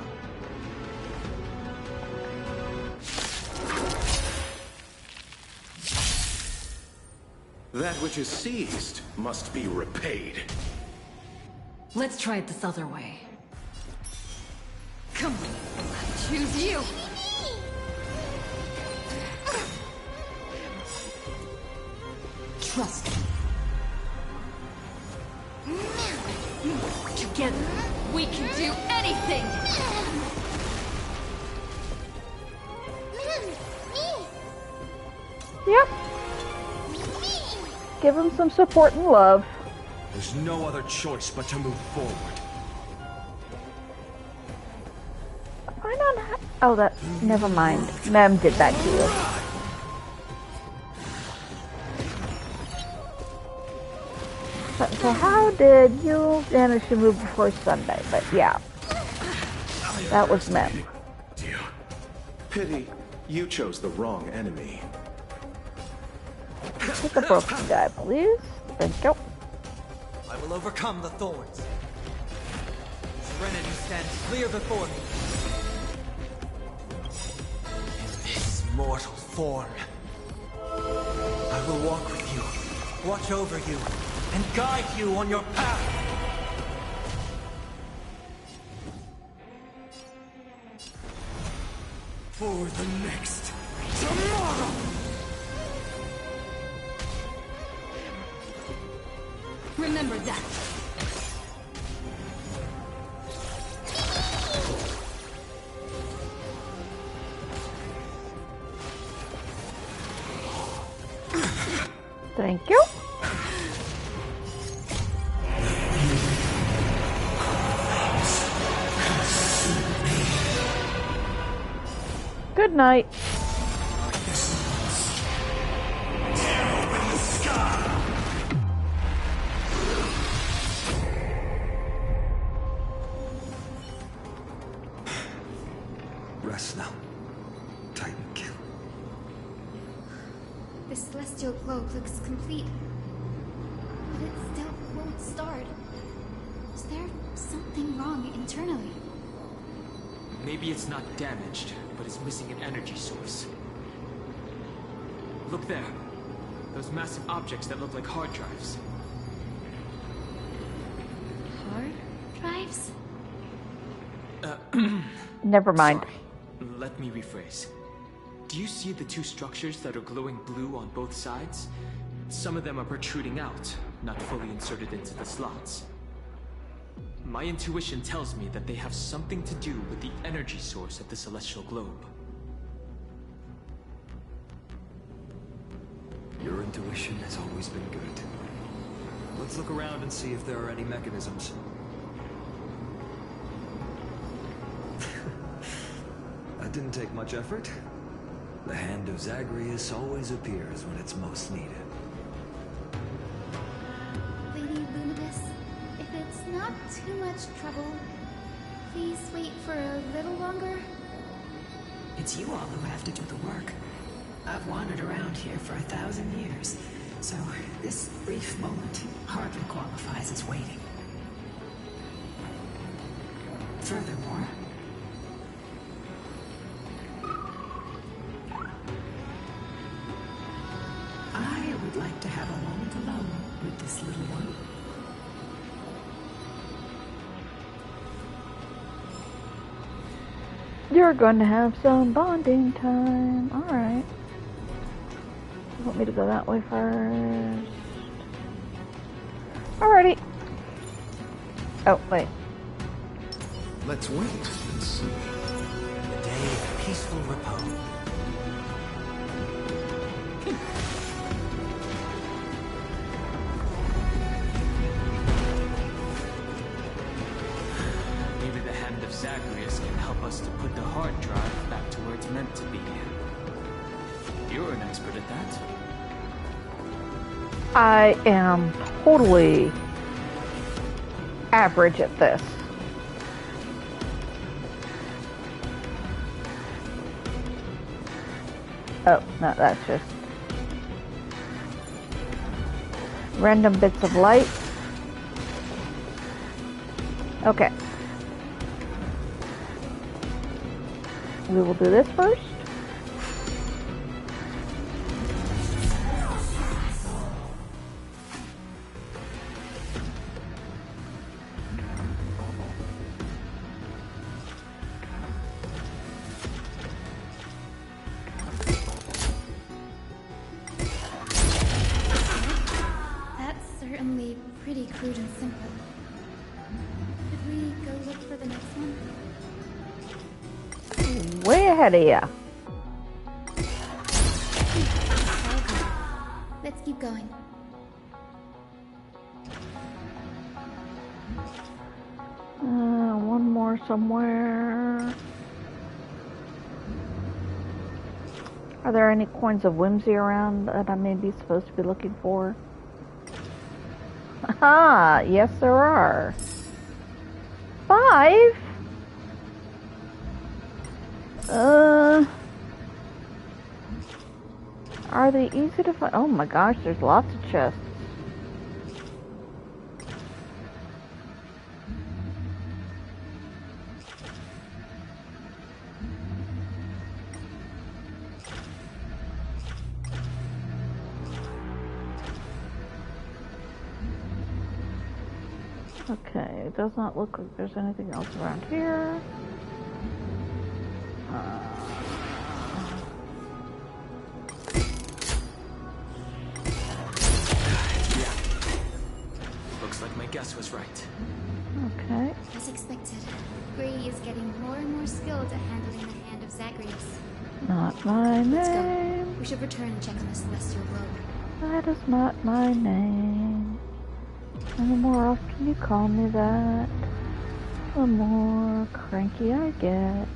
That which is seized must be repaid. Let's try it this other way. Come on, I choose you! Trust me. Together, we can do anything! Yep. Give him some support and love. There's no other choice but to move forward. I don't have... Oh, that... Never mind. Mem did that to you. So how did you manage to move before Sunday? But yeah. That was Mem. Pity you chose the wrong enemy. Take a broken guy, please. Thank you. I will overcome the thorns. Serenity stands clear before me. In this mortal form, I will walk with you, watch over you, and guide you on your path. For the next tomorrow! Remember that. Thank you. Good night. Rest now. Titan kill. The celestial globe looks complete, but it still won't start. Is there something wrong internally? Maybe it's not damaged, but it's missing an energy source. Look there. Those massive objects that look like hard drives. Hard drives? Never mind. Sorry. Let me rephrase. Do you see the two structures that are glowing blue on both sides? Some of them are protruding out, not fully inserted into the slots. My intuition tells me that they have something to do with the energy source of the celestial globe. Your intuition has always been good. Let's look around and see if there are any mechanisms. That didn't take much effort. The hand of Zagreus always appears when it's most needed. Lady Luminous, if it's not too much trouble, please wait for a little longer. It's you all who have to do the work. I've wandered around here for 1,000 years, so this brief moment hardly qualifies as waiting. Furthermore, I would like to have a moment alone with this little one. You're going to have some bonding time. Alright. You want me to go that way first? Alrighty. Oh, wait. Let's wait and see. A day of peaceful repose. Maybe the hand of Zagreus can help us to put the hard drive back to where it's meant to be. You're an expert at that. I am totally average at this. Oh, no, that's just random bits of light. Okay. We will do this first. That's certainly pretty crude and simple. Could we go look for the next one? Way ahead of ya. Let's keep going. One more somewhere. Are there any coins of whimsy around that I may be supposed to be looking for? Aha! Yes, there are. 5? Are they easy to find? Oh my gosh, there's lots of chests. Okay, it does not look like there's anything else around here. Looks like my guess was right. Okay. As expected, Gray is getting more and more skilled at handling the hand of Zagreus. Not my Let's go. name. We should return and check on the celestial globe. That is not my name. And the more often you call me that, the more cranky I get.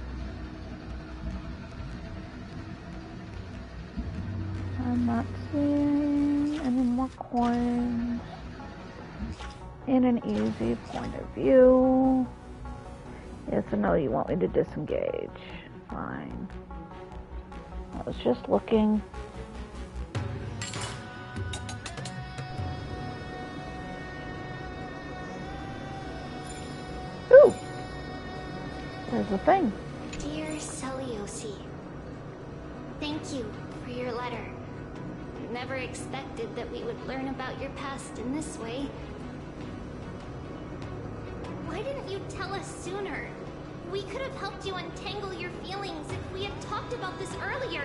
I'm not seeing any more coins in an easy point of view. Yes, I know you want me to disengage. Fine. I was just looking. Ooh! There's a thing. Dear Celiosi, thank you for your letter. Never expected that we would learn about your past in this way. Why didn't you tell us sooner? We could have helped you untangle your feelings if we had talked about this earlier.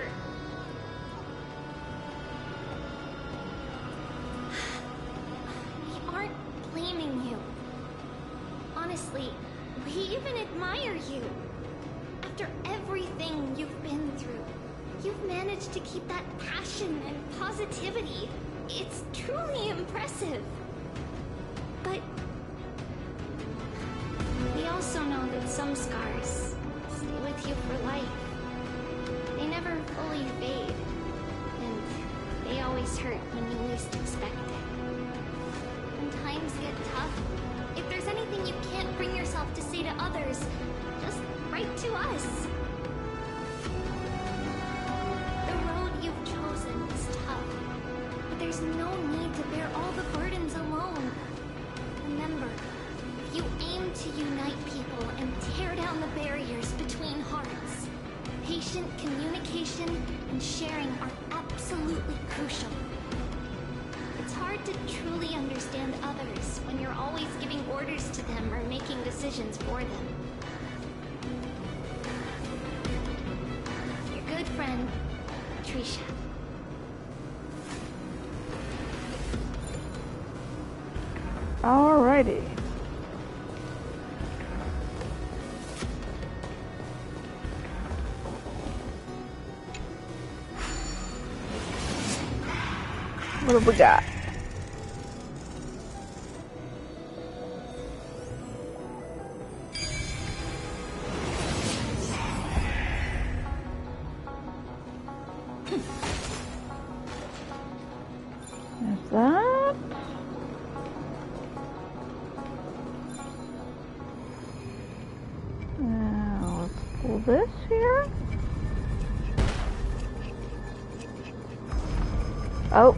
We aren't blaming you. Honestly, we even admire you. After everything you've been through, you've managed to keep that passion and positivity. It's truly impressive. But we also know that some scars stay with you for life. They never fully slowly fade. And they always hurt when you least expect it. When times get tough, if there's anything you can't bring yourself to say to others, just write to us. The road you've chosen is tough, but there's no need to bear all the burdens alone. Remember, if you aim to unite people and tear down the barriers between hearts, patient communication and sharing are absolutely crucial. It's hard to truly understand others when you're always giving orders to them or making decisions for them. Your good friend, Trisha. Alrighty. What have we got? There's that. Now let's pull this here. Oh.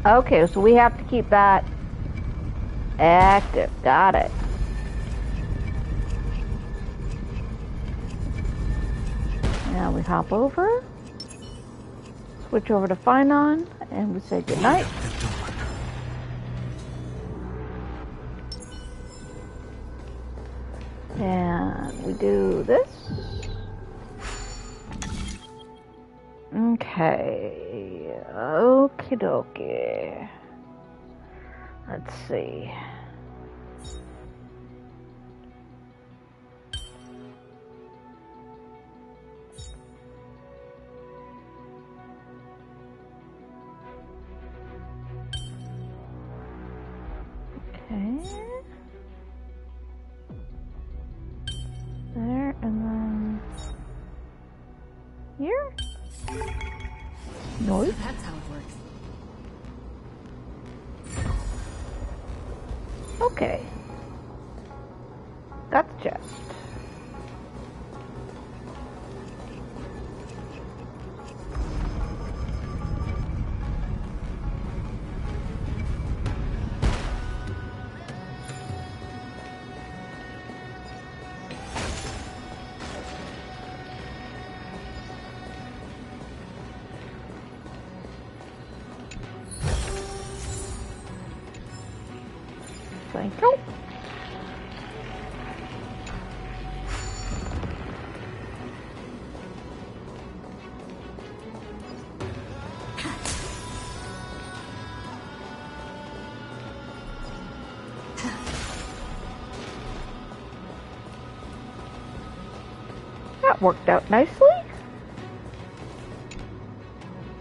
Okay, so we have to keep that active. Got it. Now we hop over, switch over to Finon, and we say goodnight. And we do this. Okay. Okie dokie. Let's see. Okay. There, and then here. Noise. That's how it works. Okay. Got the chest. Thank you. That worked out nicely.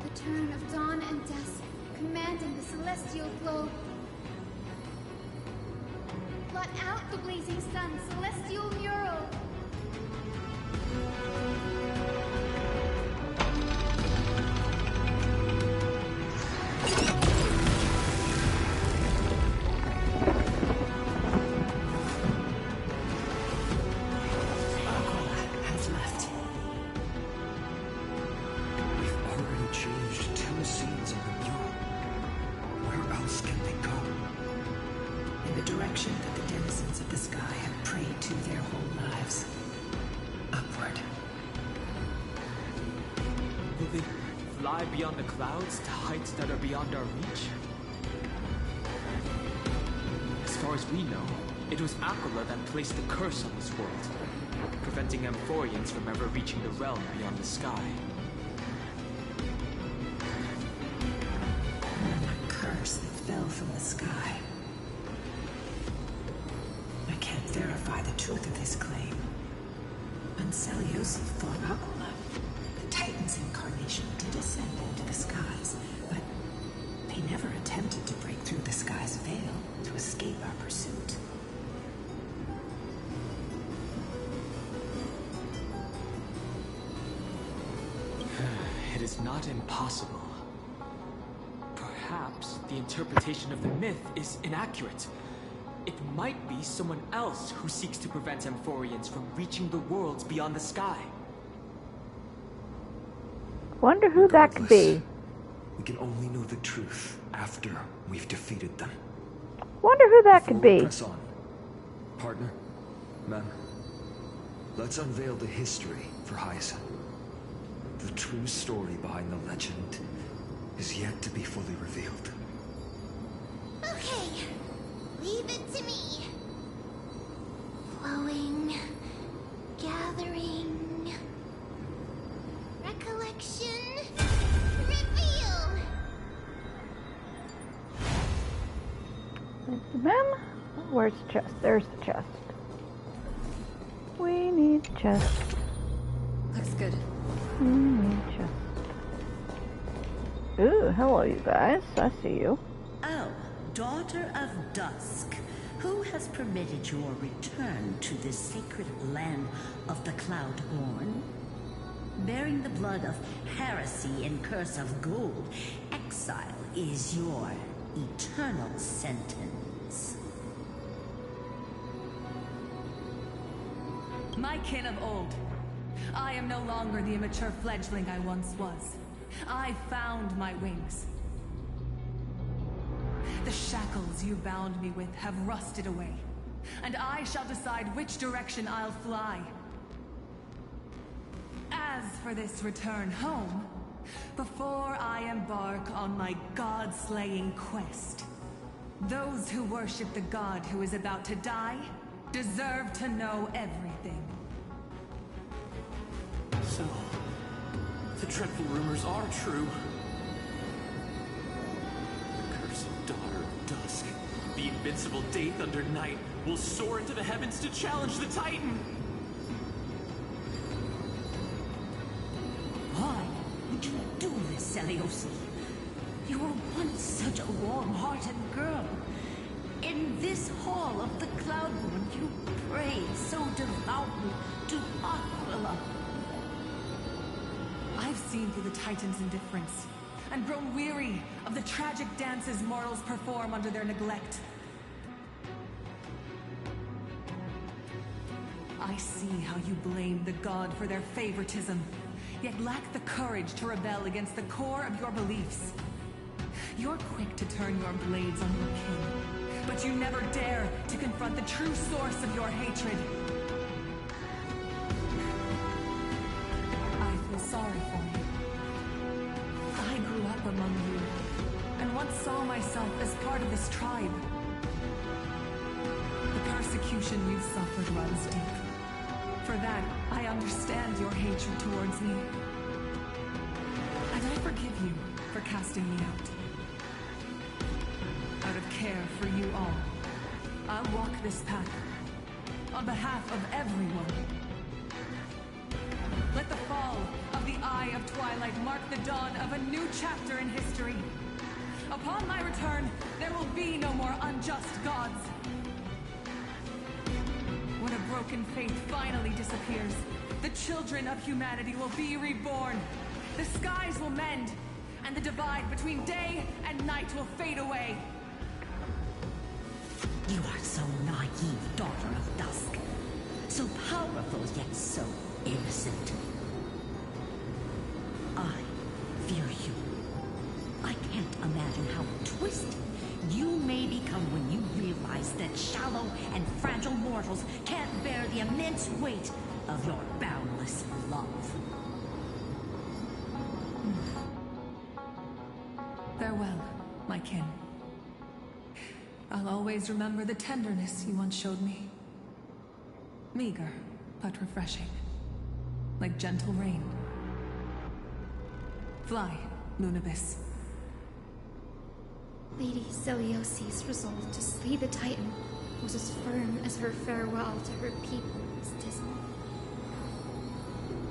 The turn of dawn and dusk, commanding the celestial flow. Blot out the blazing sun, celestial mural. Has left. We've already changed 2 scenes on the mural. Where else can they go? In the direction that the denizens of the sky have prayed to their whole lives. Upward. Will they fly beyond the clouds to heights that are beyond our reach? As far as we know, it was Aglaea that placed the curse on this world, preventing Amphorians from ever reaching the realm beyond the sky. A curse that fell from the sky. I can't verify the truth of this claim. Ancelios fought Aglaea. The Titan's incarnation did ascend into the skies, but they never attempted to break through the sky's veil to escape our pursuit. is not impossible. Perhaps the interpretation of the myth is inaccurate. It might be someone else who seeks to prevent Amphorians from reaching the worlds beyond the sky. Wonder who that could be. We can only know the truth after we've defeated them. Wonder who that could be. Press on. Partner, ma'am, let's unveil the history for Hyacinth. The true story behind the legend is yet to be fully revealed. Okay, leave it to me. Flowing, gathering, recollection, reveal. Ma'am? Where's the chest? There's the chest. We need chest. Looks good. We need chest. Ooh, hello you guys. I see you. Oh, daughter of dusk. Who has permitted your return to this sacred land of the Cloudborn? Bearing the blood of heresy and curse of gold, exile is your eternal sentence. My kin of old. I am no longer the immature fledgling I once was. I found my wings. The shackles you bound me with have rusted away, and I shall decide which direction I'll fly. As for this return home, before I embark on my god-slaying quest, those who worship the god who is about to die deserve to know everything. So, the dreadful rumors are true. The cursed daughter of dusk, the invincible day thunder knight, will soar into the heavens to challenge the Titan. Why would you do this, Seliosi? You were once such a warm-hearted girl. In this hall of the Cloudborn, you prayed so devoutly to Aquila. I've seen through the Titan's indifference, and grown weary of the tragic dances mortals perform under their neglect. I see how you blame the god for their favoritism, yet lack the courage to rebel against the core of your beliefs. You're quick to turn your blades on your kin, but you never dare to confront the true source of your hatred. I feel sorry for you. I grew up among you, and once saw myself as part of this tribe. The persecution you've suffered runs deep. For that, I understand your hatred towards me. And I forgive you for casting me out. Out of care for you all, I'll walk this path on behalf of everyone. Let the fall of the Eye of Twilight mark the dawn of a new chapter in history. Upon my return, there will be no more unjust gods. When a broken faith finally disappears, the children of humanity will be reborn. The skies will mend, and the divide between day and night will fade away. You are so naive, daughter of dusk. So powerful, yet so innocent. I fear you. I can't imagine how twisted you may become when you realize that shallow and fragile mortals can't bear the immense weight of your boundless love. Farewell, my kin. I'll always remember the tenderness you once showed me. Meager, but refreshing. Like gentle rain. Fly, Lunabis. Lady Celiosi's resolve to slay the Titan was as firm as her farewell to her people was dismal.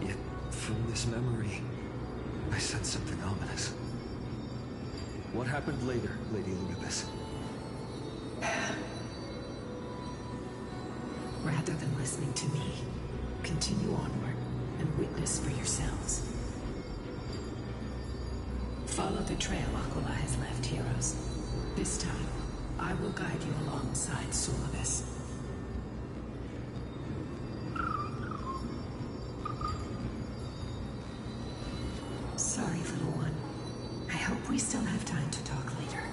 Yet, from this memory, I sense something ominous. What happened later, Lady Lunabis? Rather than listening to me, continue onward and witness for yourselves. Follow the trail Aglaea has left, heroes. This time, I will guide you alongside Sulavis. Sorry, little one. I hope we still have time to talk later.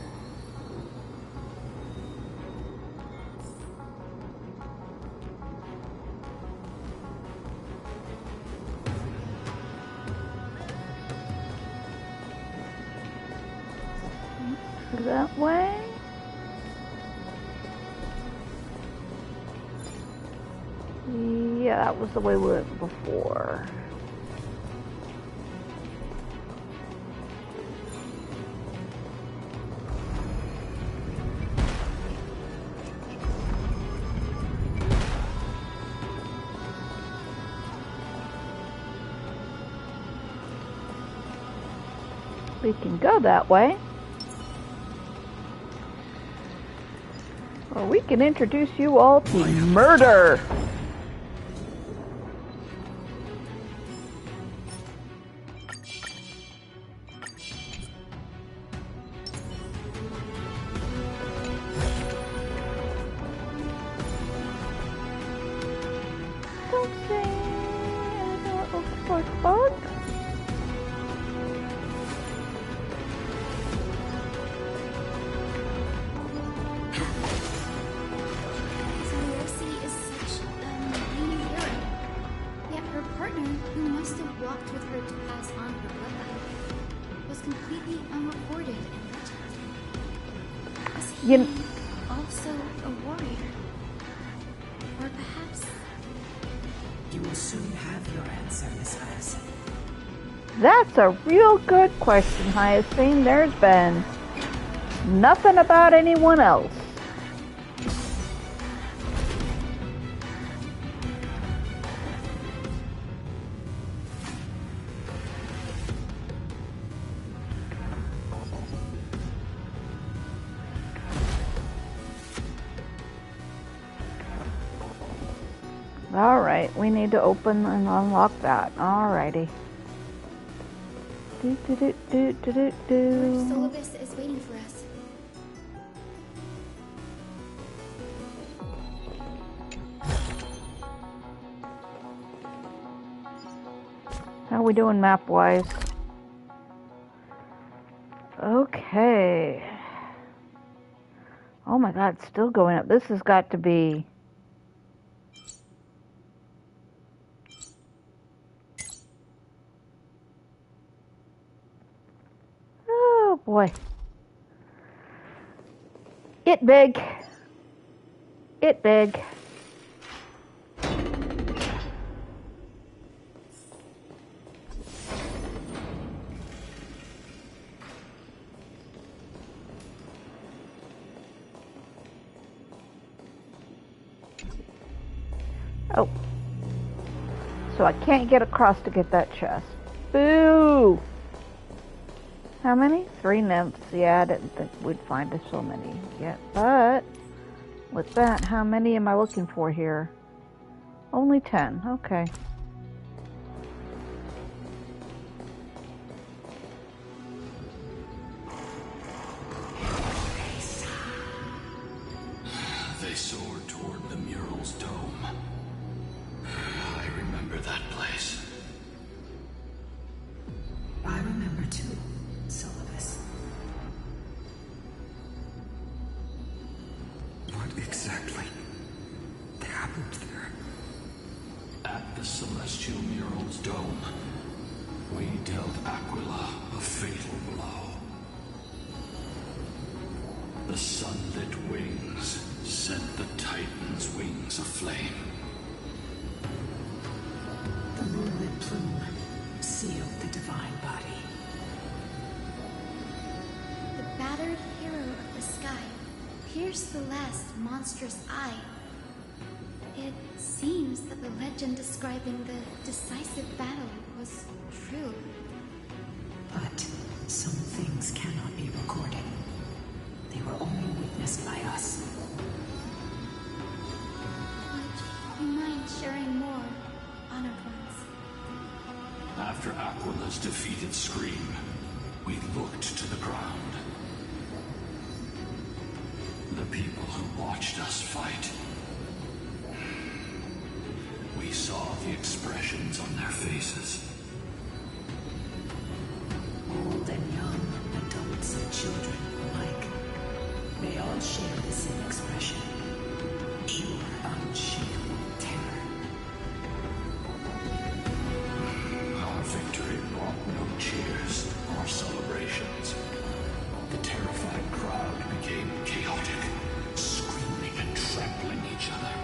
That way? Yeah, that was the way we went before. We can go that way. Or we can introduce you all to murder. Also a warrior. Or perhaps... You will soon have your answer, Miss Hyacinth. That's a real good question, Hyacinth. There's been nothing about anyone else. Alright, we need to open and unlock that. Alrighty. Sulavis is waiting for us. How are we doing map-wise? Okay. Oh my god, it's still going up. This has got to be... Oh boy. It big. It big. Oh. So I can't get across to get that chest. Boo! How many? 3 nymphs. Yeah, I didn't think we'd find so many yet. But, with that, how many am I looking for here? Only 10. Okay. They soared toward the mural's dome. I remember that place. I remember too, Sulavis. What exactly happened there? At the celestial mural's dome, we dealt Aquila a fatal blow. The sunlit wings set the Titan's wings aflame. The moonlit plume sealed the divine body. The battered hero of the sky pierced the last monstrous eye. It seems that the legend describing the decisive battle was true. But some things cannot be recorded. They were only witnessed by us. Would you mind sharing more, honored ones? After Aquila's defeated Scream, we looked to the ground. The people who watched us fight. We saw the expressions on their faces. Old and young, adults and children alike. They all share the same expression. Pure, unshakable terror. Our victory brought no cheers or celebrations. The terrified crowd became chaotic, screaming and trampling each other.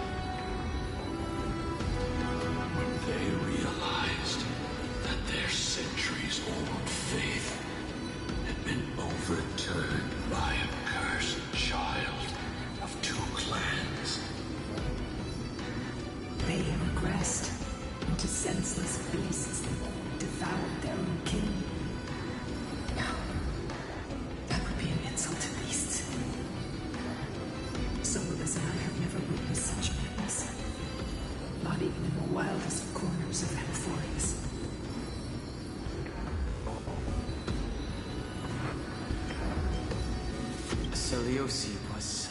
When they realized that their centuries-old faith had been overturned by a cursed child of two clans. They regressed into senseless beasts that devoured their own kin. No, that would be an insult to beasts. Solas and I have never witnessed such madness. Not even in the wildest corners of Amphorius. Seliosi was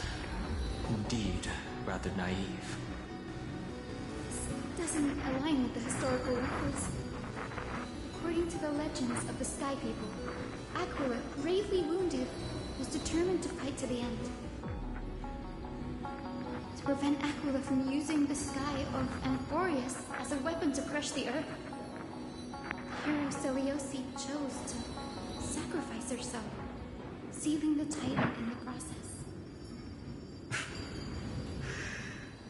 indeed rather naive. This doesn't align with the historical records. According to the legends of the Sky People, Aquila, gravely wounded, was determined to fight to the end. To prevent Aquila from using the sky of Amphorius as a weapon to crush the earth, hero Seliosi chose to sacrifice herself, sealing the Titan in the process.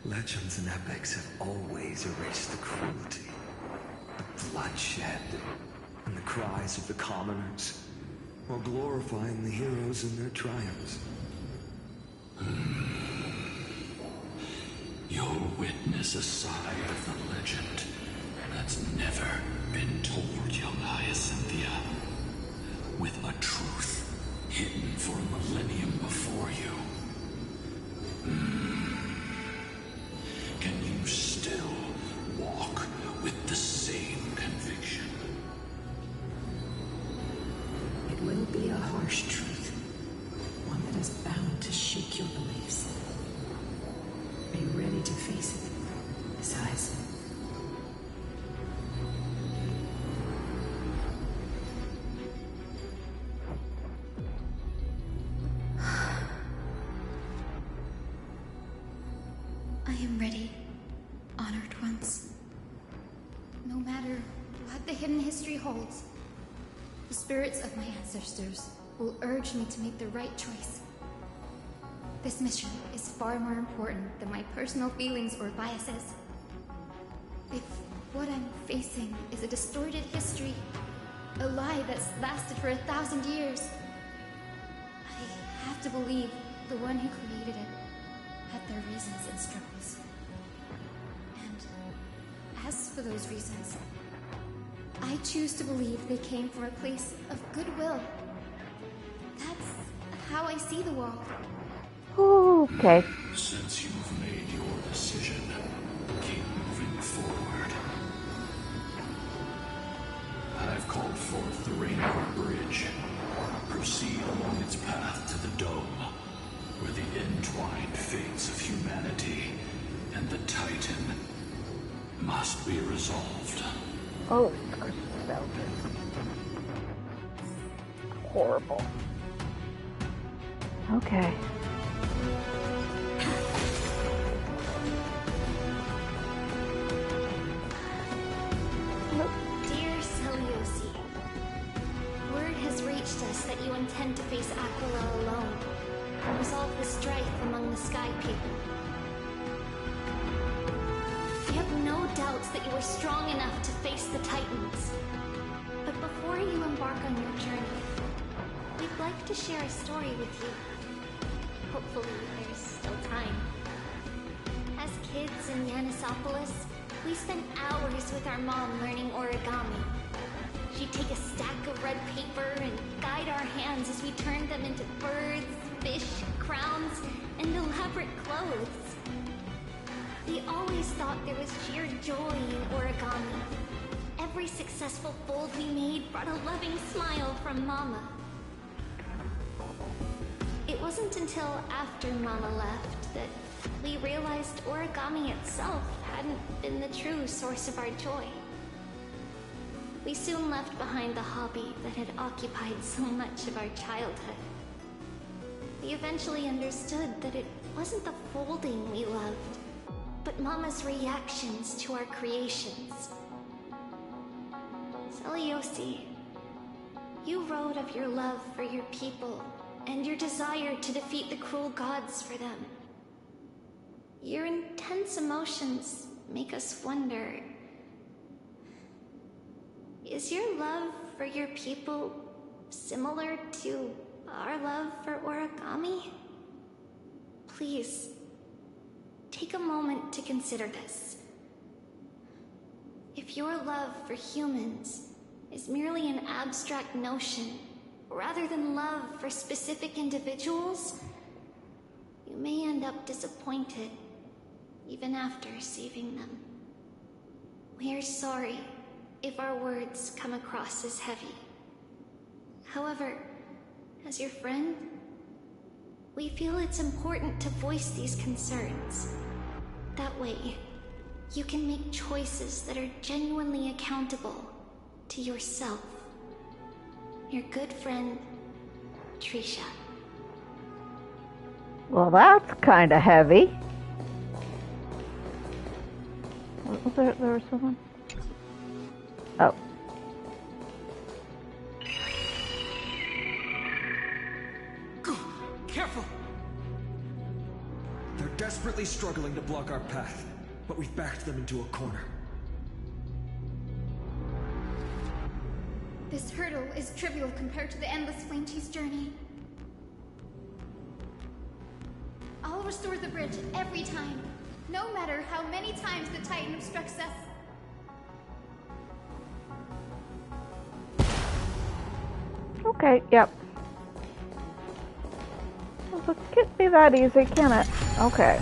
Legends and epics have always erased the cruelty, the bloodshed, and the cries of the commoners, while glorifying the heroes and their triumphs. You'll witness a side of the legend that's never been told, young Hyacinthia, with a truth hidden for a millennium before you. Can you still walk with the same conviction? It will be a harsh truth. One that is bound to shake your beliefs. Are you ready to face it, Miss Hyacinth? I am ready, honored ones. No matter what the hidden history holds, the spirits of my ancestors will urge me to make the right choice. This mission is far more important than my personal feelings or biases. If what I'm facing is a distorted history, a lie that's lasted for 1,000 years, I have to believe the one who created it had their reasons and struggles. And as for those reasons, I choose to believe they came from a place of goodwill. That's how I see the world. Okay. Since you've made your decision, keep moving forward. I've called forth the Rainbow Bridge. Proceed along its path to the Dome, where the entwined fates of humanity and the Titan must be resolved. Oh, spelled horrible. Okay. Dear Seliosi, word has reached us that you intend to face Aquila alone and resolve the strife among the Sky People. We have no doubts that you are strong enough to face the Titans. But before you embark on your journey, we'd like to share a story with you. Hopefully there's still time. As kids in Yanisopolis, we spent hours with our mom learning origami. She'd take a stack of red paper and guide our hands as we turned them into birds, fish, crowns, and elaborate clothes. We always thought there was sheer joy in origami. every successful fold we made brought a loving smile from Mama. It wasn't until after Mama left that we realized origami itself hadn't been the true source of our joy. We soon left behind the hobby that had occupied so much of our childhood. We eventually understood that it wasn't the folding we loved, but Mama's reactions to our creations. Celiosi, you wrote of your love for your people and your desire to defeat the cruel gods for them. Your intense emotions make us wonder, is your love for your people similar to our love for origami? Please, take a moment to consider this. If your love for humans is merely an abstract notion, rather than love for specific individuals, you may end up disappointed, even after saving them. We are sorry if our words come across as heavy. However, as your friend, we feel it's important to voice these concerns. That way, you can make choices that are genuinely accountable to yourself. Your good friend, Trisha. Well, that's kind of heavy. Was there was someone? Oh. Careful! They're desperately struggling to block our path, but we've backed them into a corner. This hurdle is trivial compared to the endless flame tea's journey. I'll restore the bridge every time, no matter how many times the Titan obstructs us. Okay, yep. Well, it can't be that easy, can it? Okay.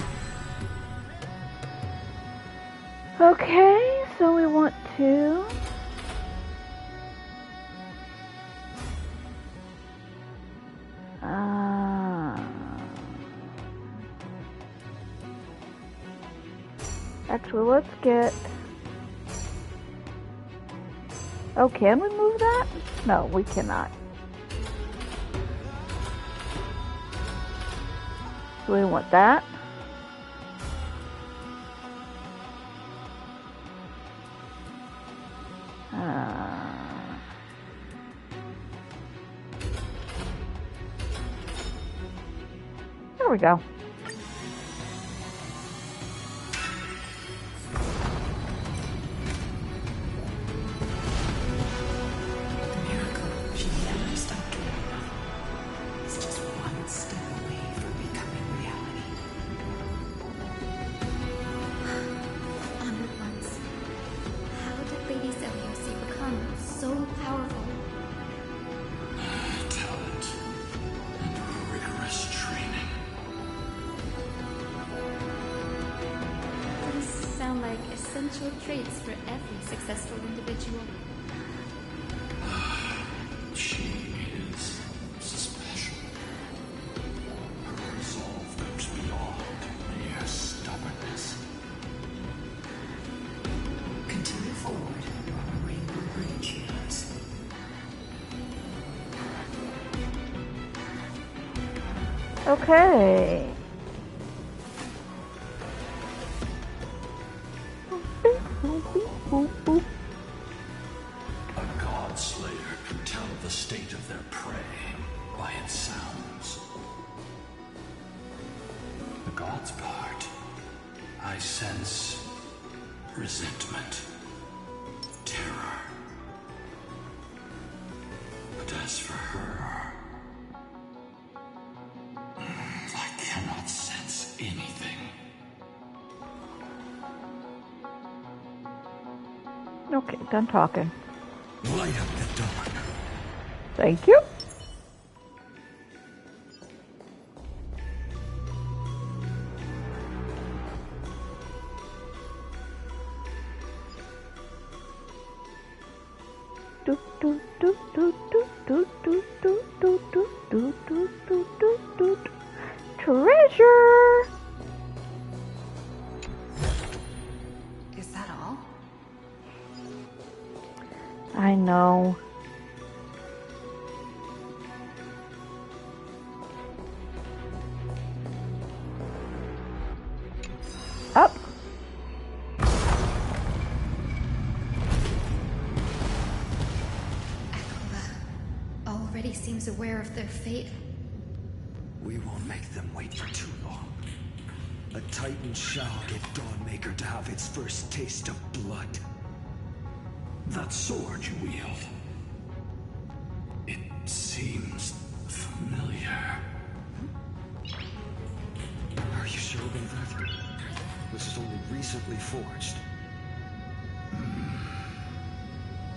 Okay, so we want to... Actually, let's get... Oh, can we move that? No, we cannot. So we want that. There we go. Traits for every successful individual. She is special. Her resolve goes beyond mere stubbornness. Continue forward on the Rainbow Bridge, yes. Okay. A god slayer can tell the state of their prey by its sounds. The god's part, I sense resentment, terror. But as for her, I cannot sense anything. Okay, done talking. Light up the dawn. Thank you. Treasure! Is that all? I know. Up. Already seems aware of their fate. We won't make them wait for too long. A Titan shall get Dawnmaker to have its first taste of blood. That sword you wield. It seems familiar. Are you sure about that? This is only recently forged.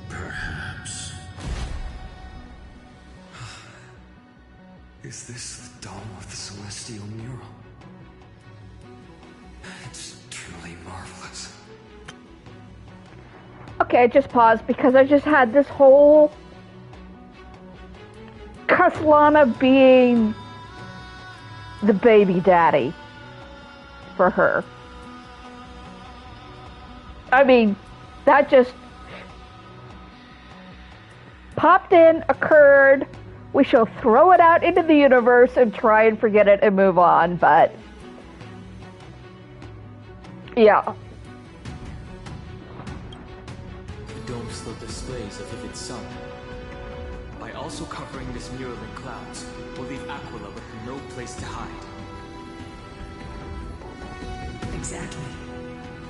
Perhaps. Is this the dome of the celestial mural? It's truly marvelous. Okay, I just paused because I just had this whole Caslana being the baby daddy for her. I mean, that just popped in, occurred. We shall throw it out into the universe and try and forget it and move on, but yeah. The dome still displays a vivid sun. By also covering this mural in clouds, we'll leave Aquila with no place to hide. Exactly.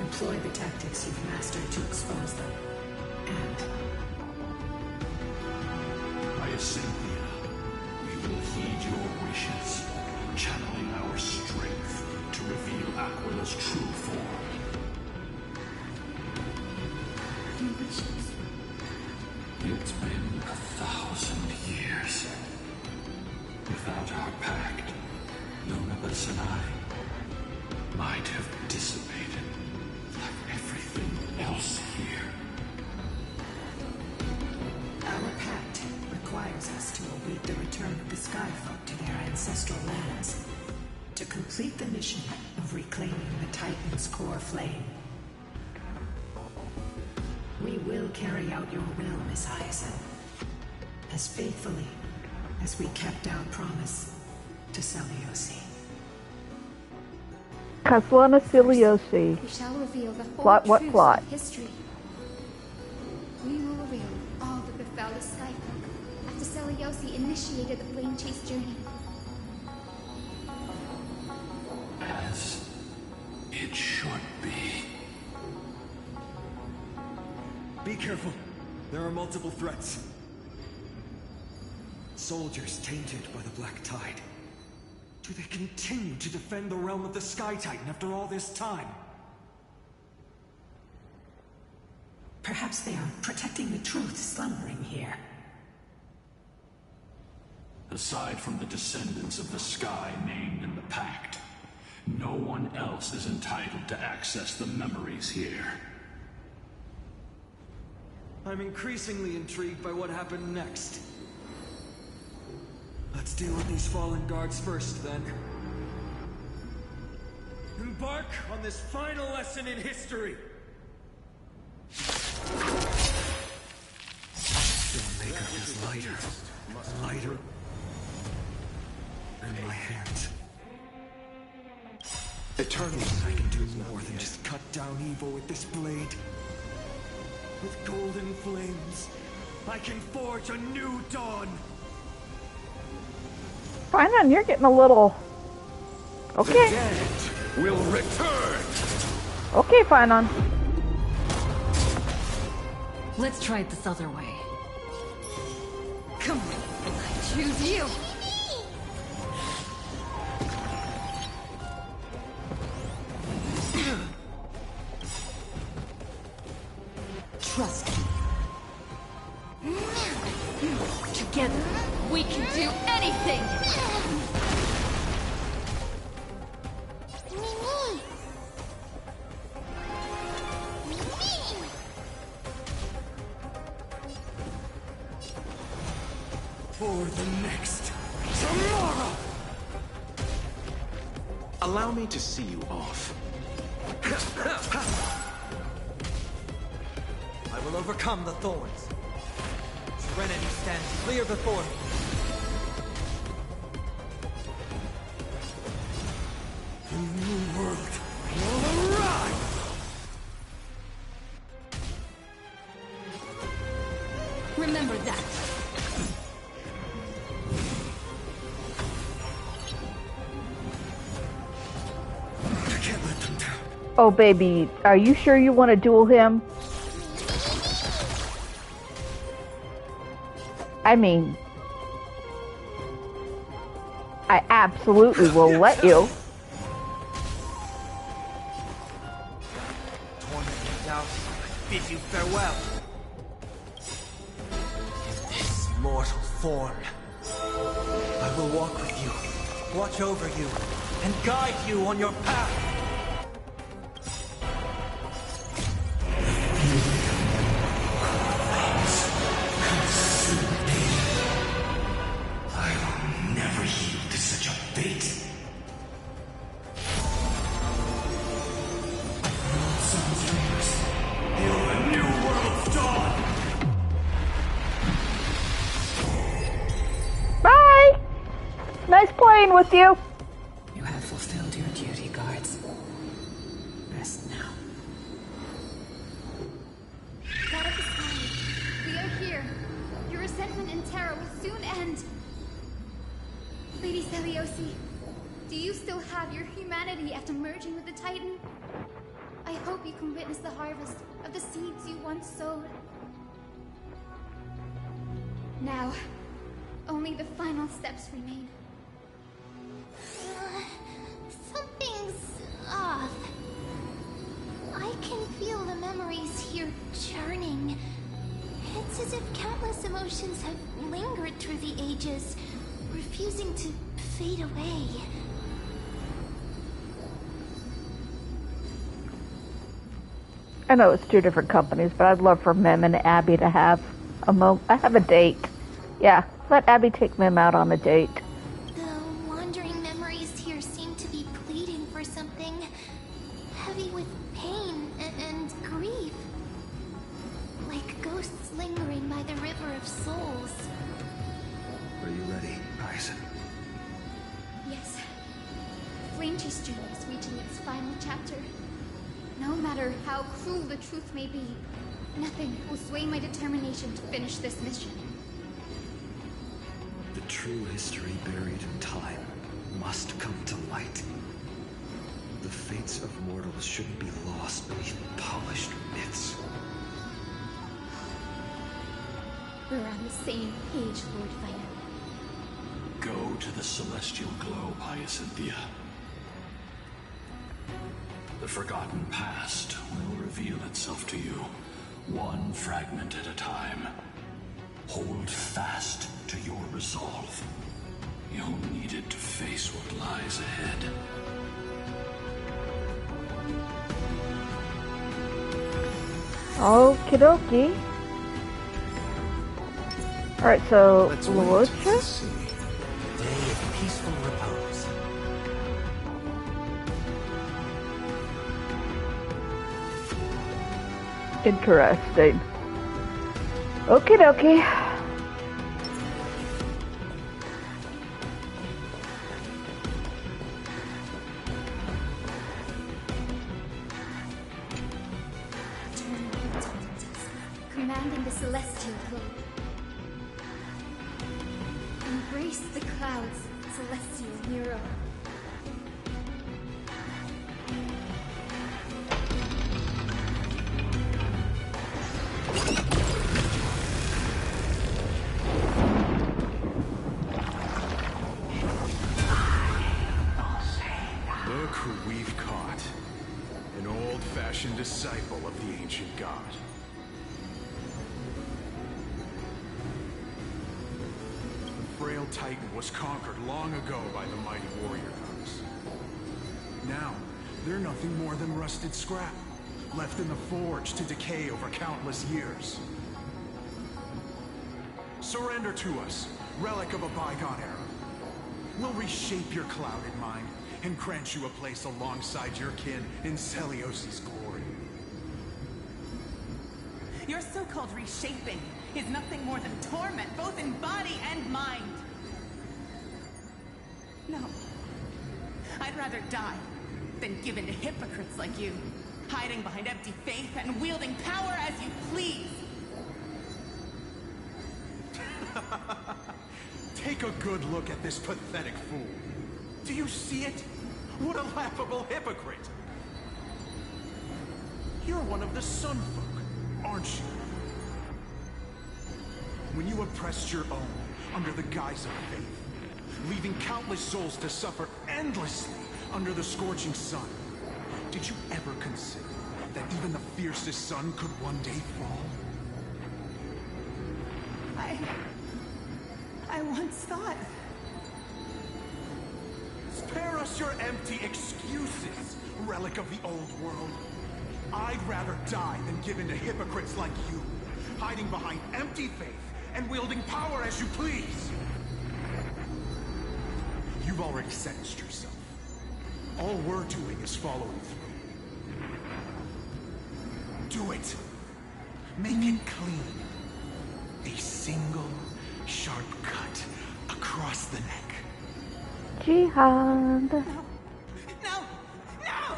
Employ the tactics you've mastered to expose them. And Cynthia, we will heed your wishes, channeling our strength to reveal Aquila's true form. It's been 1,000 years. Without our pact, Lunabus and I might have dissipated like everything else here. our pact requires us to await the return of the Skyfolk to their ancestral lands, to complete the mission of reclaiming the Titan's core flame. We will carry out your will, Miss Hyacinth, as faithfully as we kept our promise to Celiosi. Caslana Celiosi. We shall reveal the whole Plot, what truth plot? of history. We will reveal all that befell the Skyfolk after Celiosi initiated the Flame Chase journey. As it should be. Be careful. There are multiple threats. Soldiers tainted by the Black Tide. Do they continue to defend the realm of the Sky Titan after all this time? Perhaps they are protecting the truth slumbering here. Aside from the descendants of the Sky named in the Pact, no one else is entitled to access the memories here. I'm increasingly intrigued by what happened next. Let's deal with these fallen guards first, then. Embark on this final lesson in history! Dawnmaker is lighter in my hands. Eternals, I can do more than just cut down evil with this blade. With golden flames, I can forge a new dawn! Finon, you're getting a little... Okay. The dead will return! Okay, Finon. Let's try it this other way. Come on, I choose you! Trust me. Together, we can do anything! For the next tomorrow! Allow me to see you off. I will overcome the thorns. Serenity stands clear before me. The new world will arrive! Remember that. I can't let them down. Oh, baby, are you sure you want to duel him? I mean, I absolutely will let you. Torment and doubt, I bid you farewell. In this mortal form, I will walk with you, watch over you, and guide you on your path. I will never yield to such a fate. Sun's rays, hail the new world's dawn! Bye! Nice playing with you. You have fulfilled your duty, guards. Rest now. God of the Sky, we are here. Your resentment and terror will soon end. Lady Celiosi, do you still have your humanity after merging with the Titan? I hope you can witness the harvest of the seeds you once sowed. Now, only the final steps remain. Something's off. I can feel the memories here churning. It's as if countless emotions have lingered through the ages, refusing to fade away. I know it's two different companies, but I'd love for Mem and Abby to have a date. Yeah, let Abby take Mem out on a date. The wandering memories here seem to be pleading for something heavy with pain and grief. Like ghosts lingering by the river of souls. Are you ready, Aizen? Yes. Flameche's journey is reaching its final chapter. No matter how cruel the truth may be, nothing will sway my determination to finish this mission. The true history buried in time must come to light. The fates of mortals shouldn't be lost beneath polished myths. We're on the same page, Lord Fighter. Go to the celestial globe, Hyacinthia. The forgotten past will reveal itself to you, one fragment at a time. Hold fast to your resolve. You'll need it to face what lies ahead. Okie dokie. Alright, so Lordship? Day of peaceful repose. Interesting. Okie dokie. Commanding the celestial globe. Embrace the clouds, celestial hero. Look who we've caught. An old-fashioned disciple of the ancient god. The frail Titan was conquered long ago by the mighty warrior gods. Now, they're nothing more than rusted scrap, left in the forge to decay over countless years. Surrender to us, relic of a bygone era. We'll reshape your clouded mind and grant you a place alongside your kin in Celios' glory. Your so-called reshaping is nothing more than torment, both in body and mind. No. I'd rather die than give in to hypocrites like you, hiding behind empty faith and wielding power as you please. Take a good look at this pathetic fool. Do you see it? What a laughable hypocrite! You're one of the Sun Folk, aren't you? When you oppressed your own under the guise of faith, leaving countless souls to suffer endlessly under the scorching sun, did you ever consider that even the fiercest sun could one day fall? I once thought... Spare us your empty excuses, relic of the old world. I'd rather die than give in to hypocrites like you, hiding behind empty faith and wielding power as you please. You've already sentenced yourself. All we're doing is following through. Do it. Make it clean. A single sharp cut across the neck. Jihad. No! No!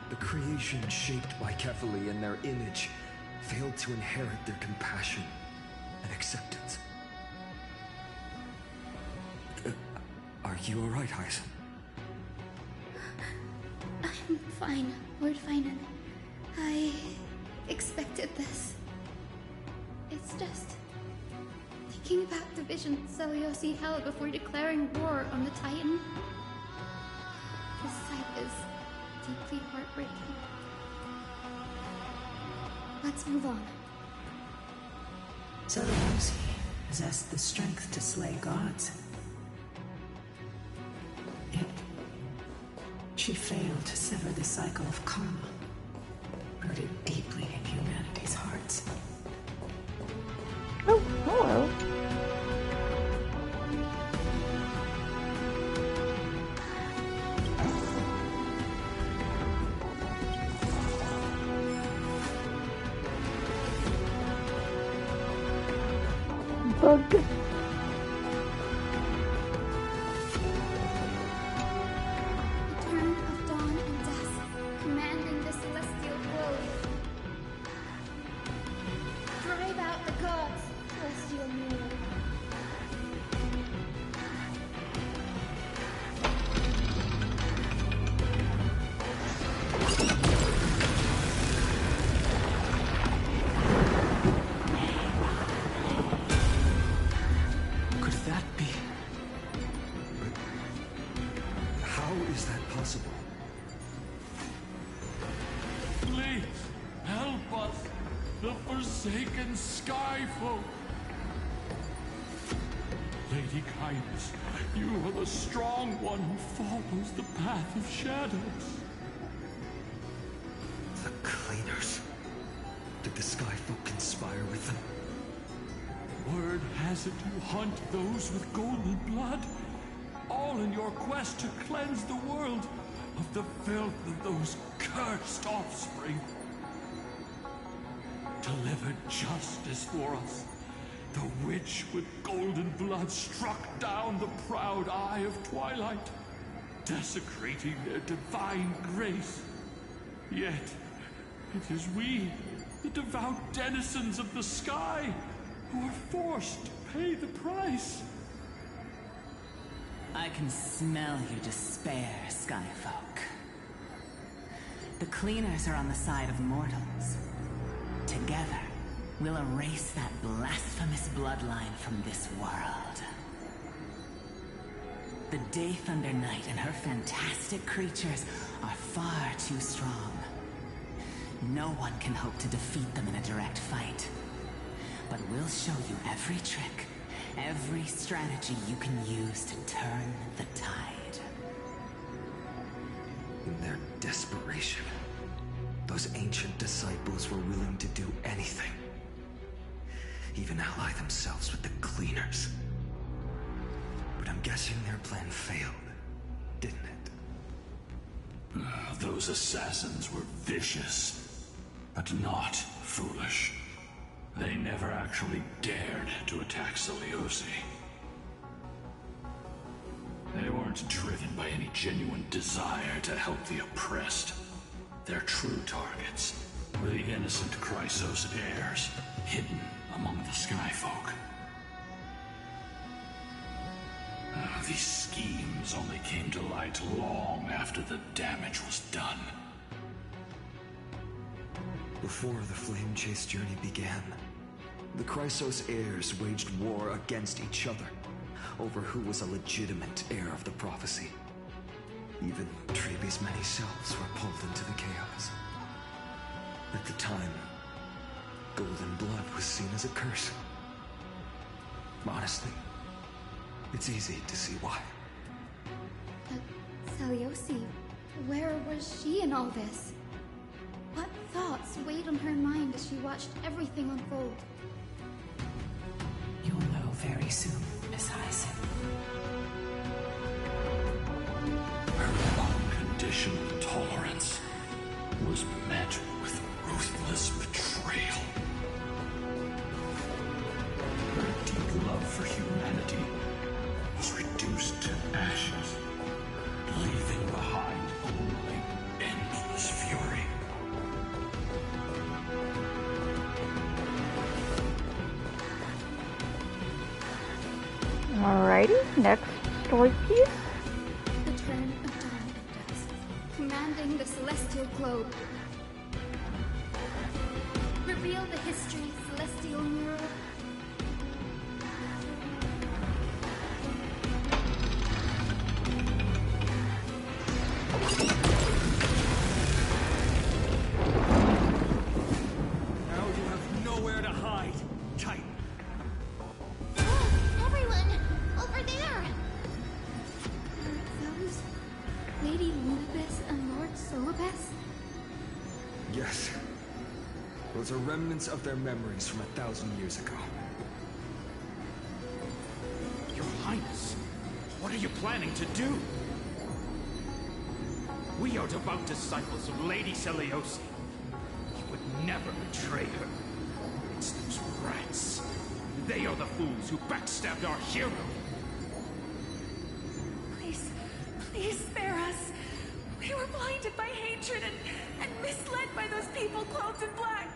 The creation shaped by Kefali in their image failed to inherit their compassion and acceptance. Are you alright, Hyson? I'm fine, Lord Finan. I expected this. It's just thinking about the vision Celiosi held before declaring war on the Titan. This sight is deeply heartbreaking. Let's move on. Celiosi possessed the strength to slay gods. Yet, she failed to sever the cycle of karma, rooted deeply in humanity's hearts. Oh, hello. Bug. Forsaken Skyfolk! Lady Kindness, you are the strong one who follows the path of shadows. The Cleaners. Did the Skyfolk conspire with them? Word has it you hunt those with golden blood, all in your quest to cleanse the world of the filth of those cursed offspring. Delivered justice for us. The witch with golden blood struck down the proud eye of Twilight, desecrating their divine grace. Yet, it is we, the devout denizens of the sky, who are forced to pay the price. I can smell your despair, Skyfolk. The Cleaners are on the side of mortals. Together, we'll erase that blasphemous bloodline from this world. The Day Thunder Knight and her fantastic creatures are far too strong. No one can hope to defeat them in a direct fight. But we'll show you every trick, every strategy you can use to turn the tide. In their desperation, Those ancient disciples were willing to do anything. Even ally themselves with the cleaners. But I'm guessing their plan failed, didn't it? Those assassins were vicious, but not foolish. They never actually dared to attack Seleuci. They weren't driven by any genuine desire to help the oppressed. Their true targets were the innocent Chrysos heirs, hidden among the Skyfolk. These schemes only came to light long after the damage was done. Before the Flame Chase journey began, the Chrysos heirs waged war against each other over who was a legitimate heir of the prophecy. Even Trebi's many selves were pulled into the chaos. At the time, golden blood was seen as a curse. Honestly, it's easy to see why. But Seleuci, where was she in all this? What thoughts weighed on her mind as she watched everything unfold? You'll know very soon, Miss Hyson. Her unconditional tolerance was met with ruthless betrayal. Her deep love for humanity was reduced to ashes, leaving behind only endless fury. Alrighty, next story piece. The turn of dawn and dusk, commanding the celestial globe. Reveal the history, celestial mural. Now you have nowhere to hide, Titan. Everyone! Over there! Are those Lady Lunabis and Lord Solibus? Yes. Those are remnants of their memories from 1,000 years ago. Your Highness, what are you planning to do? We are devout disciples of Lady Seleuci. You would never betray her. It's those rats. They are the fools who backstabbed our hero. Please, please spare us. We were blinded by hatred and misled by those people clothed in black.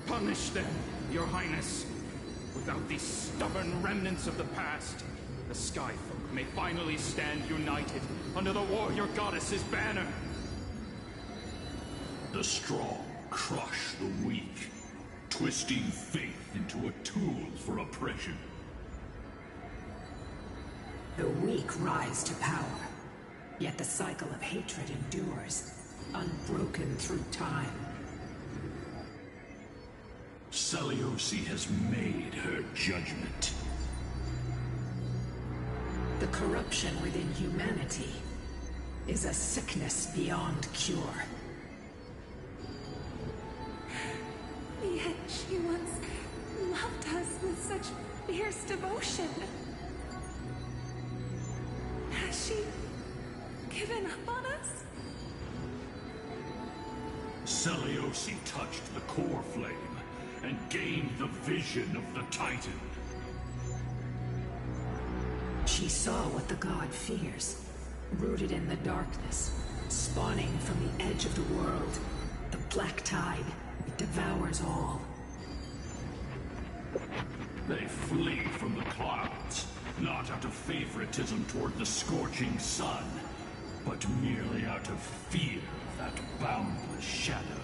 Punish them, Your Highness. Without these stubborn remnants of the past, the Skyfolk may finally stand united under the warrior goddess's banner. The strong crush the weak, twisting faith into a tool for oppression. The weak rise to power, yet the cycle of hatred endures, unbroken through time. Seleuci has made her judgment. The corruption within humanity is a sickness beyond cure. Yet she once loved us with such fierce devotion. Has she given up on us? Seleuci touched the core flame and gained the vision of the Titan. She saw what the god fears, rooted in the darkness, spawning from the edge of the world. The black tide, it devours all. They flee from the clouds, not out of favoritism toward the scorching sun, but merely out of fear of that boundless shadow.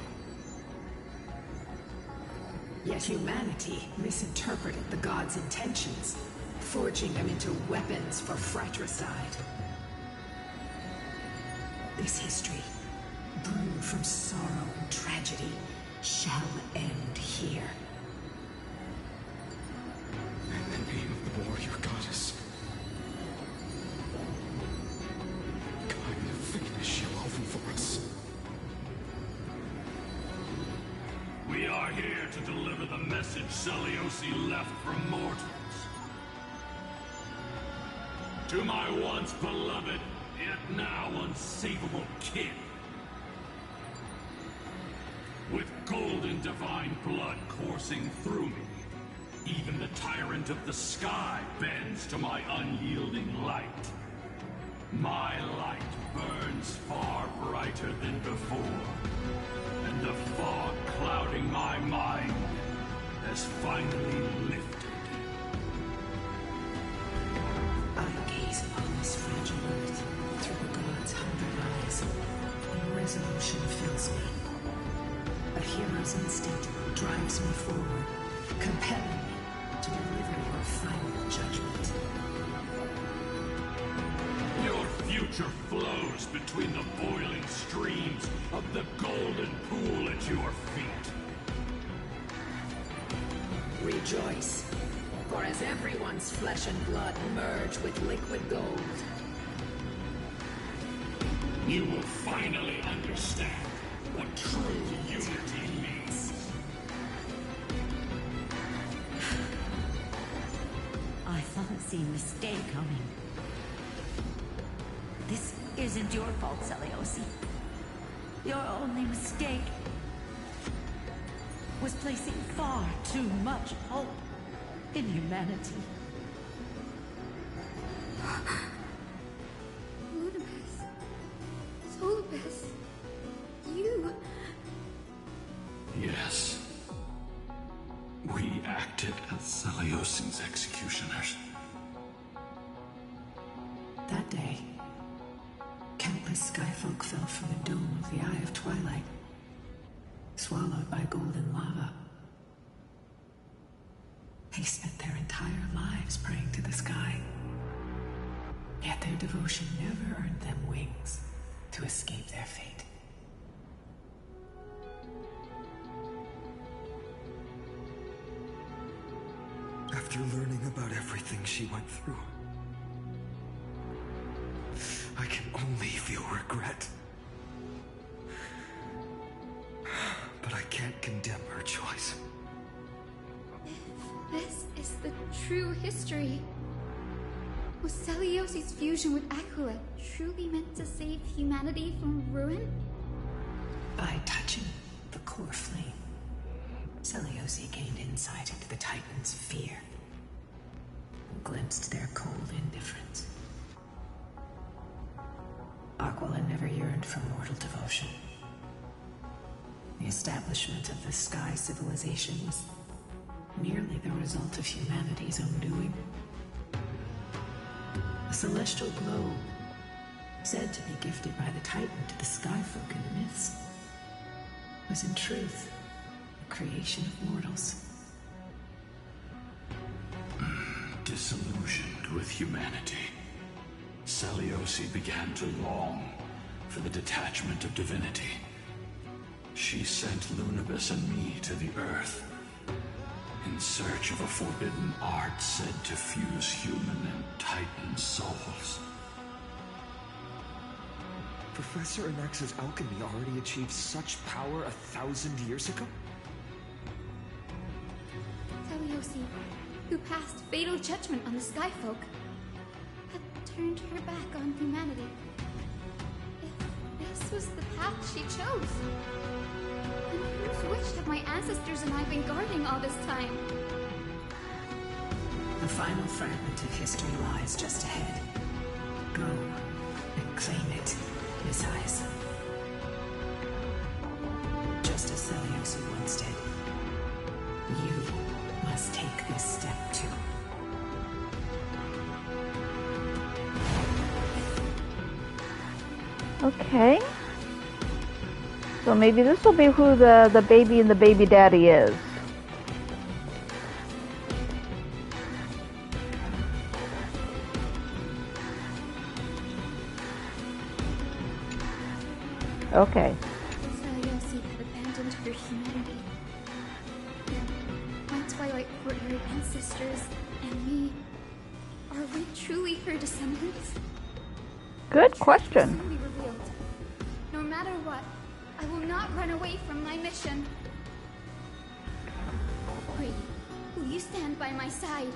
Yet humanity misinterpreted the god's intentions, forging them into weapons for fratricide. This history, brewed from sorrow and tragedy, shall end here. In the name of the warrior goddess, kindly finish your oven for us. message Seliosi left from mortals. To my once beloved, yet now unsavable kin. With golden divine blood coursing through me, even the tyrant of the sky bends to my unyielding light. My light burns far brighter than before, and the fog clouding my mind has finally lifted. I gaze upon this fragile earth through the gods' 100 eyes, and resolution fills me. A hero's instinct drives me forward, compelling me to deliver your final judgment. Your future flows between the boiling streams of the golden pool at your feet. Rejoice, for as everyone's flesh and blood merge with liquid gold, you will finally understand what true unity means. I thought I seen a mistake coming. This isn't your fault, Seliosi. Your only mistake was placing far too much hope in humanity. Ludibus. Solibus. You. Yes. We acted as Seliosi's executioners. That day, countless skyfolk fell from the dome of the Eye of Twilight, swallowed by golden lava. They spent their entire lives praying to the sky, yet their devotion never earned them wings to escape their fate. After learning about everything she went through, I can only feel regret. But I can't condemn her choice. This is the true history. Was Seliosi's fusion with Aglaea truly meant to save humanity from ruin? By touching the core flame, Seliosi gained insight into the Titans' fear, and glimpsed their cold indifference. Aglaea never yearned for mortal devotion. The establishment of the Sky Civilization was merely the result of humanity's own doing. A celestial globe, said to be gifted by the Titan to the Skyfolk in the myths, was in truth a creation of mortals. Disillusioned with humanity, Seliosi began to long for the detachment of divinity. She sent Lunibus and me to the Earth in search of a forbidden art said to fuse human and Titan souls. Professor Anax's alchemy already achieved such power 1,000 years ago? Seliosi, who passed fatal judgment on the Skyfolk, had turned her back on humanity. If this was the path she chose, then whose wish have my ancestors and I been guarding all this time? The final fragment of history lies just ahead. Go and claim it, Miss Eyes. Just as Seliosi once did, you must take this step too. Okay. So maybe this will be who the baby and the baby daddy is. Okay. Seliosi had abandoned her humanity. My Twilight Courtyard ancestors and me, are we truly her descendants? Good question. Truly revealed. No matter what, I will not run away from my mission. Grady, will you stand by my side?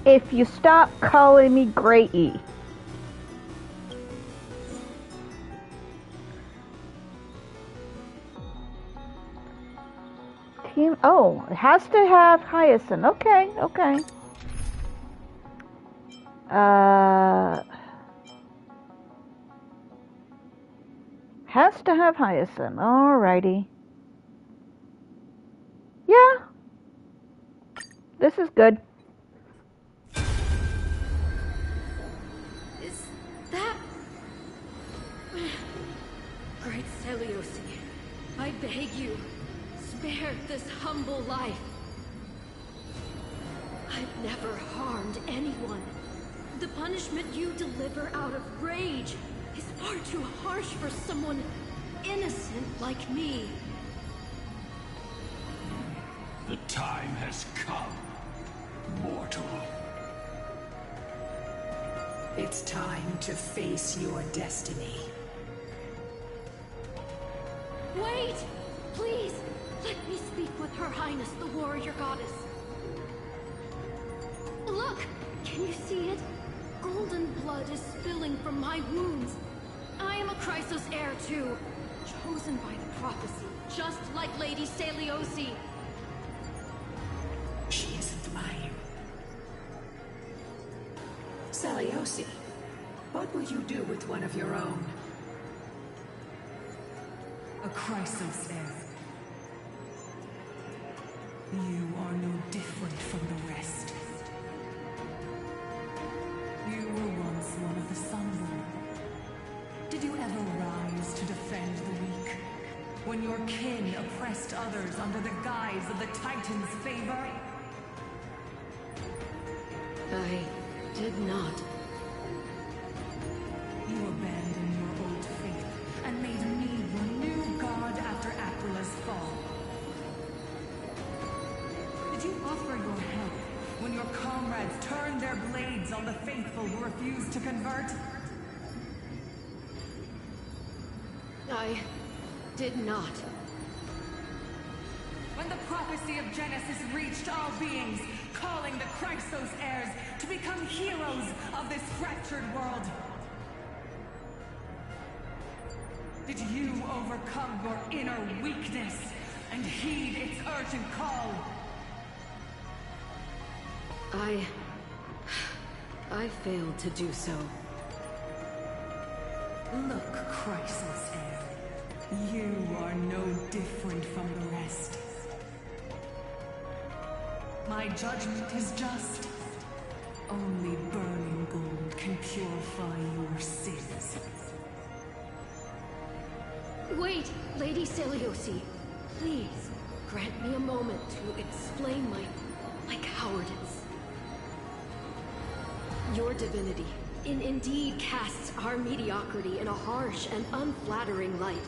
If you stop calling me Grady. Team, oh, it has to have Hyacinth. Okay, okay. Has to have Hyacinth. Alrighty. Yeah. This is good. Is that... Great Seliosi, I beg you, spare this humble life. I've never harmed anyone. The punishment you deliver out of rage is far too harsh for someone innocent like me. The time has come, mortal. It's time to face your destiny. Wait! Please, let me speak with Her Highness, the warrior goddess. Look! Can you see it? Golden blood is spilling from my wounds. I am a Chrysos heir too, chosen by the prophecy, just like Lady Seliosi. She isn't lying. Seliosi, what will you do with one of your own? A Chrysos heir. You are no different from the rest. You were once one of the Sunborn. Did you ever rise to defend the weak? When your kin oppressed others under the guise of the Titan's favor? I did not. You abandoned your old faith and made me your new god after Aquila's fall. Did you offer your help when your comrades turned their blades on the faithful who refused to convert? I did not. When the prophecy of Genesis reached all beings, calling the Chrysos heirs to become heroes of this fractured world, did you overcome your inner weakness and heed its urgent call? I failed to do so. Look, Chrysos heir. You are no different from the rest. My judgment is just. Only burning gold can purify your sins. Wait, Lady Seliosi. Please, grant me a moment to explain my cowardice. Your divinity indeed casts our mediocrity in a harsh and unflattering light.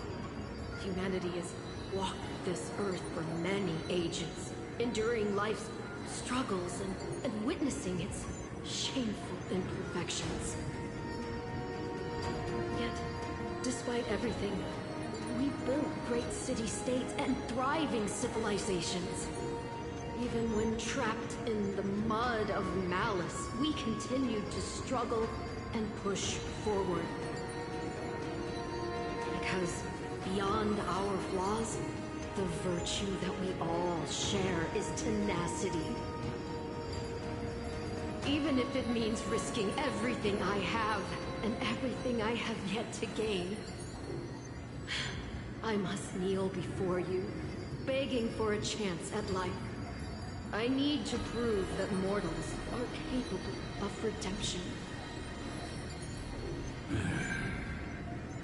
Humanity has walked this earth for many ages, enduring life's struggles and witnessing its shameful imperfections. Yet, despite everything, we built great city-states and thriving civilizations. Even when trapped in the mud of malice, we continued to struggle and push forward. Because beyond our flaws, the virtue that we all share is tenacity. Even if it means risking everything I have and everything I have yet to gain, I must kneel before you, begging for a chance at life. I need to prove that mortals are capable of redemption.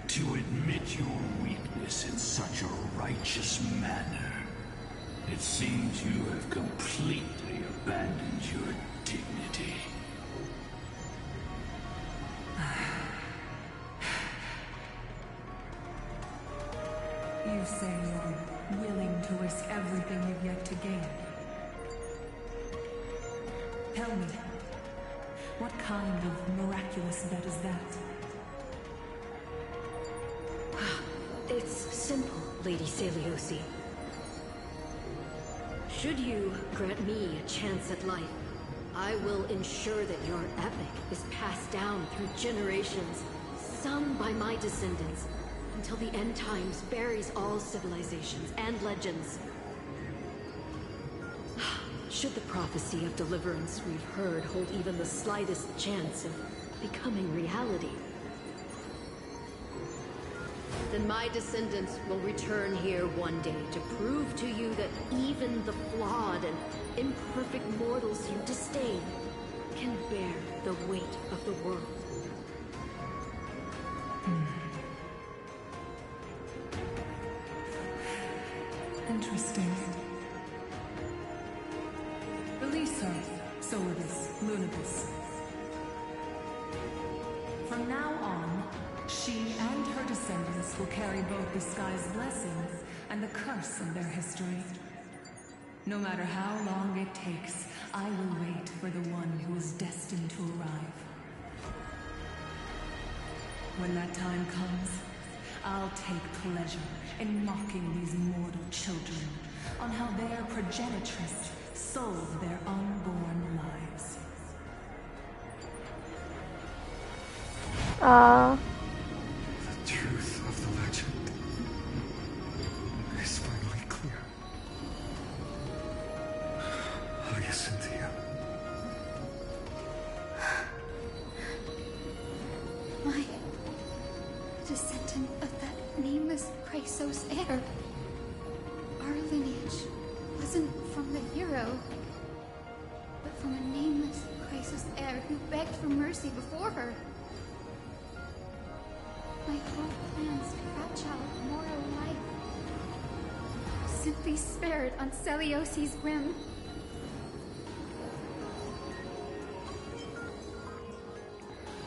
To admit your weakness in such a righteous manner, it seems you have completely abandoned your dignity. You say you're willing to risk everything you've yet to gain. Tell me, what kind of miraculous bet is that? It's simple, Lady Seliosi. Should you grant me a chance at life, I will ensure that your epic is passed down through generations, sung by my descendants, until the end times buries all civilizations and legends. Should the prophecy of deliverance we've heard hold even the slightest chance of becoming reality, then my descendants will return here one day to prove to you that even the flawed and imperfect mortals you disdain can bear the weight of the world. Interesting. Release her, Solidus, Lunibus. From now on, she and her descendants will carry both the sky's blessings and the curse of their history. No matter how long it takes, I will wait for the one who is destined to arrive. When that time comes, I'll take pleasure in mocking these mortal children on how their progenitress sold their unborn lives. The truth of the legend is finally clear. Hyacinthia. My descendant of that nameless Chrysos heir. Our lineage wasn't from the hero, but from a nameless Chrysos heir who begged for mercy before her. My whole plan's fragile mortal life simply spared on Celiosi's whim.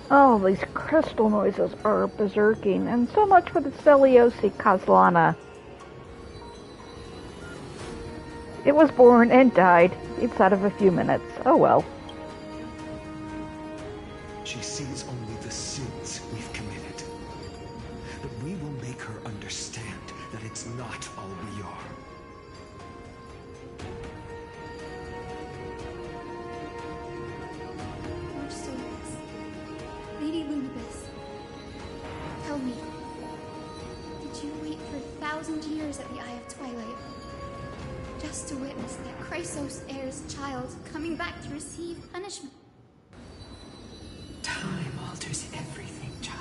Oh, these crystal noises are berserking, and so much for the Celiosi Kozlana. It was born and died inside of a few minutes. Oh well. She sees only the sins we've committed. But we will make her understand that it's not all we are. Lord Solus, Lady Lunibus, tell me, did you wait for 1,000 years at the Eye of Twilight just to witness that Chrysos heir's child coming back to receive punishment? Time alters everything, child.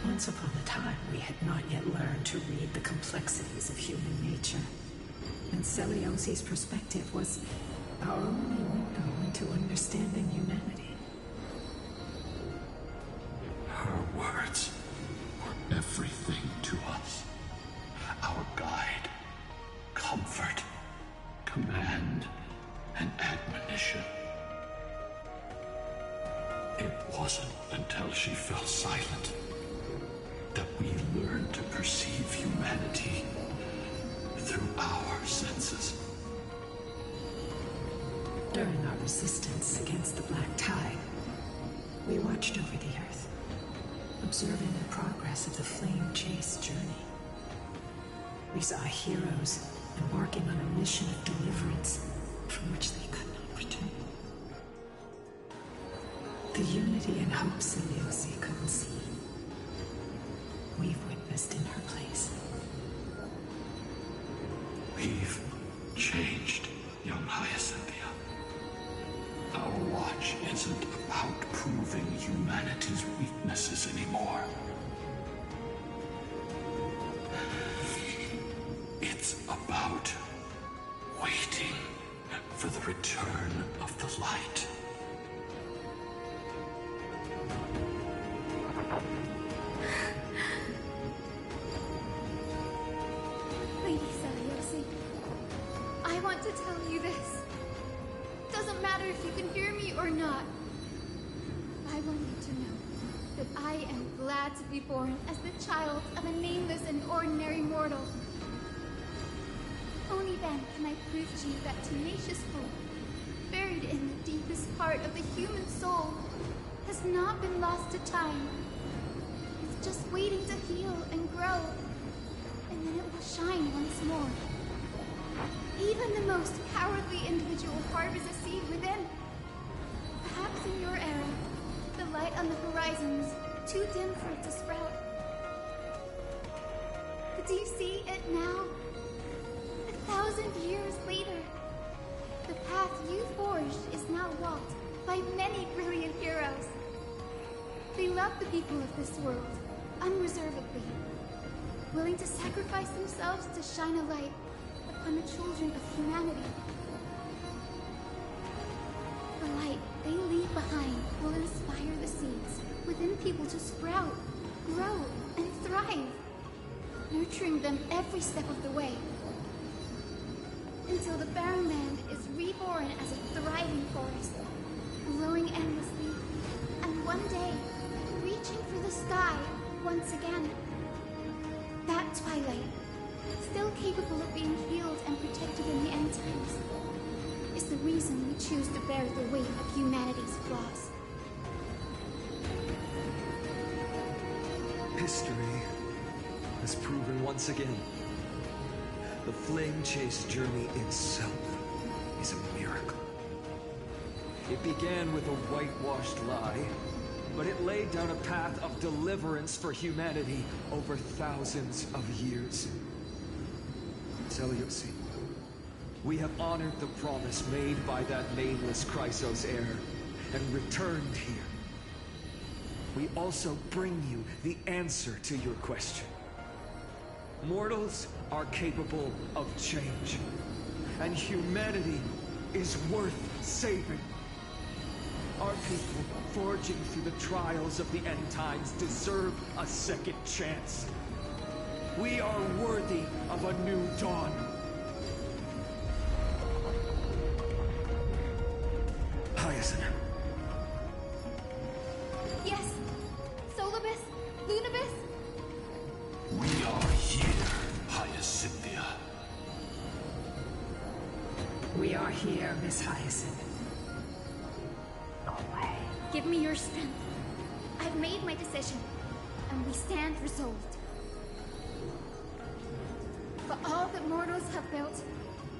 Once upon a time, we had not yet learned to read the complexities of human nature. And Celiosi's perspective was our only window into understanding humanity. Her words were everything to us. Our guide, comfort, command, and admonition. It wasn't until she fell silent that we learned to perceive humanity through our senses. During our resistance against the Black Tide, we watched over the Earth, observing the progress of the Flame Chase journey. We saw heroes embarking on a mission of deliverance from which they could not return. The unity and hope Celiosi couldn't see, we've witnessed in her place. We've changed, young Hyacinthia. Our watch isn't about proving humanity's weaknesses anymore. It's about waiting for the return of the light. Lady Celiosi, I want to tell you this. Doesn't matter if you can hear me or not. I want you to know that I am glad to be born as the child of a nameless and ordinary mortal. Only then can I prove to you that tenacious hope, buried in the deepest part of the human soul, has not been lost to time. It's just waiting to heal and grow, and then it will shine once more. Even the most cowardly individual harbors a seed within. Perhaps in your era, the light on the horizon is too dim for it to sprout. But do you see it now? 1,000 years later, the path you forged is now walked by many brilliant heroes. They love the people of this world, unreservedly, willing to sacrifice themselves to shine a light upon the children of humanity. The light they leave behind will inspire the seeds within people to sprout, grow, and thrive, nurturing them every step of the way, until the barren land is reborn as a thriving forest, glowing endlessly, and one day, reaching for the sky once again. That twilight, still capable of being healed and protected in the end times, is the reason we choose to bear the weight of humanity's flaws. History has proven once again, the flame chase journey itself is a miracle. It began with a whitewashed lie, but it laid down a path of deliverance for humanity over thousands of years. Seleucid, we have honored the promise made by that nameless Chrysos heir and returned here. We also bring you the answer to your question. Mortals are capable of change, and humanity is worth saving. Our people, forging through the trials of the end times, deserve a second chance. We are worthy of a new dawn. Hyacinth. Yes! Solibus? Lunibus? We are here, Hyacinthia. We are here, Miss Hyacinth. Give me your strength. I've made my decision, and we stand resolved. For all that mortals have built,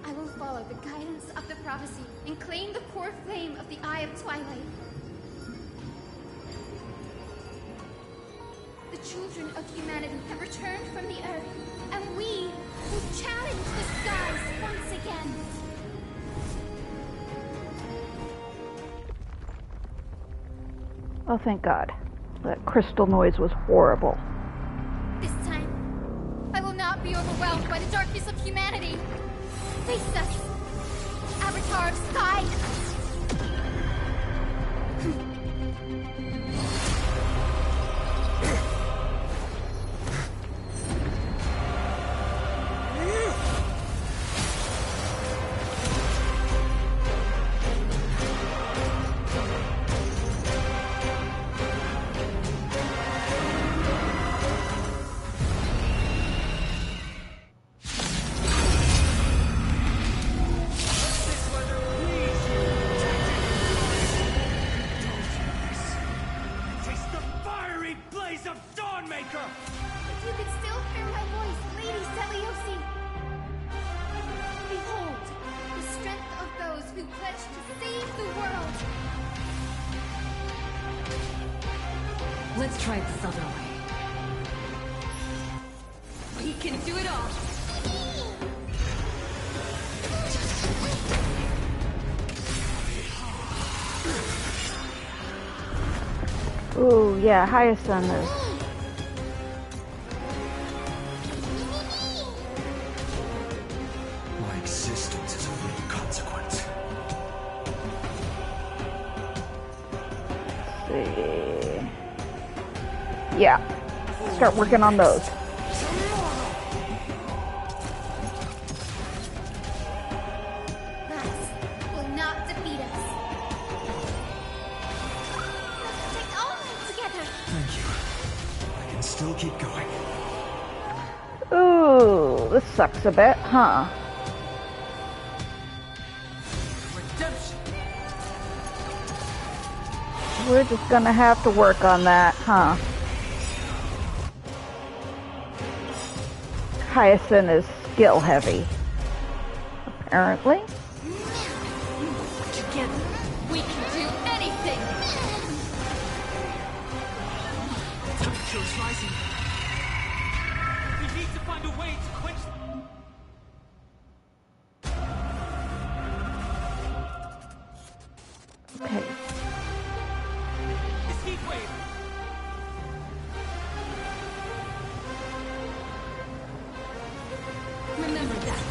I will follow the guidance of the prophecy and claim the core flame of the Eye of Twilight. The children of humanity have returned from the earth, and we will challenge the skies once again. Oh, thank God. That crystal noise was horrible. This time, I will not be overwhelmed by the darkness of humanity. Face us, Avatar of Sky! Let's try this other way. We can do it all. Ooh, yeah, Hyacinth is... My existence is of little consequence. Let's see... Yeah, start working on those. Still keep going. Ooh, this sucks a bit, huh? Redemption. We're just gonna have to work on that, huh? Hyacinth is skill heavy. Apparently. Together, we can do anything! Temperature's rising. We need to find a way to quench... Okay. This heat wave! Remember that.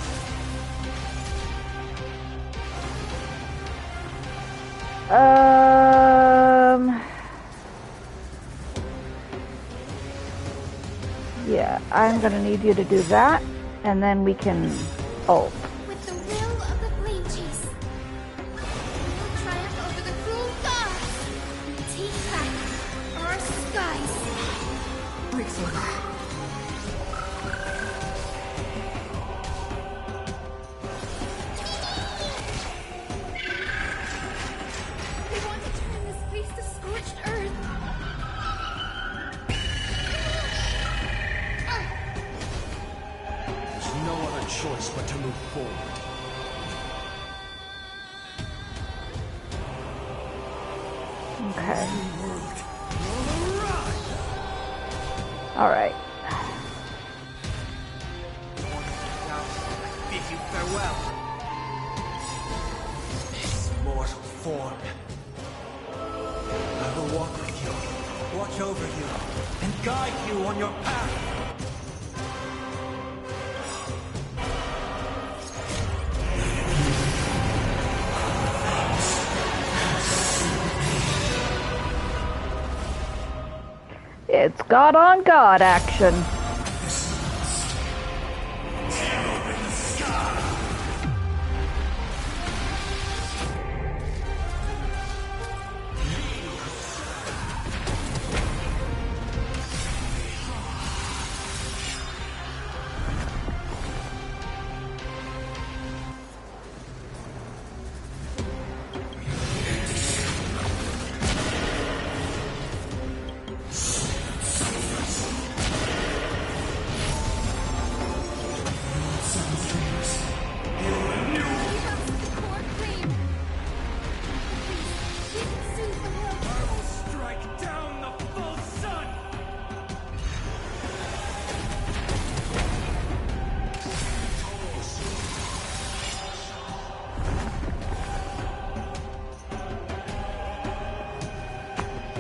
Yeah, I'm gonna need you to do that, and then we can ult. With the will of the flame chase, we will triumph over the cruel gods and take back our skies. Breaks order. They want to turn this place to scorched earth. There's no other choice but to move forward. Okay. Alright. Bid you farewell. This mortal form. I will walk with you, watch over you, and guide you on your path. It's God on God action.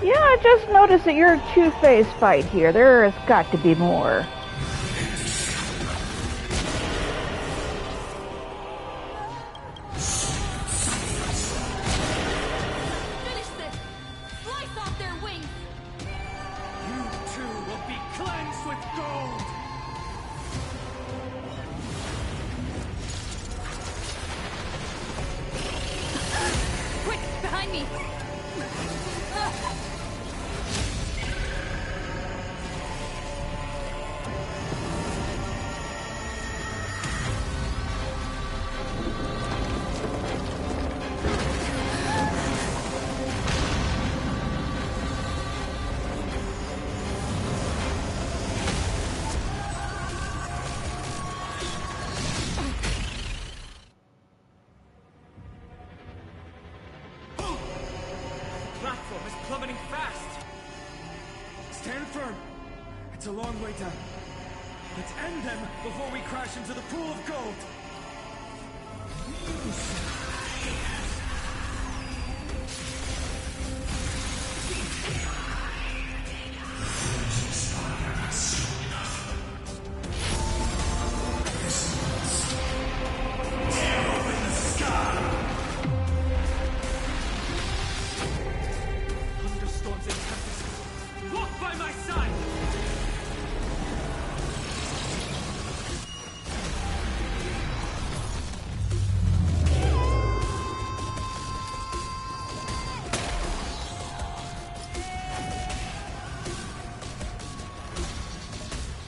Yeah, I just noticed that you're a two-phase fight here. There has got to be more. Finish this! Slice off their wings! You too will be cleansed with gold! Quick, behind me! Platform is plummeting fast! Stand firm! It's a long way down. Let's end them before we crash into the pool of gold! Thunderstorms and tempests, walk by my side!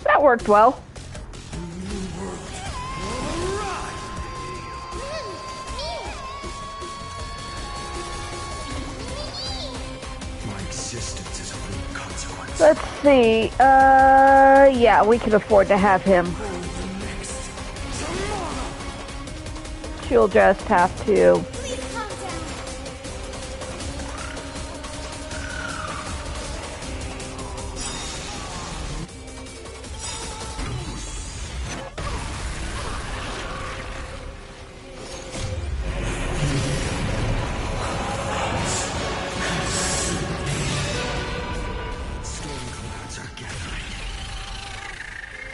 That worked well. My existence is of no consequence. Let's see. Yeah, we can afford to have him. you'll just have to...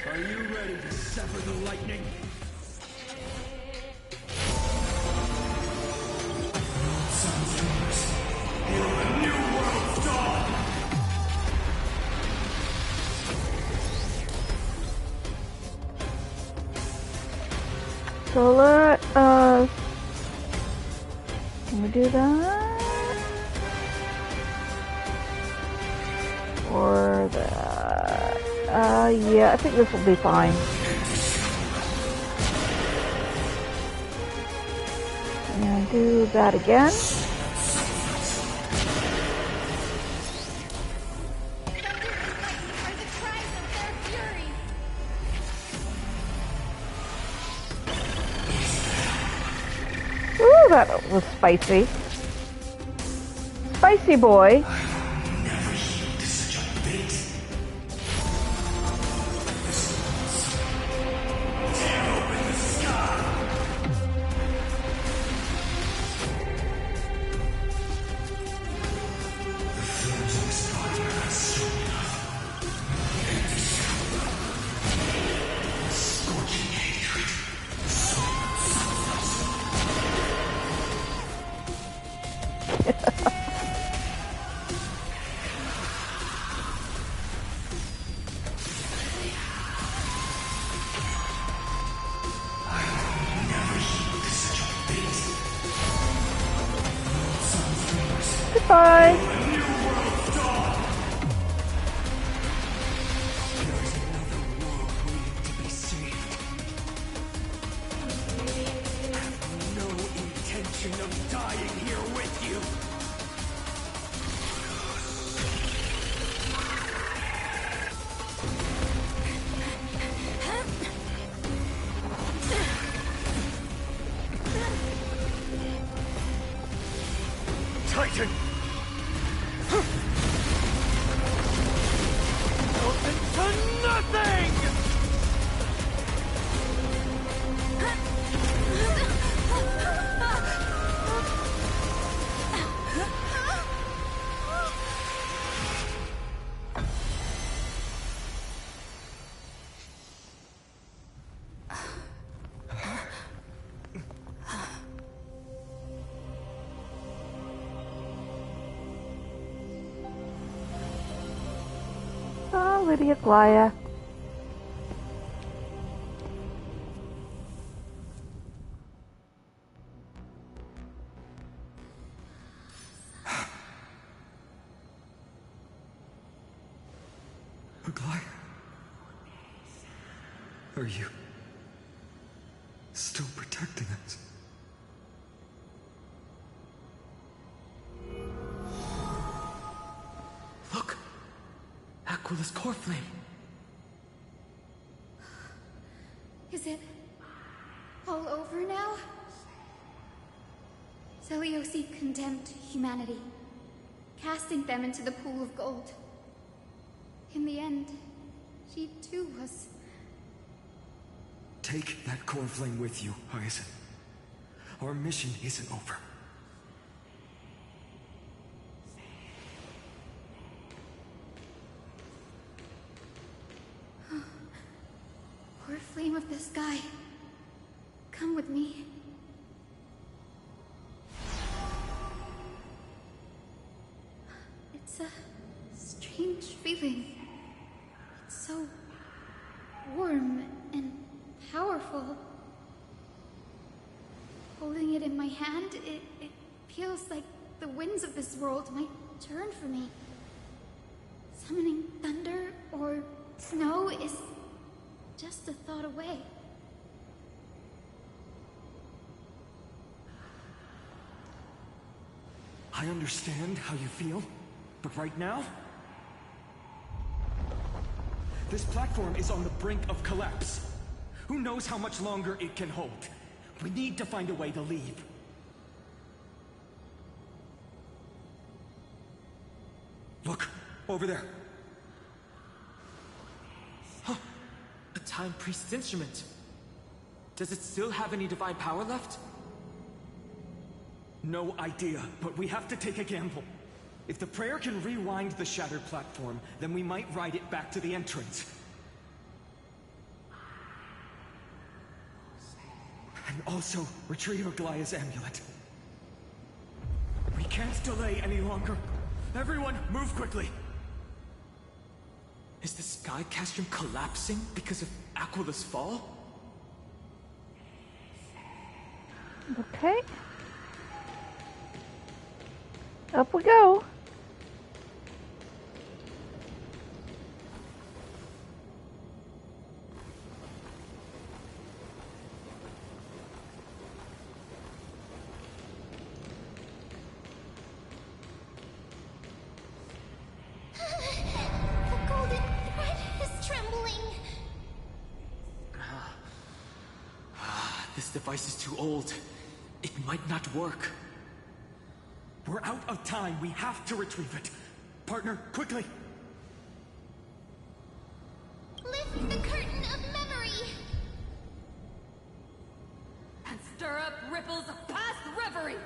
Are you ready to sever the lightning? Heal the new world's dawn! So let us... Can we do that? Or that? Yeah, I think this will be fine. And do that again. Ooh, that was spicy. Spicy boy. Goodbye. No intention of dying here with you. Titan! To nothing! Oh, Lady Aglaea. Aglaea? Are you still protecting us? Look! Aquila's core flame! Is it all over now? Zeliosi condemned humanity, casting them into the pool of gold. In the end, she too was... Take that core flame with you, Hyacinth. Our mission isn't over. Poor flame of the sky, come with me. It's a strange feeling. It's so warm and powerful. Holding it in my hand, it feels like the winds of this world might turn for me. Summoning thunder or snow is just a thought away. I understand how you feel, but right now... This platform is on the brink of collapse. Who knows how much longer it can hold? We need to find a way to leave. Look, over there. Huh. A Time Priest's instrument. Does it still have any divine power left? No idea, but we have to take a gamble. If the prayer can rewind the shattered platform, then we might ride it back to the entrance. And also, retrieve Aglaea's amulet. We can't delay any longer. Everyone, move quickly! Is the Sky Castrum collapsing because of Aquila's fall? Okay. Up we go. The golden thread is trembling. This device is too old. It might not work. We're out of time. We have to retrieve it. Partner, quickly! Lift the curtain of memory. And stir up ripples of past reverie!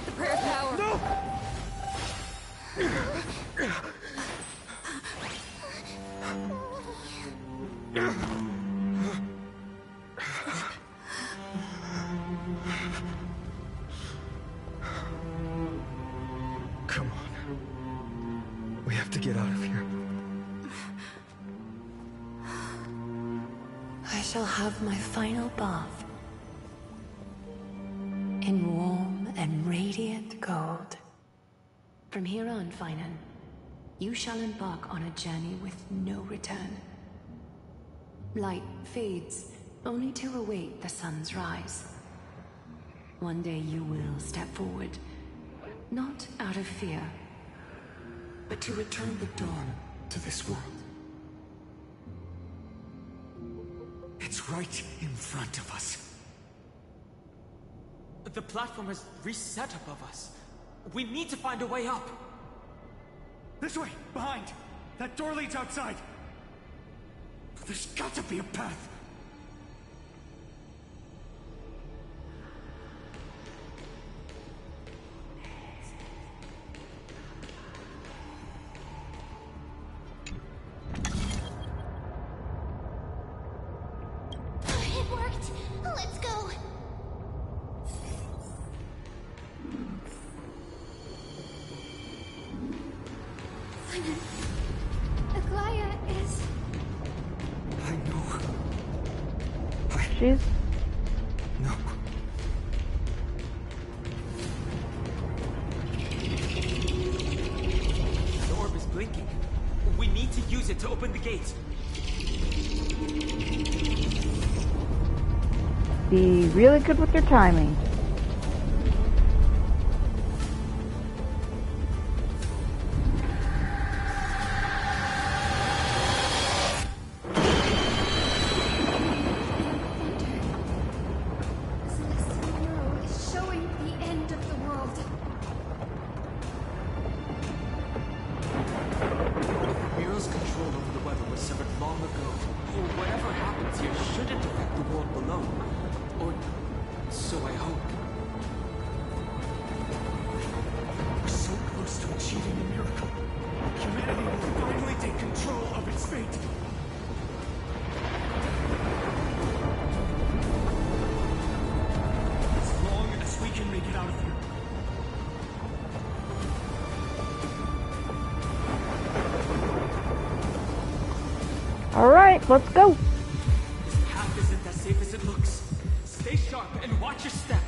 The prayer's power! No! Come on. We have to get out of here. I shall have my final bath in warm and radiant gold. From here on, Finan, you shall embark on a journey with no return. Light fades, only to await the sun's rise. One day you will step forward, not out of fear, but to return the dawn to this world. It's right in front of us. The platform has reset above us. We need to find a way up. This way, behind. That door leads outside. There's got to be a path. It worked. Let's go. Aglaea is... I know. She's... No. The orb is blinking. We need to use it to open the gate. Be really good with your timing. Is showing the end of the world. Miro's control over the weather was severed long ago. Whatever happens here shouldn't affect the world below. Or so I hope. We're so close to achieving a miracle. Humanity will finally take control of its fate. As long as we can make it out of here. Alright, let's go. This path isn't as safe as it looks. Stay sharp and watch your step.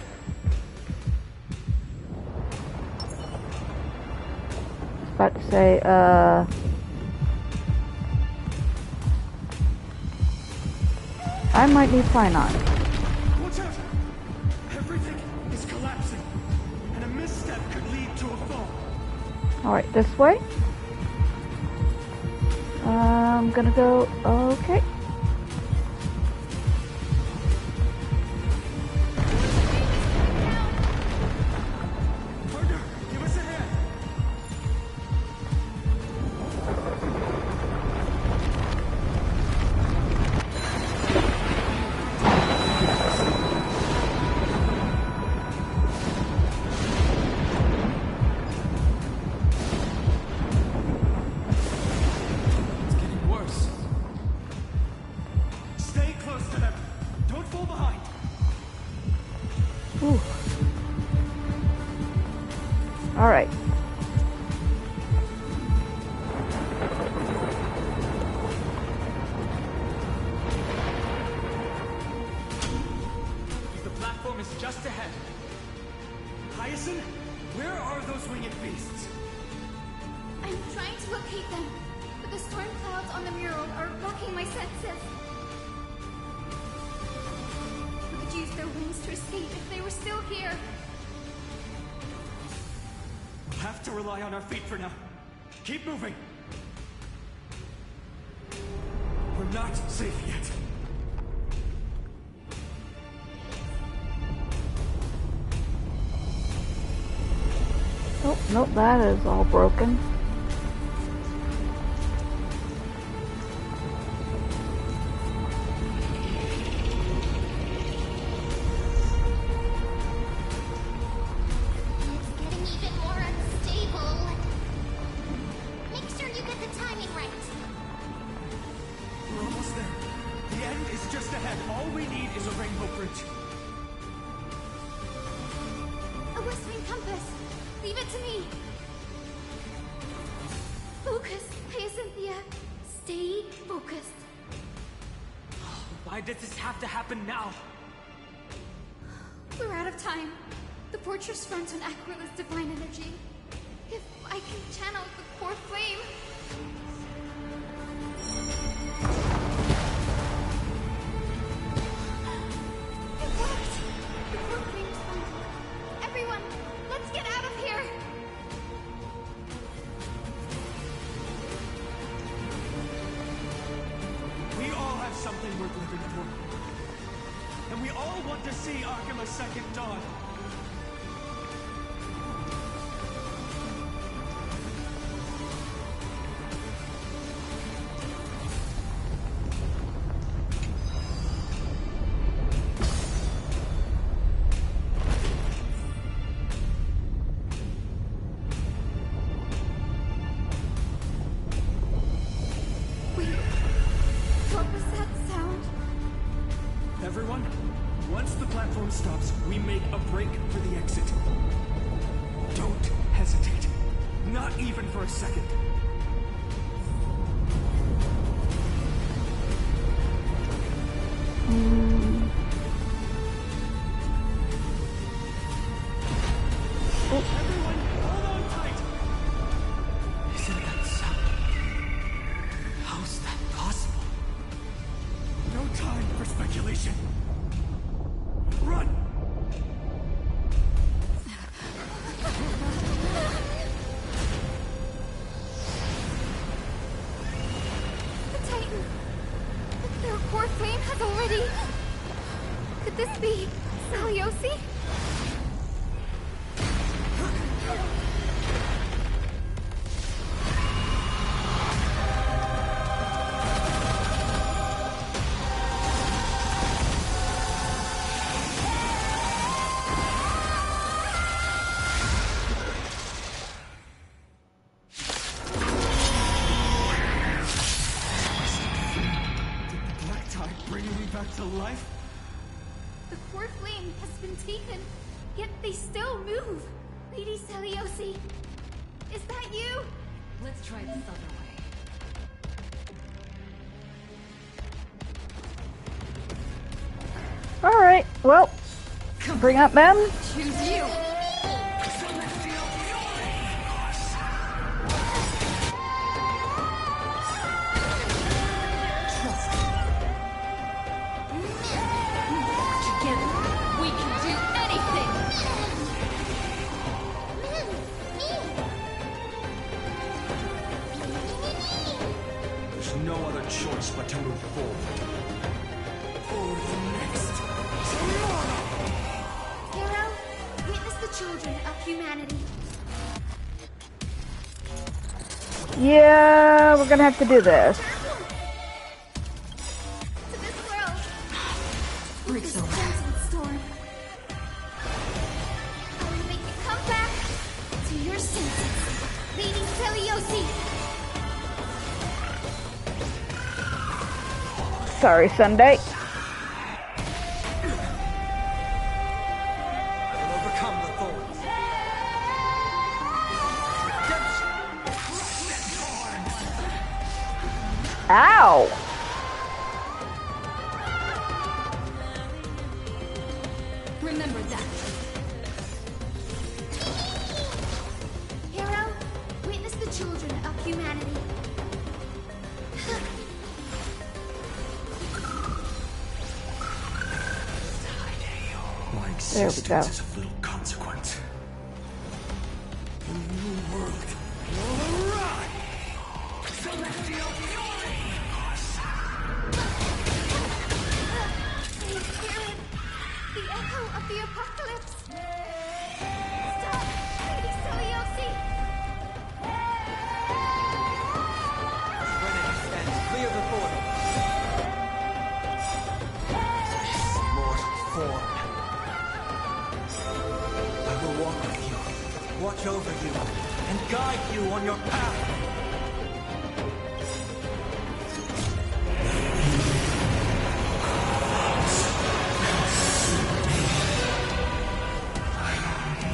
About to say, I might need cyanide. Watch out! Everything is collapsing, and a misstep could lead to a fall. Alright, this way. I'm gonna go. Okay. Partner, give us a hand. It's getting worse. Stay close to them. Don't fall behind. Ooh. Alright. The platform is just ahead. Hyacinth, where are those winged beasts? I'm trying to locate them, but the storm clouds on the mural are blocking my senses. We could use their wings to escape if they were still here. We'll have to rely on our feet for now. Keep moving. We're not safe yet. Oh, nope, that is all broken. It's getting even more unstable. Make sure you get the timing right. We're almost there. The end is just ahead. All we need is a rainbow bridge. A whistling compass. Leave it to me. Focus, Hyacinthia. Stay focused. Why does this have to happen now? We're out of time. The fortress runs on Aglaea's divine energy. If I can channel the core flame... It worked! The core flame's fine. Everyone, let's get out of here! We all have something worth living for. And we all want to see Arkhama's second dawn. Wait, what was that sound? Everyone, once the platform stops, we make a break for the exit. Don't hesitate. Not even for a second. Everyone, hold on tight! Isn't that sound? How's that possible? No time for speculation. Run! The Titan! Their core flame has already... Could this be Saliosi? Black tide bringing me back to life? The core flame has been taken, yet they still move. Lady Saliosi, is that you? Let's try this other way. Alright, well, bring up them. Choose you! no other choice but to move forward. For the next tomorrow! Hero, witness the children of humanity. Yeah, we're gonna have to do this. To this world. Breaks This over. crimson storm. I will make you come back to your senses. Leading Teliosi. Sorry, Sunday. I will overcome the thorns. Ow! Remember that. Hero, witness the children of humanity. My There we existence go. is of little consequence. The new world will arrive! Celestial fury! I hear it. The echo of the apocalypse. Stop, Lady Teliosi. Trinity stands clear before them. This mortal form. I will walk with you, watch over you, and guide you on your path.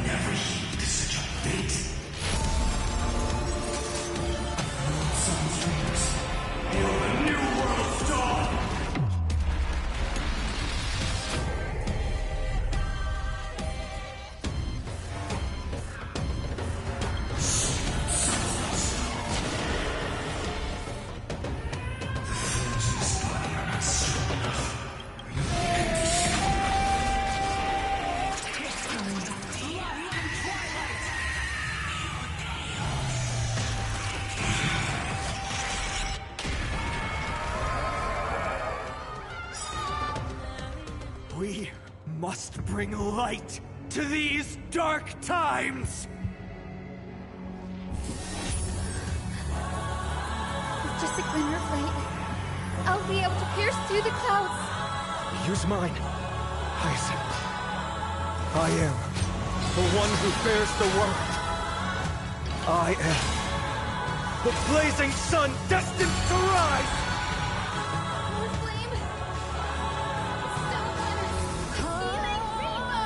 Never heed such a fate. You're the new world's dawn. We must bring light to these dark times! With just a glimmer of light, I'll be able to pierce through the clouds. Use mine, Hyacinth. I am the one who bears the world. I am the blazing sun destined to rise! Your flame. Someone healing rainbow.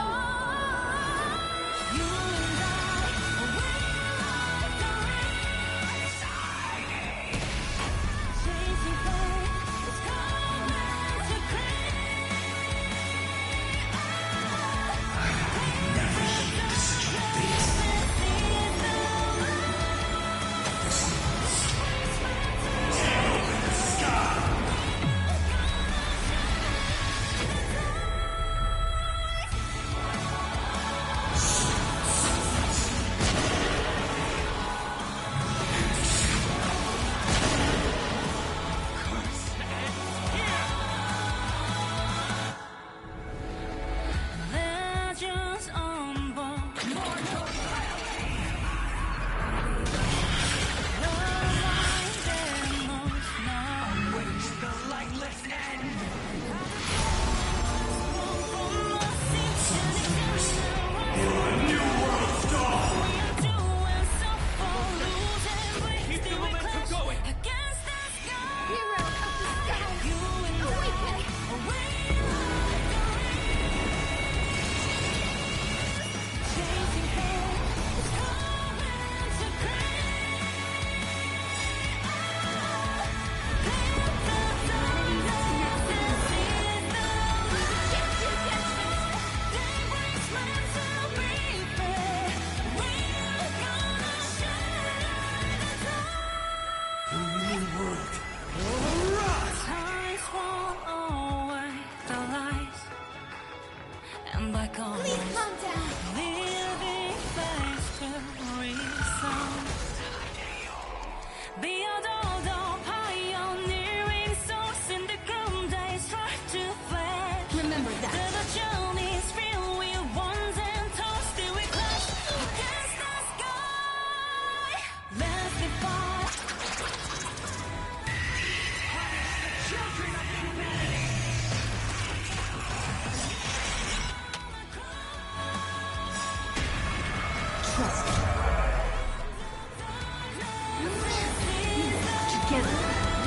Together,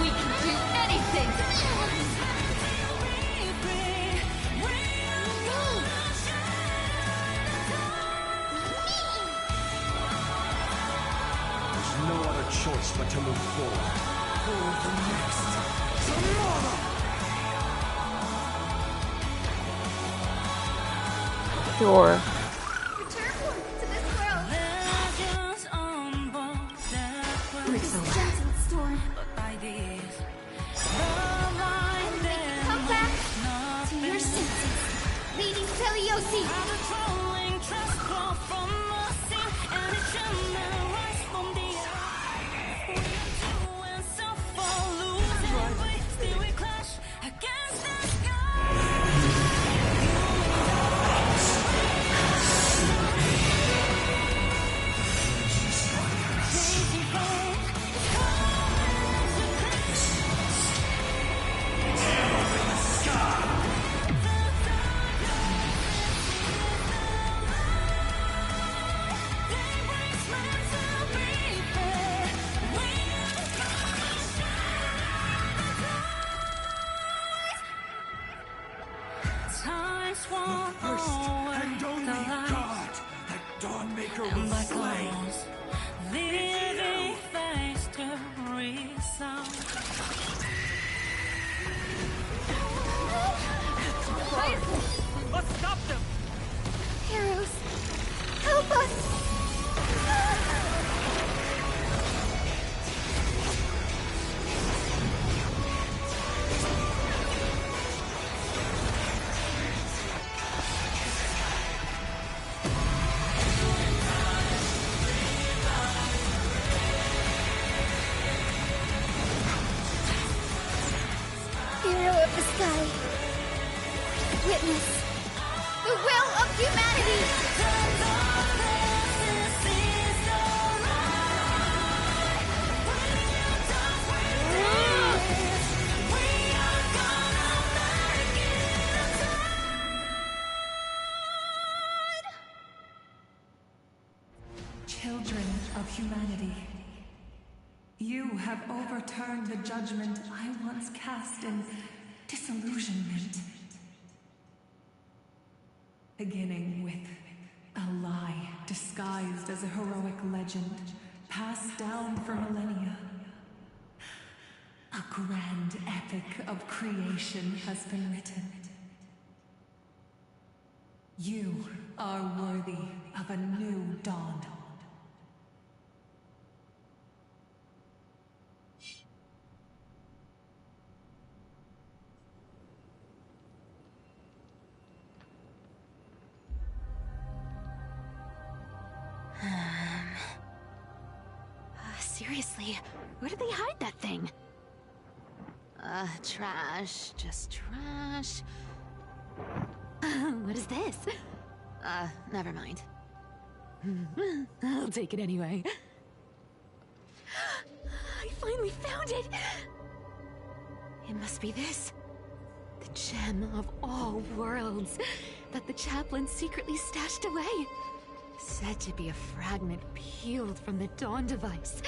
we can do anything! There's no other choice but to move forward. For the next tomorrow! Sure. Return to this world! This gentle storm. Come back to your senses, Lady Celiosi! The first and only god that Dawnmaker will slay. Living face to resound. Let's stop them! Heroes, help us! Hero of the sky, witness the will of humanity! Children of humanity, you have overturned the judgment I once cast in disillusionment. Beginning with a lie disguised as a heroic legend, passed down for millennia. A grand epic of creation has been written. You are worthy of a new dawn. Seriously, where did they hide that thing? Trash. Just trash. What is this? Never mind. I'll take it anyway. I finally found it! It must be this. The gem of all worlds that the chaplain secretly stashed away. Said to be a fragment peeled from the Dawn device.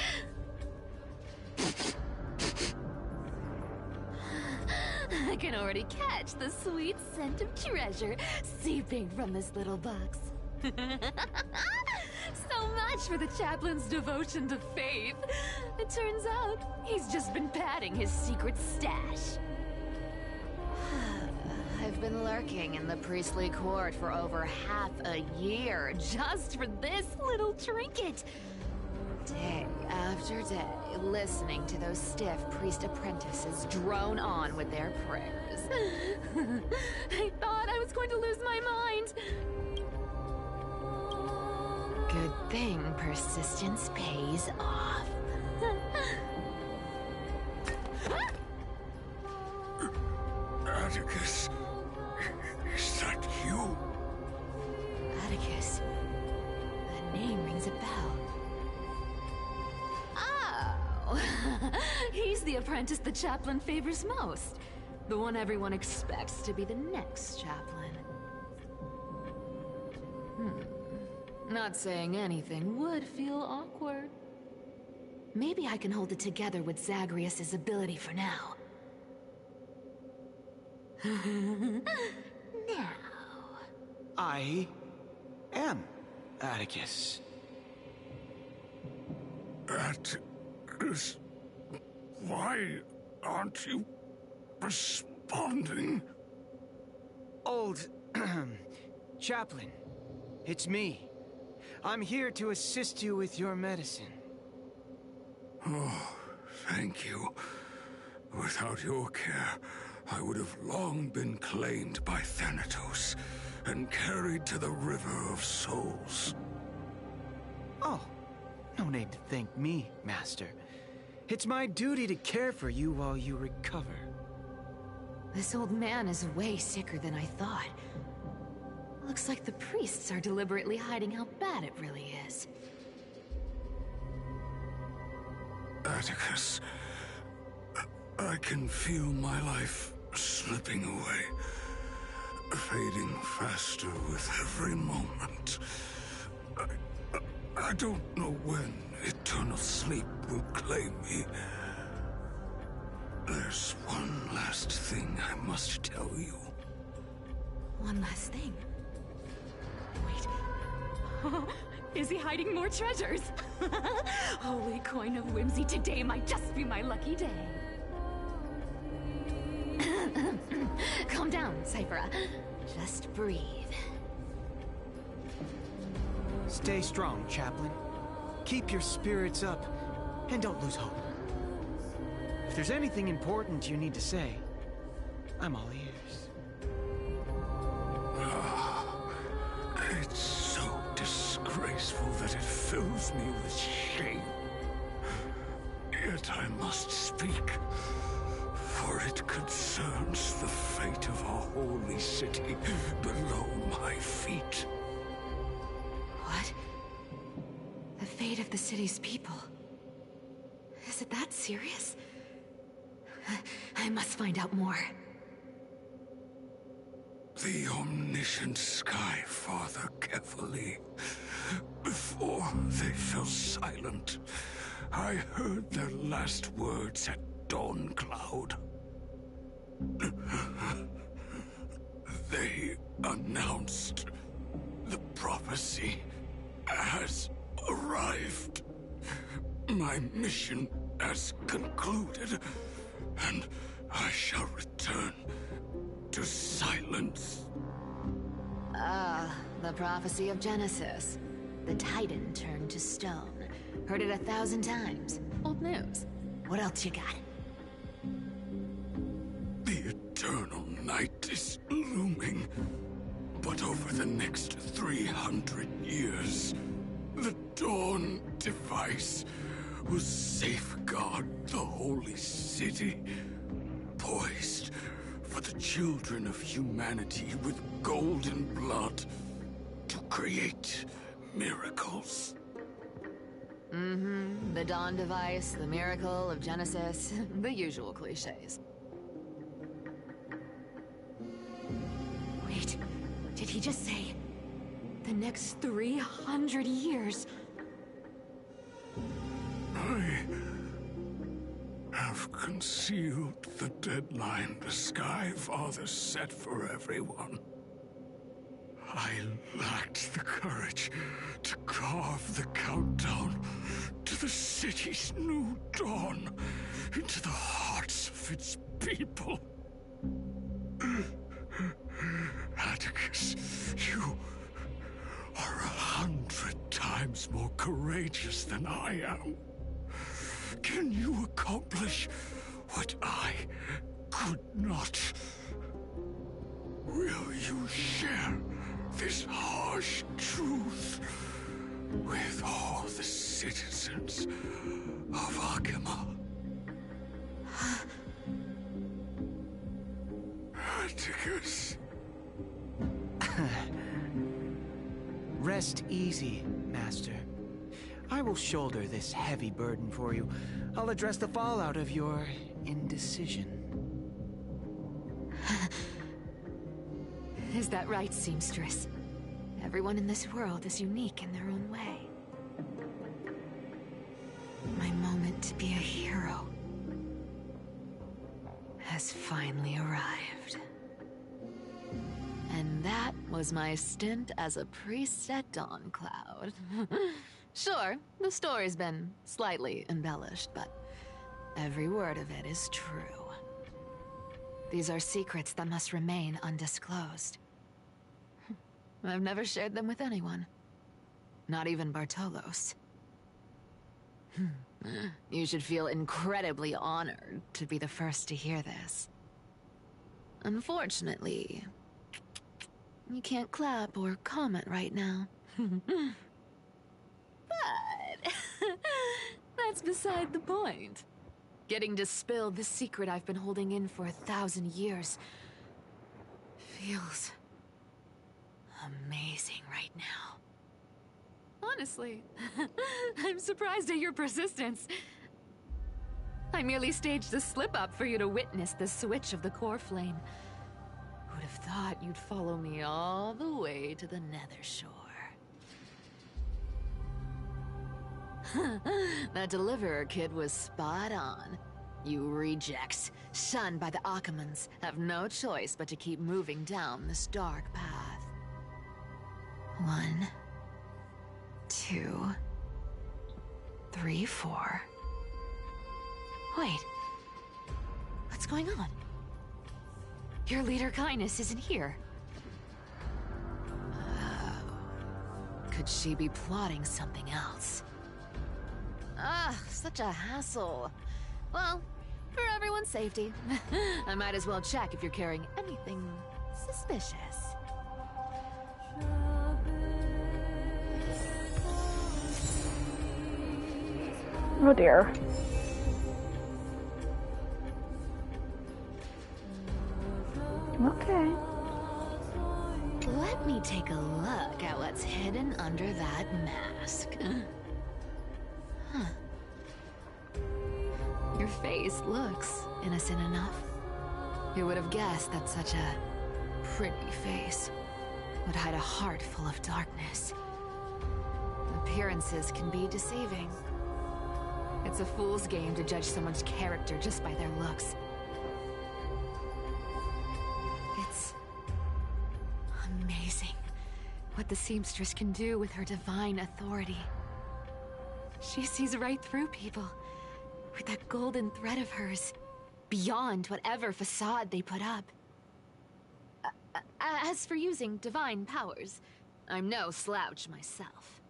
I can already catch the sweet scent of treasure seeping from this little box. So much for the chaplain's devotion to faith. It turns out he's just been padding his secret stash. I've been lurking in the priestly court for over half a year just for this little trinket. Day after day, listening to those stiff priest apprentices drone on with their prayers. I thought I was going to lose my mind. Good thing persistence pays off. Atticus, is that you? Atticus. That name rings a bell. Oh! He's the apprentice the chaplain favors most. The one everyone expects to be the next chaplain. Not saying anything would feel awkward. Maybe I can hold it together with Zagreus' ability for now. Now... I am Atticus. Atticus? Why aren't you responding? Old... Chaplain, it's me. I'm here to assist you with your medicine. Oh, thank you. Without your care, I would have long been claimed by Thanatos and carried to the River of Souls. Oh, no need to thank me, Master. It's my duty to care for you while you recover. This old man is way sicker than I thought. Looks like the priests are deliberately hiding how bad it really is. Atticus, I can feel my life slipping away, fading faster with every moment. I don't know when eternal sleep will claim me. There's one last thing I must tell you. One last thing? Wait. Is he hiding more treasures? Holy coin of whimsy, today might just be my lucky day. Calm down, Cyphera. Just breathe. Stay strong, Chaplain. Keep your spirits up, and don't lose hope. If there's anything important you need to say, I'm all ears. It's so disgraceful that it fills me with shame. Yet I must speak, for it concerns the fate of our holy city below my feet. What? The fate of the city's people? Is it that serious? I must find out more. The omniscient Sky Father Kefali. Before they fell silent, I heard their last words at Dawn Cloud. They announced the prophecy has arrived. My mission has concluded, and I shall return to silence. Ah, the prophecy of Genesis. The Titan turned to stone. Heard it 1,000 times. Old news. What else you got? The eternal night is looming. But over the next 300 years, the Dawn device will safeguard the holy city, poised for the children of humanity with golden blood to create miracles. Mm-hmm. The Dawn device, the miracle of Genesis, the usual cliches. Wait, did he just say the next 300 years? I have concealed the deadline the Sky Father set for everyone. I lacked the courage to carve the countdown to the city's new dawn into the hearts of its people. Atticus, you are 100 times more courageous than I am. Can you accomplish what I could not? Will you share this harsh truth with all the citizens of Aglaea? Atticus. Rest easy, Master. I will shoulder this heavy burden for you. I'll address the fallout of your indecision. Is that right, seamstress? Everyone in this world is unique in their own way. My moment be a hero has finally arrived. And that was my stint as a priest at Dawncloud. Sure, the story's been slightly embellished, but every word of it is true. These are secrets that must remain undisclosed. I've never shared them with anyone. Not even Bartolos. You should feel incredibly honored to be the first to hear this. Unfortunately, you can't clap or comment right now. But that's beside the point. Getting to spill the secret I've been holding in for 1,000 years feels amazing right now. Honestly, I'm surprised at your persistence. I merely staged a slip-up for you to witness the switch of the core flame. Who'd have thought you'd follow me all the way to the Nether Shore? That Deliverer kid was spot on. You rejects, shunned by the Akamans, have no choice but to keep moving down this dark path. 1, 2, 3, 4. Wait. What's going on? Your leader Kindness isn't here. Could she be plotting something else? Such a hassle. Well, for everyone's safety, I might as well check if you're carrying anything suspicious. Oh dear. Okay. Let me take a look at what's hidden under that mask. Huh. Your face looks innocent enough. Who would have guessed that such a pretty face would hide a heart full of darkness? Appearances can be deceiving. It's a fool's game to judge someone's character just by their looks. It's amazing what the seamstress can do with her divine authority. She sees right through people with that golden thread of hers, beyond whatever facade they put up. As for using divine powers, I'm no slouch myself.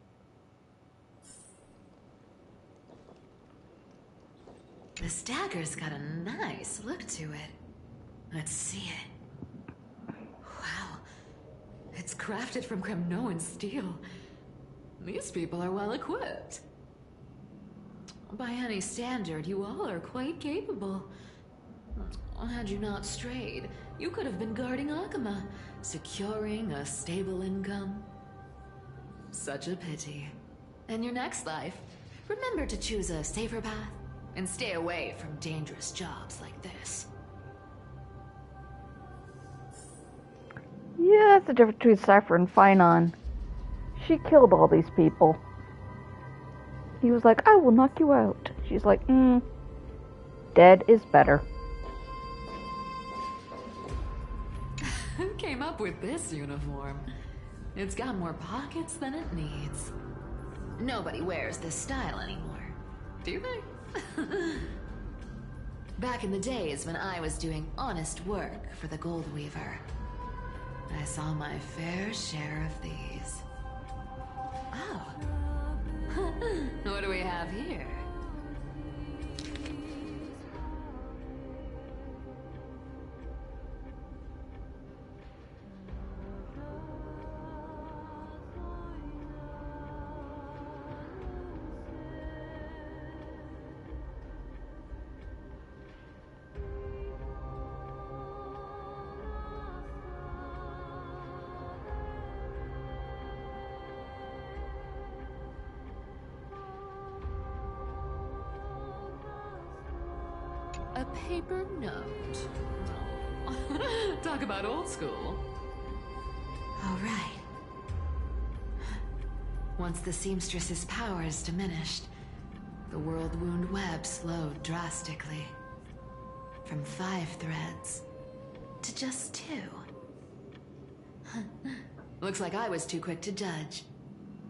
This dagger's got a nice look to it. Let's see it. Wow. It's crafted from Kremnoan steel. These people are well equipped. By any standard, you all are quite capable. Had you not strayed, you could have been guarding Akama, securing a stable income. Such a pity. In your next life, remember to choose a safer path and stay away from dangerous jobs like this. Yeah, that's the difference between Cypher and Finon. She killed all these people. He was like, I will knock you out. She's like, dead is better. Who came up with this uniform? It's got more pockets than it needs. Nobody wears this style anymore, do they? Back in the days when I was doing honest work for the Gold Weaver, I saw my fair share of these. Oh. What do we have here? A paper note. Talk about old school. All right. Once the seamstress's power is diminished, The world wound web slowed drastically. From 5 threads to just 2. Looks like I was too quick to judge.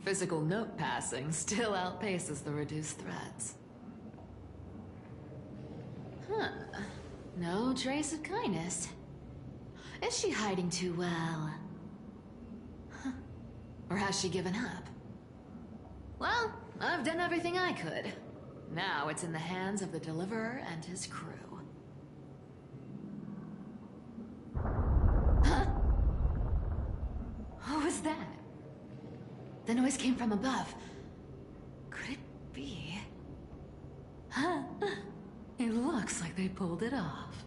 Physical note passing still outpaces the reduced threads. Huh. No trace of kindness. Is she hiding too well? Huh. Or has she given up? Well, I've done everything I could. Now it's in the hands of the Deliverer and his crew. Huh? What was that? The noise came from above. Could it be? Huh? It looks like they pulled it off.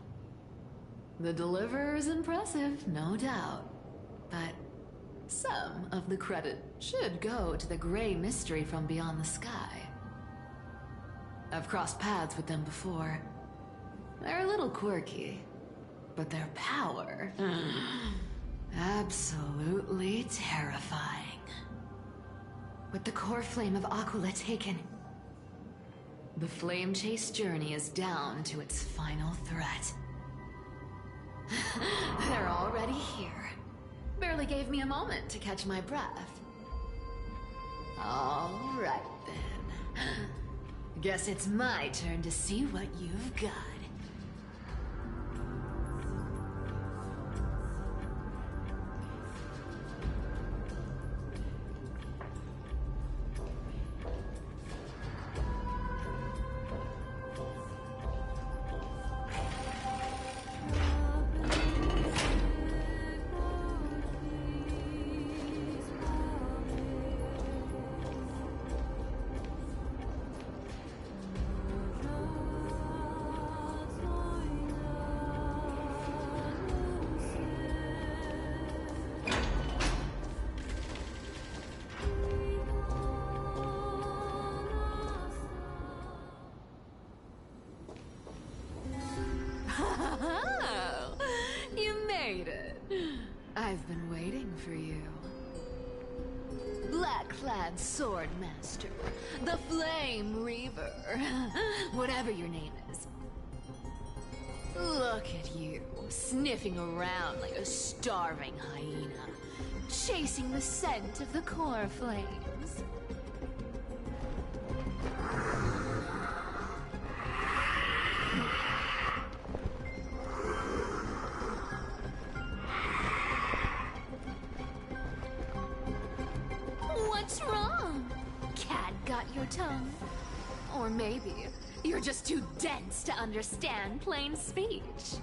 The Deliverer is impressive, no doubt. But some of the credit should go to the gray mystery from beyond the sky. I've crossed paths with them before. They're a little quirky, but their power... absolutely terrifying. With the core flame of Aglaea taken, the flame chase journey is down to its final threat. They're already here. Barely gave me a moment to catch my breath. All right then. Guess it's my turn to see what you've got. I've been waiting for you. Black-clad Swordmaster, the Flame Reaver, whatever your name is. Look at you, sniffing around like a starving hyena, chasing the scent of the core flames. What's wrong? Cat got your tongue? Or maybe you're just too dense to understand plain speech.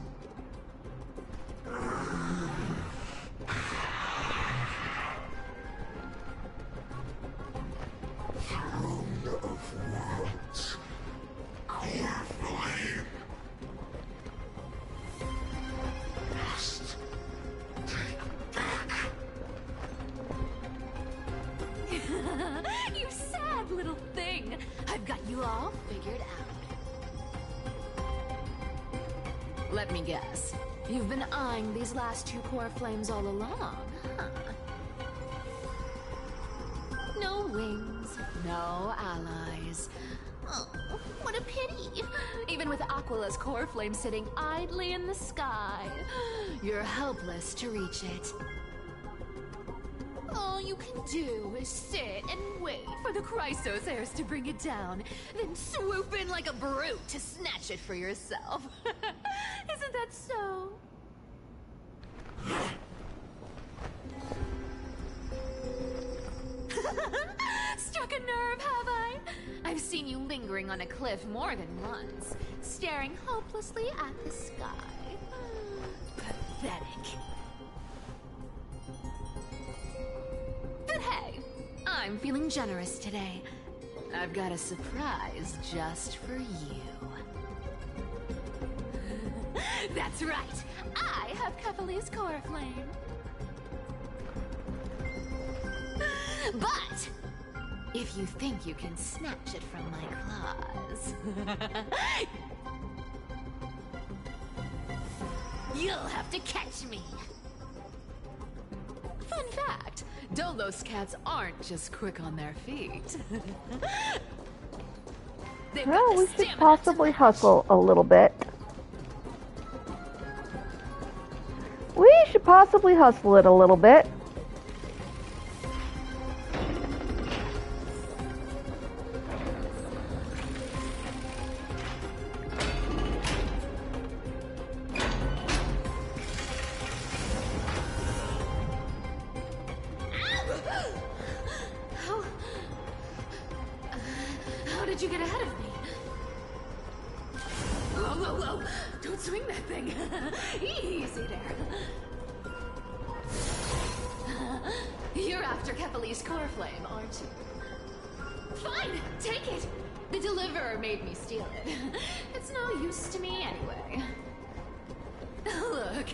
You sad little thing! I've got you all figured out. Let me guess. You've been eyeing these last 2 core flames all along, huh? No wings, no allies. Oh, what a pity! Even with Aglaea's core flame sitting idly in the sky, you're helpless to reach it. All you can do is sit and wait for the Chrysos heirs to bring it down, then swoop in like a brute to snatch it for yourself. Isn't that so? Struck a nerve, have I? I've seen you lingering on a cliff more than once, staring hopelessly at the sky. Pathetic. But hey, I'm feeling generous today. I've got a surprise just for you. That's right, I have Kefali's core flame. But if you think you can snatch it from my claws, you'll have to catch me. Fun fact, Dolos cats aren't just quick on their feet. They've Well, got the we should stamina possibly hustle a little bit. We should possibly hustle it a little bit. How did you get ahead of me? Whoa, whoa, whoa! Don't swing that thing! Easy there. You're after Kepali's core flame, aren't you? Fine, take it! The deliverer made me steal it. It's no use to me anyway. Look,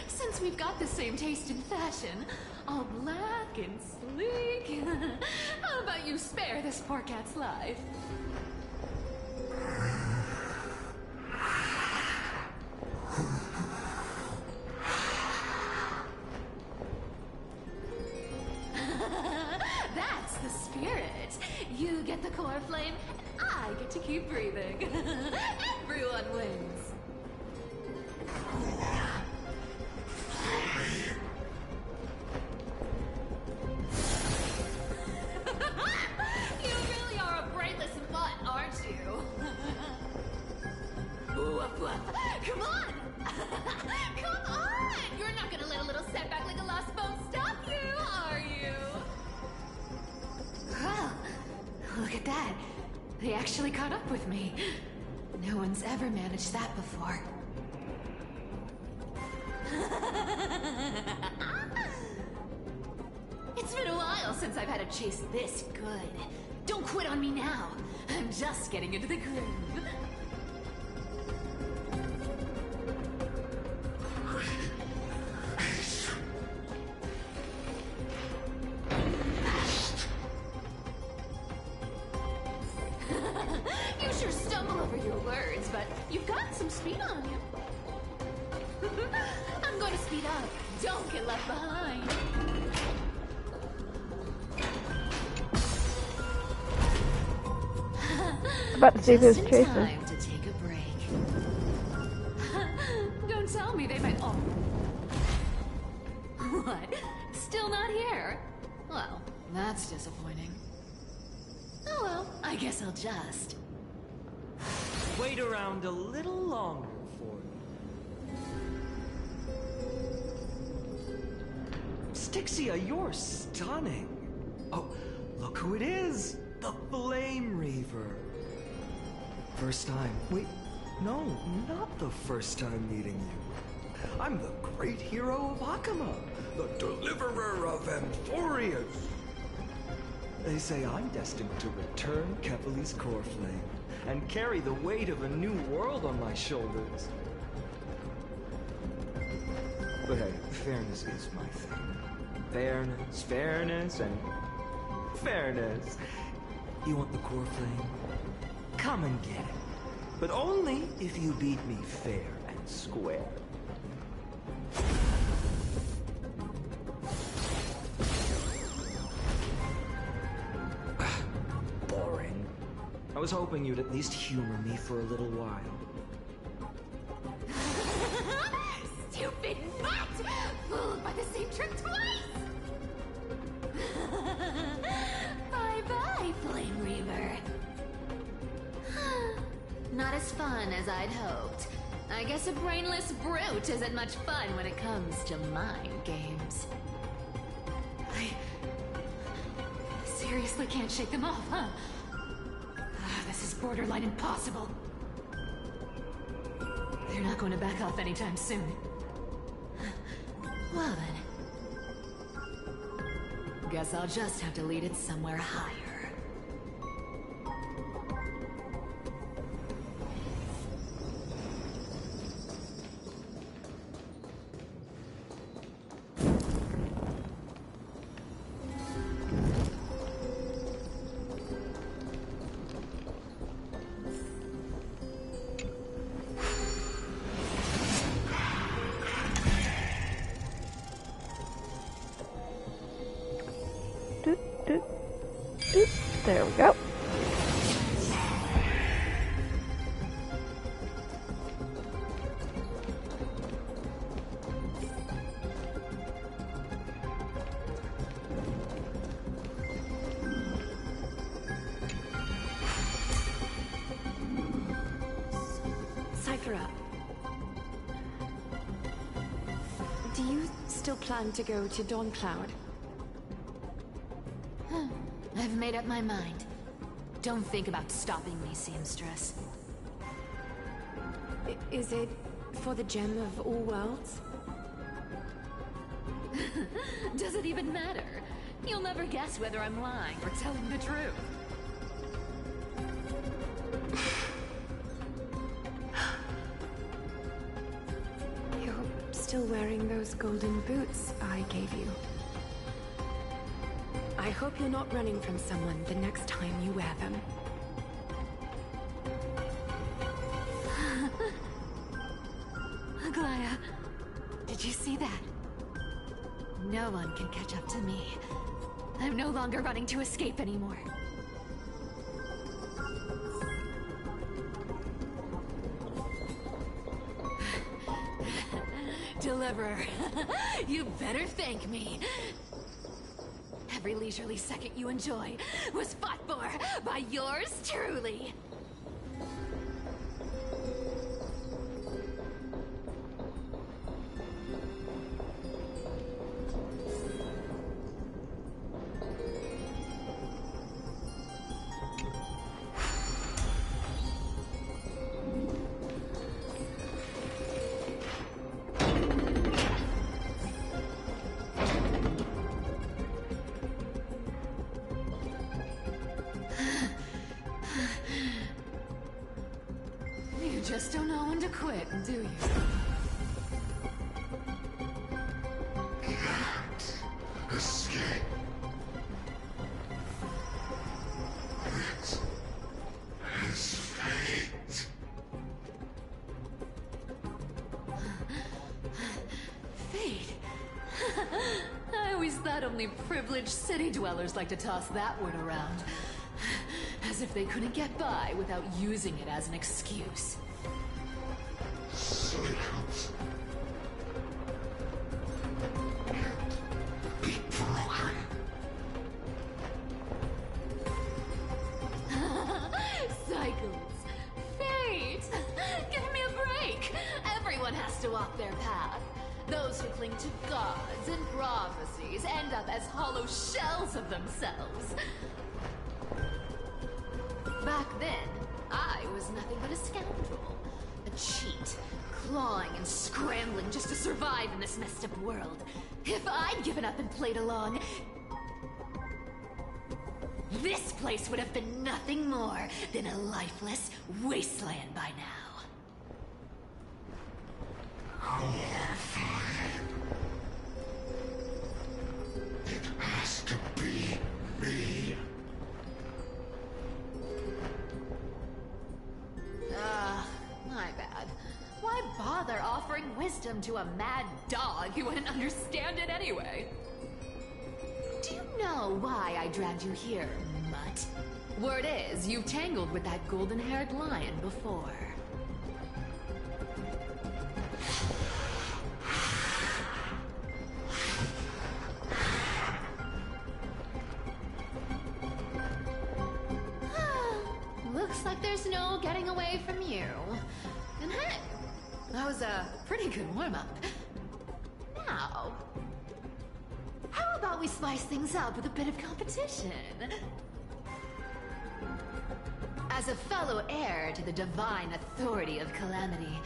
since we've got the same taste in fashion, all black and sleek, how about you spare this poor cat's life? That's the spirit. You get the core flame, and I get to keep breathing. Everyone wins. You really are a brainless mutt, aren't you? Woof, woof. Come on! Come on! You're not gonna let a little setback like a lost bone stop you, are you? Well, look at that. They actually caught up with me. No one's ever managed that before. It's been a while since I've had a chase this good. Don't quit on me now. I'm just getting into the groove. You sure stumble over your words, but you've got some speed on you. I'm going to speed up. Don't get left behind. About to see if Just it's in chasing. time to take a break. Don't tell me they might. Oh. What? Still not here? Well, that's disappointing. Oh well, I guess I'll just. Wait around a little longer for you. Styxia, you're stunning. Oh, look who it is. The Flame Reaver. First time. Wait, no, not the first time meeting you. I'm the great hero of Akama, the deliverer of Amphorius. They say I'm destined to return Kepali's core flame and carry the weight of a new world on my shoulders. But hey, fairness is my thing. Fairness, and fairness. You want the core flame? Come and get it. But only if you beat me fair and square. Boring. I was hoping you'd at least humor me for a little while. Stupid mutt! Fooled by the same trick twice! Bye-bye, Flame Reaver. Not as fun as I'd hoped. I guess a brainless brute isn't much fun when it comes to mind games. I seriously can't shake them off, huh? This is borderline impossible. They're not going to back off anytime soon. Well then. Guess I'll just have to lead it somewhere higher. There we go. her up. Do you still plan to go to Dawncloud? I've made up my mind. Don't think about stopping me, seamstress. Is it for the gem of all worlds? Does it even matter? You'll never guess whether I'm lying or telling the truth. You're still wearing those golden boots I gave you. I hope you're not running from someone the next time you wear them. Aglaea, did you see that? No one can catch up to me. I'm no longer running to escape anymore. Deliverer, you better thank me. Every leisurely second you enjoy was fought for by yours truly. You just don't know when to quit, do you? Can't escape. It is fate. Fate? I always thought only privileged city dwellers like to toss that word around. As if they couldn't get by without using it as an excuse. Cycles can't be broken. Cycles. Fate! Give me a break! Everyone has to walk their path. Those who cling to gods and prophecies end up as hollow shells of themselves. Back then, I was nothing but a scoundrel. A cheat, clawing and scrambling just to survive in this messed up world. If I'd given up and played along, this place would have been nothing more than a lifeless wasteland by now. It has to be me. My bad. Why bother offering wisdom to a mad dog who wouldn't understand it anyway? Do you know why I dragged you here, mutt? Word is, you've tangled with that golden-haired lion before. Looks like there's no getting away from you. And hey, that was a pretty good warm-up. Now, how about we spice things up with a bit of competition? As a fellow heir to the divine authority of Calamity,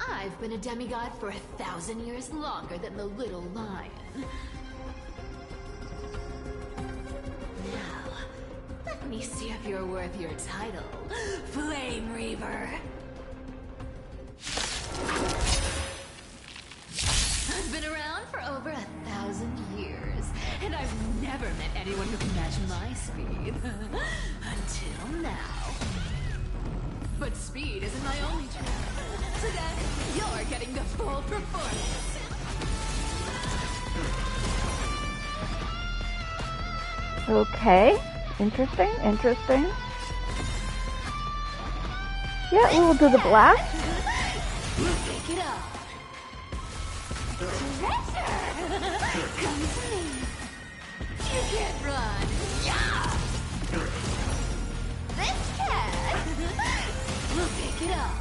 I've been a demigod for 1,000 years longer than the little lion. Now, let me see if you're worth your title, Flame Reaver. I've been around for over 1,000 years, and I've never met anyone who can match my speed. Until now. But speed isn't my only trick. Today, you're getting the full performance. Okay. Interesting, interesting. Yeah, we'll do the blast. We'll pick it up. Treasure! Come to me. You can't run. Yeah! This can. We'll pick it up.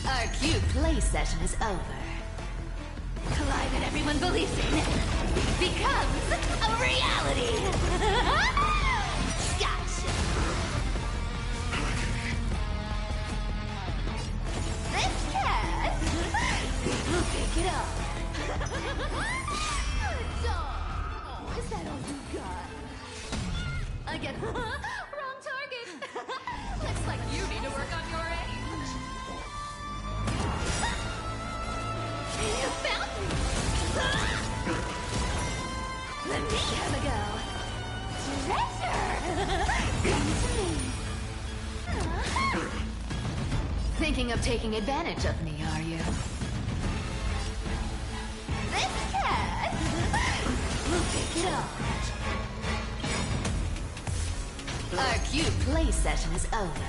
Our cute play session is over. The lie that everyone believes in becomes a reality! Gotcha! This cat will pick it up. Dog! Is that all you got? I get wrong target! Looks like you need to work on your aim. You found me! Let me have a go! Treasure! Come to me! Thinking of taking advantage of me, are you? This cat will pick it up. Our cute play session is over.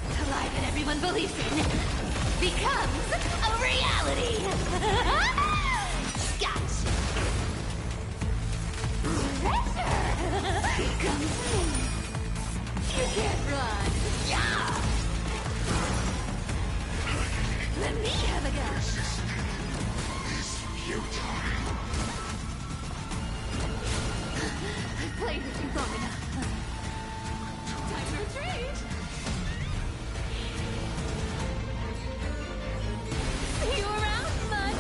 The lie that everyone believes in becomes a reality! Gotcha! Treasure! Come to me! You can't run! Yeah! Let me have a go! I've played with you long enough. Time to retreat! See you around, bud!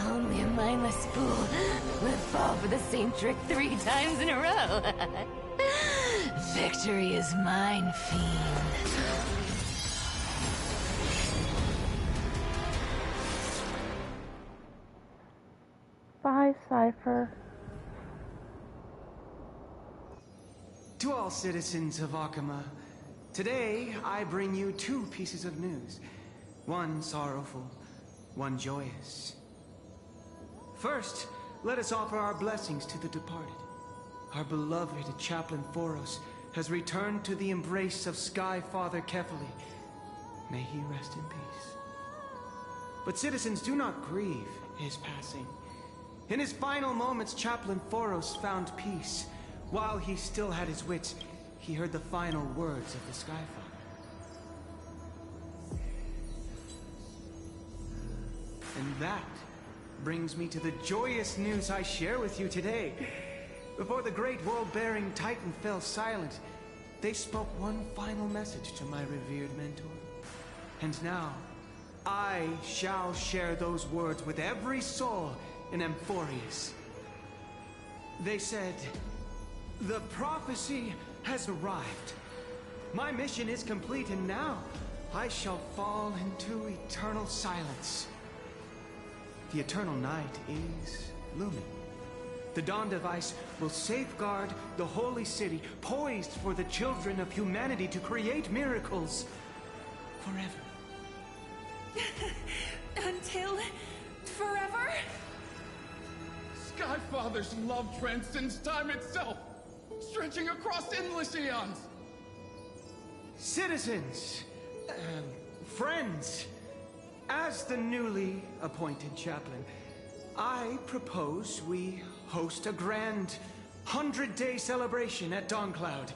Only a mindless fool would fall for the same trick 3 times in a row. Victory is mine, fiend. Bye, Cypher. To all citizens of Akama, today I bring you 2 pieces of news. One sorrowful, one joyous. First, let us offer our blessings to the departed. Our beloved Chaplain Foros has returned to the embrace of Sky Father Kefali. May he rest in peace. But citizens, do not grieve his passing. In his final moments, Chaplain Foros found peace. While he still had his wits, he heard the final words of the Sky Father. And that brings me to the joyous news I share with you today. Before the great world-bearing Titan fell silent, they spoke one final message to my revered mentor. And now, I shall share those words with every soul in Amphorius. They said, "The prophecy has arrived. My mission is complete, and now I shall fall into eternal silence." The eternal night is looming. The Dawn Device will safeguard the holy city, poised for the children of humanity to create miracles forever. Until forever? Skyfather's love transcends time itself, stretching across endless eons. Citizens, friends, as the newly appointed chaplain, I propose we host a grand 100-day celebration at Dawncloud.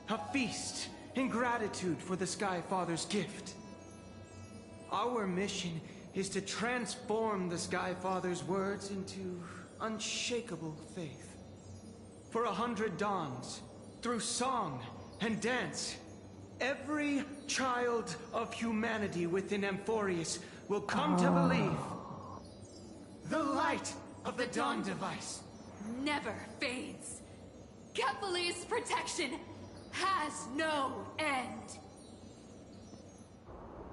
A feast in gratitude for the Sky Father's gift. Our mission is to transform the Sky Father's words into unshakable faith. For 100 dawns, through song and dance, every child of humanity within Amphorius will come to believe the light of the Dawn Device Never fades. Kefali's protection has no end.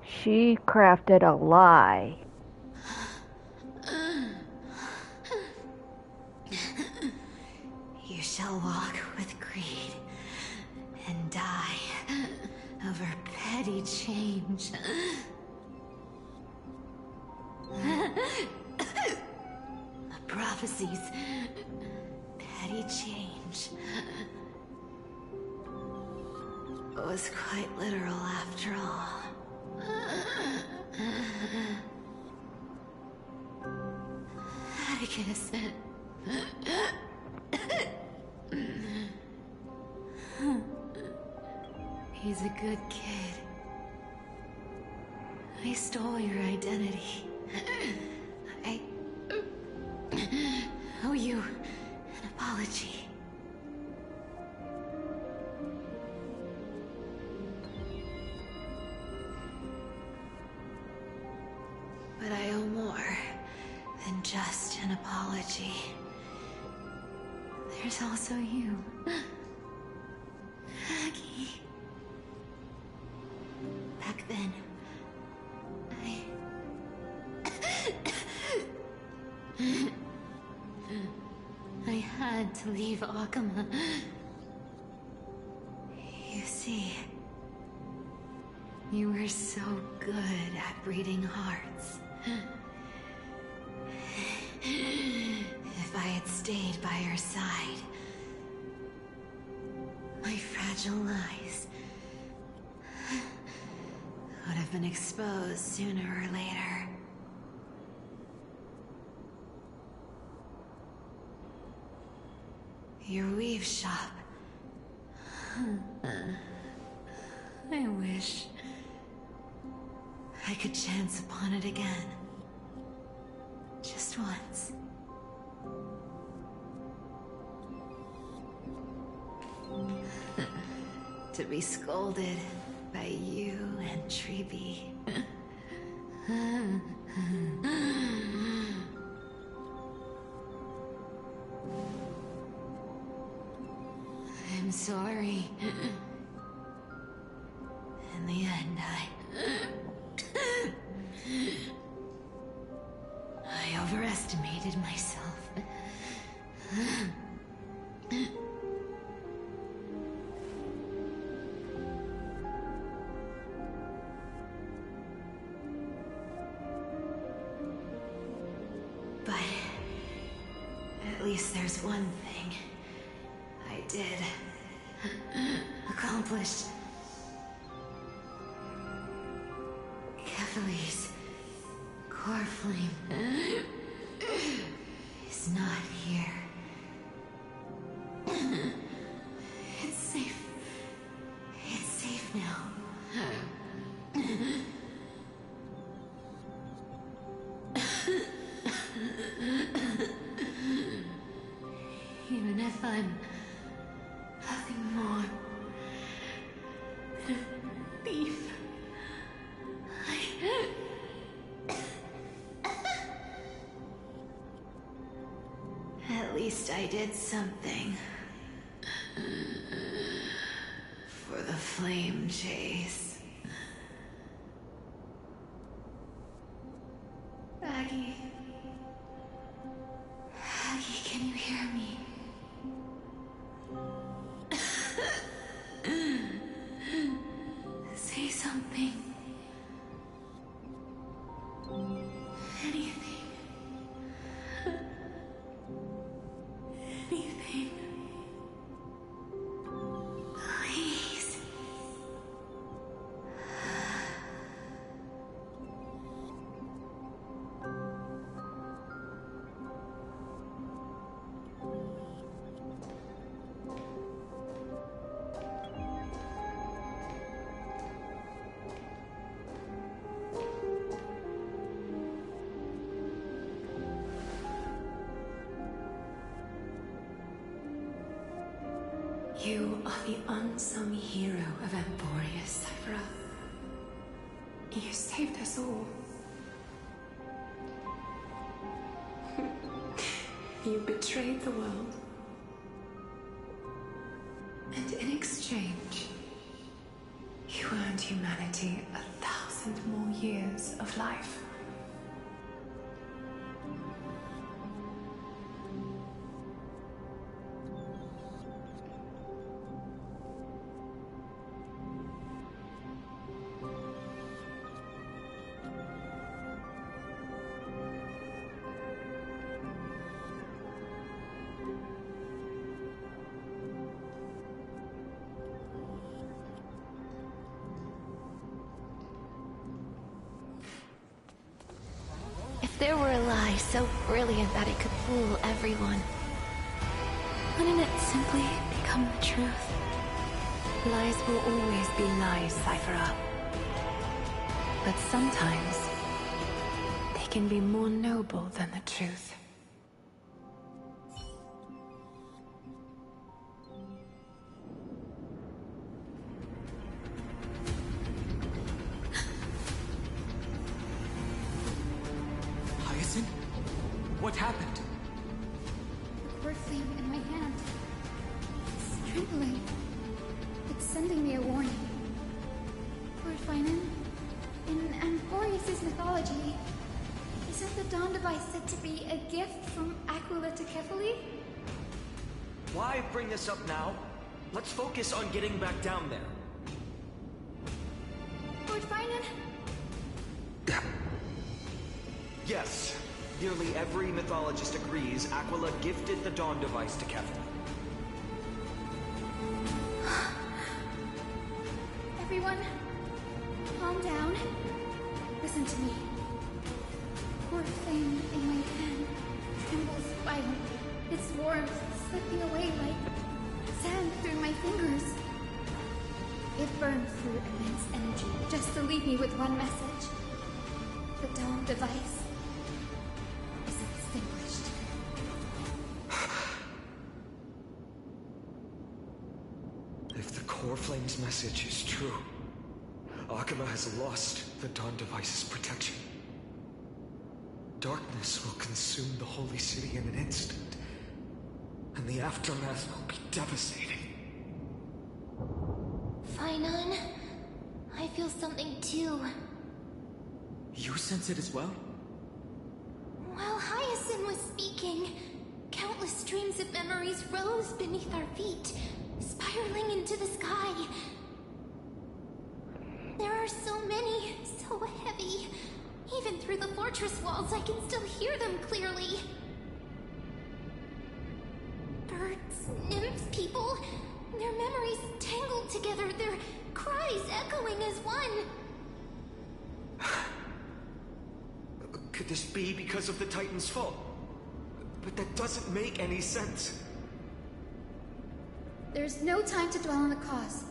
She crafted a lie. You shall walk with greed and die over petty change. A prophecies. Petty change. It was quite literal after all. Atticus. He's a good kid. I stole your identity. I owe you an apology. But I owe more than just an apology. There's also you. Aggie. Back then, I had to leave Akama. You see, you were so good at breeding hearts. If I had stayed by your side, my fragile lies would have been exposed sooner or later. Your weave shop. I wish I could chance upon it again. Just once. To be scolded by you and Treeby. I'm sorry. In the end, I overestimated myself. But at least there's one thing I did accomplish. Kephalese core flame is not here. It's safe. It's safe now. Even if I'm nothing more than a thief, at least I did something for the flame chase. Aggie. Aggie, can you hear me? Say something. Anything. Anything. Please. You are the unsung hero of Emporia, Cypher. You saved us all. You betrayed the world. And in exchange, you earned humanity 1,000 more years of life. If there were a lie so brilliant that it could fool everyone, wouldn't it simply become the truth? Lies will always be lies, Cyphera. But sometimes, they can be more noble than the truth. Hyacinth? What happened? The core flame in my hand. It's trembling. It's sending me a warning. Lord Finan, in Amphorius' mythology, isn't the Dawn device said to be a gift from Aglaea to Kefali? Why bring this up now? Let's focus on getting back down there. Lord Finan? Yes. Nearly every mythologist agrees Aglaea gifted the Dawn device to Kefali. Everyone, calm down. Listen to me. Core flame in my hand trembles violently. Its warmth slipping away like sand through my fingers. It burned through immense energy just to leave me with one message. The Dawn device is extinguished. If the Core Flame's message is true, Aglaea has lost the Dawn device's protection. Darkness will consume the Holy City in an instant, and the aftermath will be devastating. Finan, I feel something too. You sense it as well? While Hyacinth was speaking, countless streams of memories rose beneath our feet, spiraling into the sky. There are so many, so heavy. Even through the fortress walls, I can still hear them clearly. Birds, nymphs, people, their memories tangled together, their cries echoing as one. Could this be because of the Titan's fall? But that doesn't make any sense. There's no time to dwell on the cause.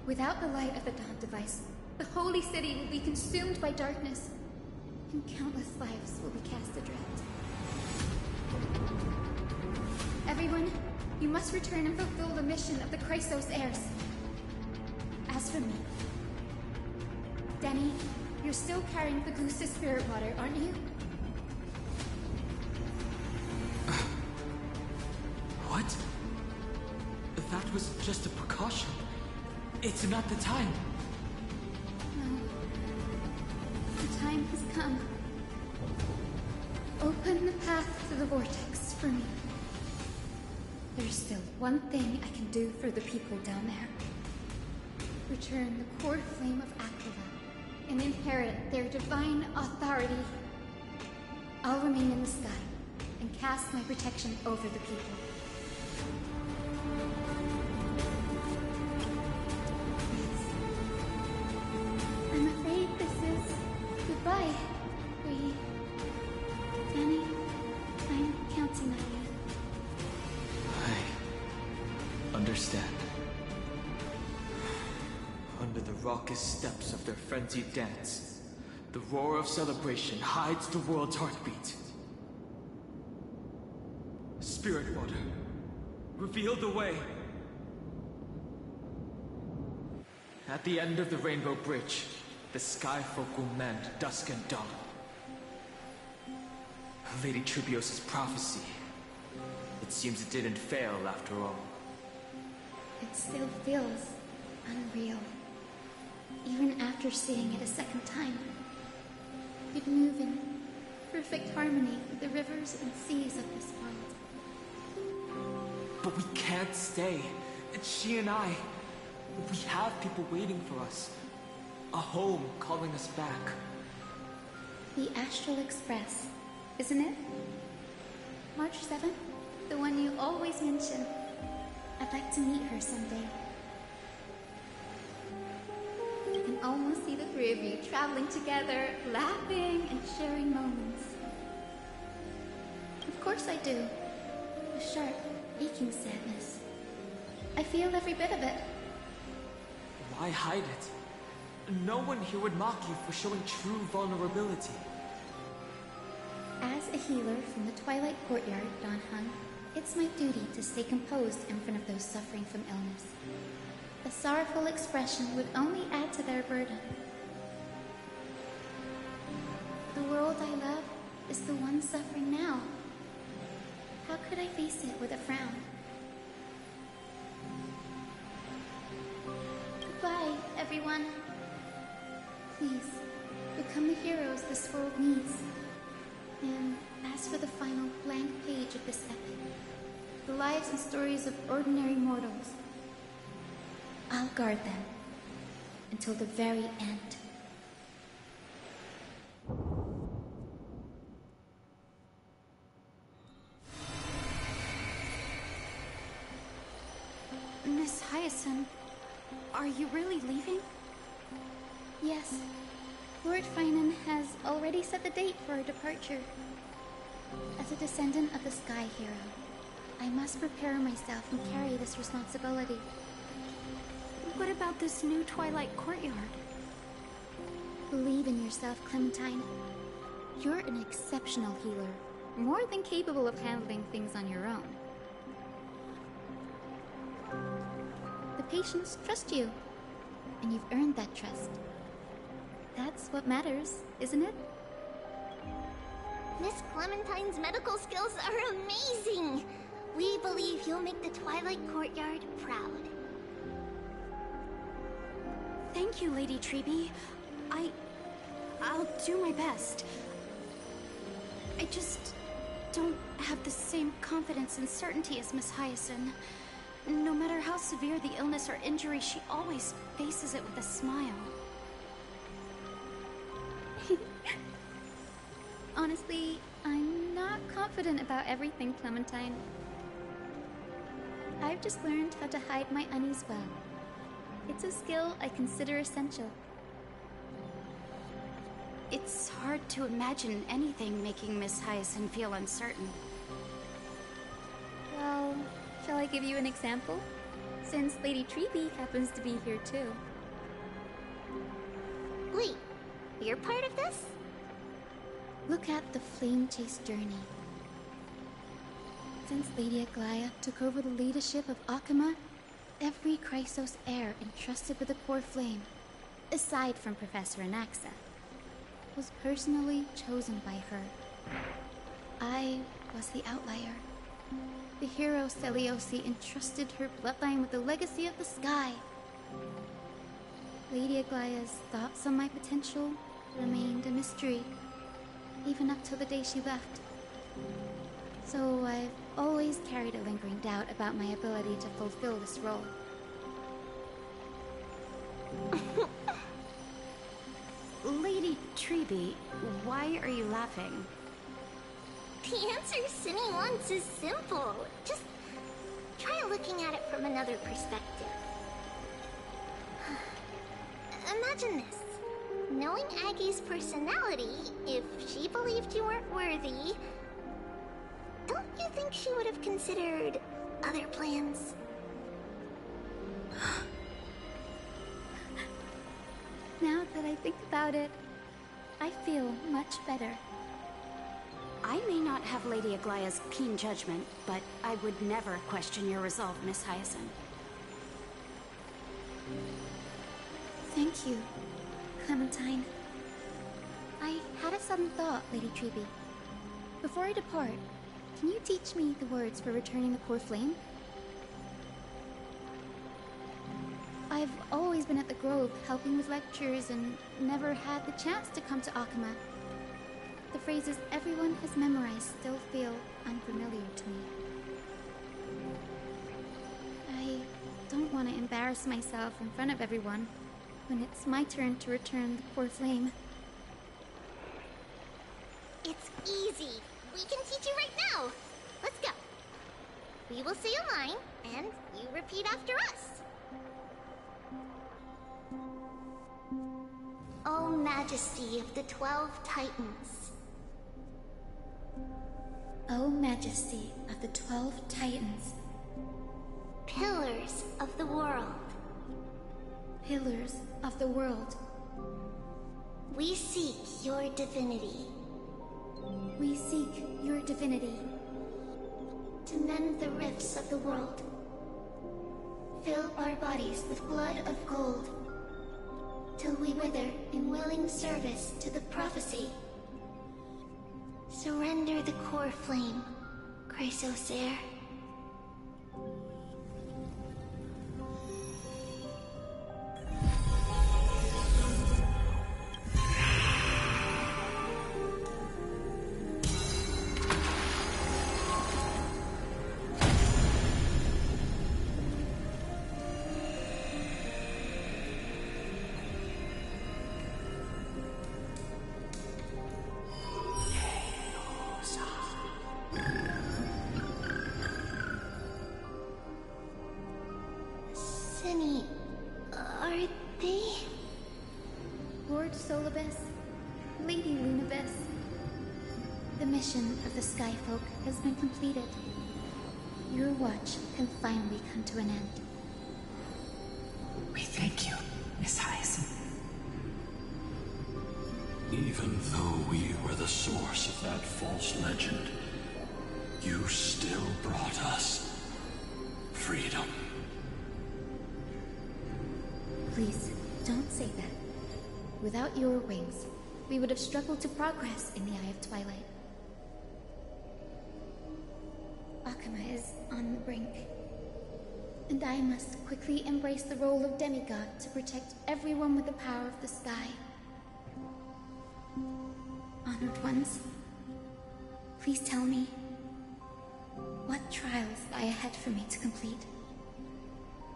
Without the light of the Dawn device, the Holy City will be consumed by darkness, and countless lives will be cast adrift. Everyone, you must return and fulfill the mission of the Chrysos heirs. As for me, Denny, you're still carrying the Goose's spirit water, aren't you? What? That was just a precaution. It's not the time. No. The time has come. Open the path to the vortex for me. There's still one thing I can do for the people down there. Return the core flame of Aglaea and inherit their divine authority. I'll remain in the sky and cast my protection over the people. I'm afraid this is goodbye. Danny, I'm counting on you. I understand. Under the raucous steps of their frenzied dance, the roar of celebration hides the world's heartbeat. Spirit water, reveal the way. At the end of the Rainbow Bridge, the sky folk will mend dusk and dawn. Lady Tribios' prophecy. It seems it didn't fail after all. It still feels unreal. Even after seeing it a second time. You'd move in perfect harmony with the rivers and seas of this world. But we can't stay. It's she and I. We have people waiting for us. A home calling us back. The Astral Express, isn't it? March 7th? The one you always mention. I'd like to meet her someday. I can almost see the three of you traveling together, laughing and sharing moments. course I do. A sharp, aching sadness. I feel every bit of it. Why hide it? No one here would mock you for showing true vulnerability. As a healer from the Twilight Courtyard, Don Hung, it's my duty to stay composed in front of those suffering from illness. A sorrowful expression would only add to their burden. The world I love is the one suffering now. How could I face it with a frown? Goodbye, everyone. Please, become the heroes this world needs. And as for the final blank page of this epic, the lives and stories of ordinary mortals, I'll guard them until the very end. Miss Hyacinth, are you really leaving? Yes. Lord Finan has already set the date for our departure. As a descendant of the Sky Hero, I must prepare myself and carry this responsibility. What about this new Twilight Courtyard? Believe in yourself, Clementine. You're an exceptional healer, more than capable of handling things on your own. The patients trust you, and you've earned that trust. That's what matters, isn't it? Miss Clementine's medical skills are amazing! We believe you'll make the Twilight Courtyard proud. Thank you, Lady Treby. I'll do my best. I just don't have the same confidence and certainty as Miss Hyacinth. No matter how severe the illness or injury, she always faces it with a smile. Honestly, I'm not confident about everything, Clementine. I've just learned how to hide my unease well. It's a skill I consider essential. It's hard to imagine anything making Miss Hyacinth feel uncertain. Well, shall I give you an example? Since Lady Treby happens to be here too. Wait, you're part of this? Look at the Flame Chase journey. Since Lady Aglaea took over the leadership of Akama, every Chrysos heir entrusted with the core flame, aside from Professor Anaxa, was personally chosen by her. I was the outlier. The hero Celiosi entrusted her bloodline with the legacy of the sky. Lady Aglaea's thoughts on my potential remained a mystery, even up till the day she left. So I've always carried a lingering doubt about my ability to fulfill this role. Lady Treby, why are you laughing? The answer Cindy wants is simple. Just try looking at it from another perspective. Imagine this. Knowing Aggie's personality, if she believed you weren't worthy, don't you think she would have considered other plans? Now that I think about it, I feel much better. I may not have Lady Aglaea's keen judgment, but I would never question your resolve, Miss Hyacinth. Thank you, Clementine. I had a sudden thought, Lady Treby. Before I depart, can you teach me the words for returning the core flame? I've always been at the Grove helping with lectures and never had the chance to come to Akama. The phrases everyone has memorized still feel unfamiliar to me. I don't want to embarrass myself in front of everyone when it's my turn to return the core flame. It's easy. We can teach you right now. Let's go. We will say a line, and you repeat after us. O Majesty of the 12 Titans. O Majesty of the 12 Titans. Pillars of the world. Pillars of the world. We seek your divinity. We seek your divinity. To mend the rifts of the world. Fill our bodies with blood of gold. Till we wither in willing service to the prophecy. Surrender the core flame, Chrysosair. Are they? Lord Solibus, Lady Lunibus, the mission of the Skyfolk has been completed. Your watch can finally come to an end. We thank you, Miss Hyacinth. Even though we were the source of that false legend, you still brought us freedom. Please, don't say that. Without your wings, we would have struggled to progress in the Eye of Twilight. Akama is on the brink, and I must quickly embrace the role of demigod to protect everyone with the power of the sky. Honored ones, please tell me, what trials lie ahead for me to complete?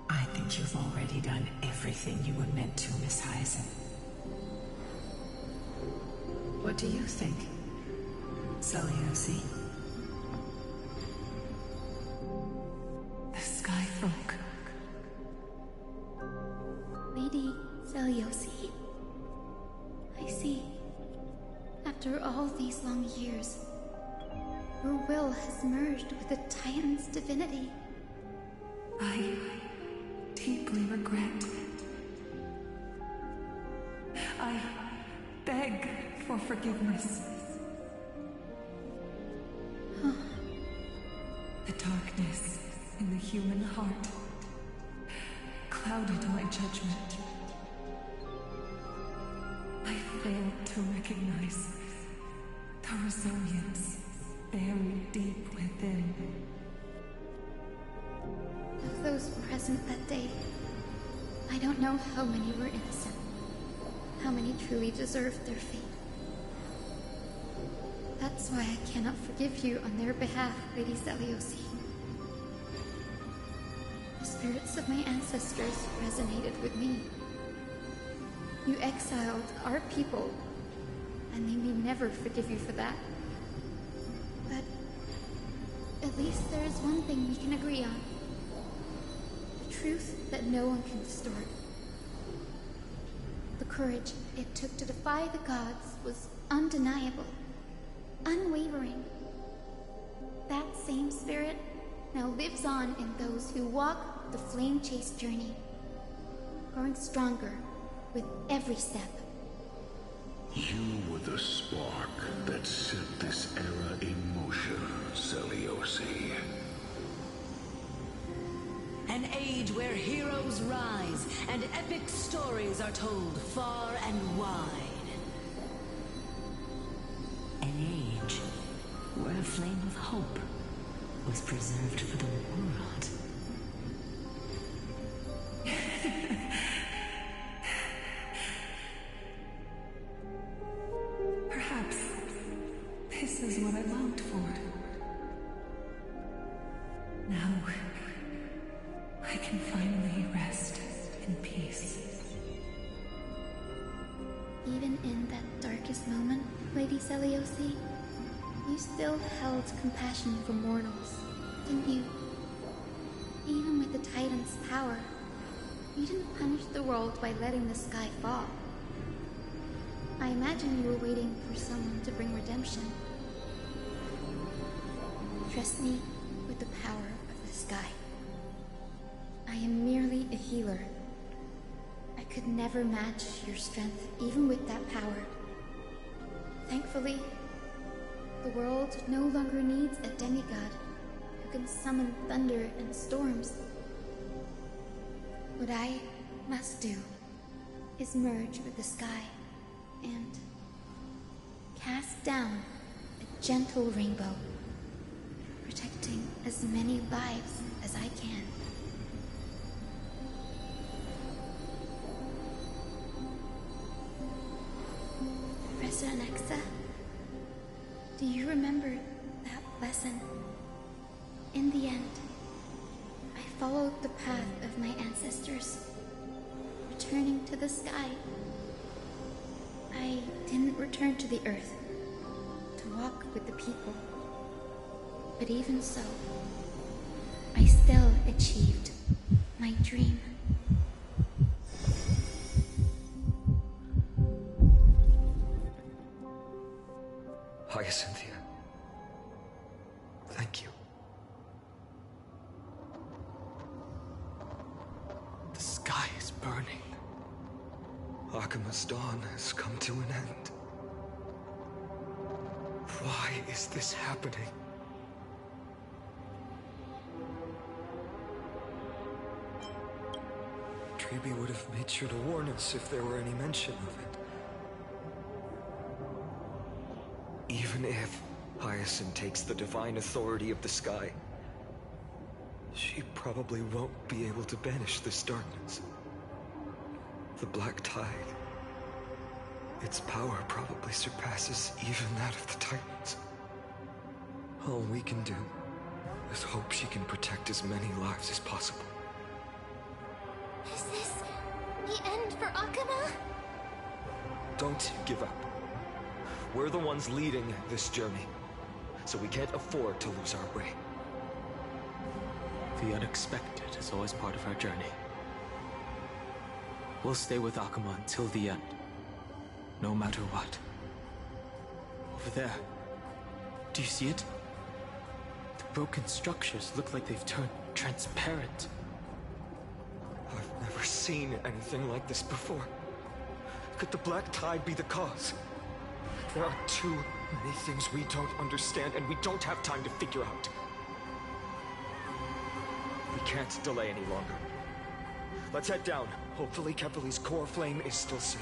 I think you've already done everything you were meant to, Miss Hyacinth. What do you think, Seliosi? The Skyfolk. Lady Seliosi. I see. After all these long years, your will has merged with the Titan's divinity. I deeply regret. I beg for forgiveness. The darkness in the human heart clouded my judgment. I failed to recognize the resilience buried deep within. Of those present that day, I don't know how many were innocent, how many truly deserved their fate. That's why I cannot forgive you on their behalf, Lady Seliosi. The spirits of my ancestors resonated with me. You exiled our people, and they may never forgive you for that. But at least there is one thing we can agree on. The truth that no one can distort. The courage it took to defy the gods was undeniable, unwavering. That same spirit now lives on in those who walk the flame-chased journey, growing stronger with every step. You were the spark that set this era in motion, Seliosi. An age where heroes rise and epic stories are told far and wide. An age where a flame of hope was preserved for the world. Perhaps this is what I longed for. Now, I can finally rest in peace. Even in that darkest moment, Lady Seliosi, you still held compassion for mortals, didn't you? Even with the Titan's power, you didn't punish the world by letting the sky fall. I imagine you were waiting for someone to bring redemption. Trust me with the power of the sky. I am merely a healer. I could never match your strength, even with that power. Thankfully, the world no longer needs a demigod who can summon thunder and storms. What I must do is merge with the sky and cast down a gentle rainbow, protecting as many lives as I can. Professor Anaxa, do you remember that lesson? In the end, I followed the path of my ancestors, returning to the sky. I didn't return to the earth to walk with the people, but even so, I still achieved my dream. Hyacinthia. Thank you. The sky is burning. Akima's dawn has come to an end. Why is this happening? Treeby would have made sure to warn us if there were any mention of it. Even if Hyacinth takes the divine authority of the sky, she probably won't be able to banish this darkness. The Black Tide, its power probably surpasses even that of the Titans. All we can do is hope she can protect as many lives as possible. Is this the end for Akama? Don't give up. We're the ones leading this journey, so we can't afford to lose our way. The unexpected is always part of our journey. We'll stay with Akama until the end, no matter what. Over there, do you see it? The broken structures look like they've turned transparent. I've never seen anything like this before. Could the Black Tide be the cause? There are too many things we don't understand, and we don't have time to figure out. We can't delay any longer. Let's head down. Hopefully Kepali's core flame is still safe.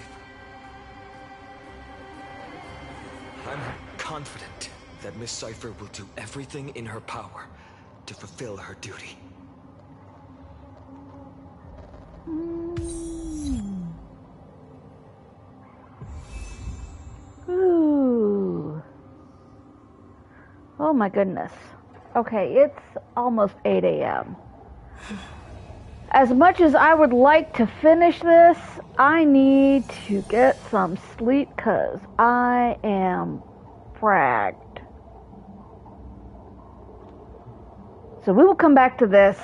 I'm confident that Miss Cypher will do everything in her power to fulfill her duty. Ooh. Oh my goodness. Okay, it's almost 8 a.m. As much as I would like to finish this, I need to get some sleep because I am fragged. So we will come back to this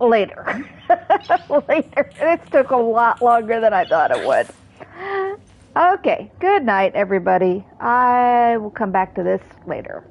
later. Later. This took a lot longer than I thought it would. Okay, good night, everybody. I will come back to this later.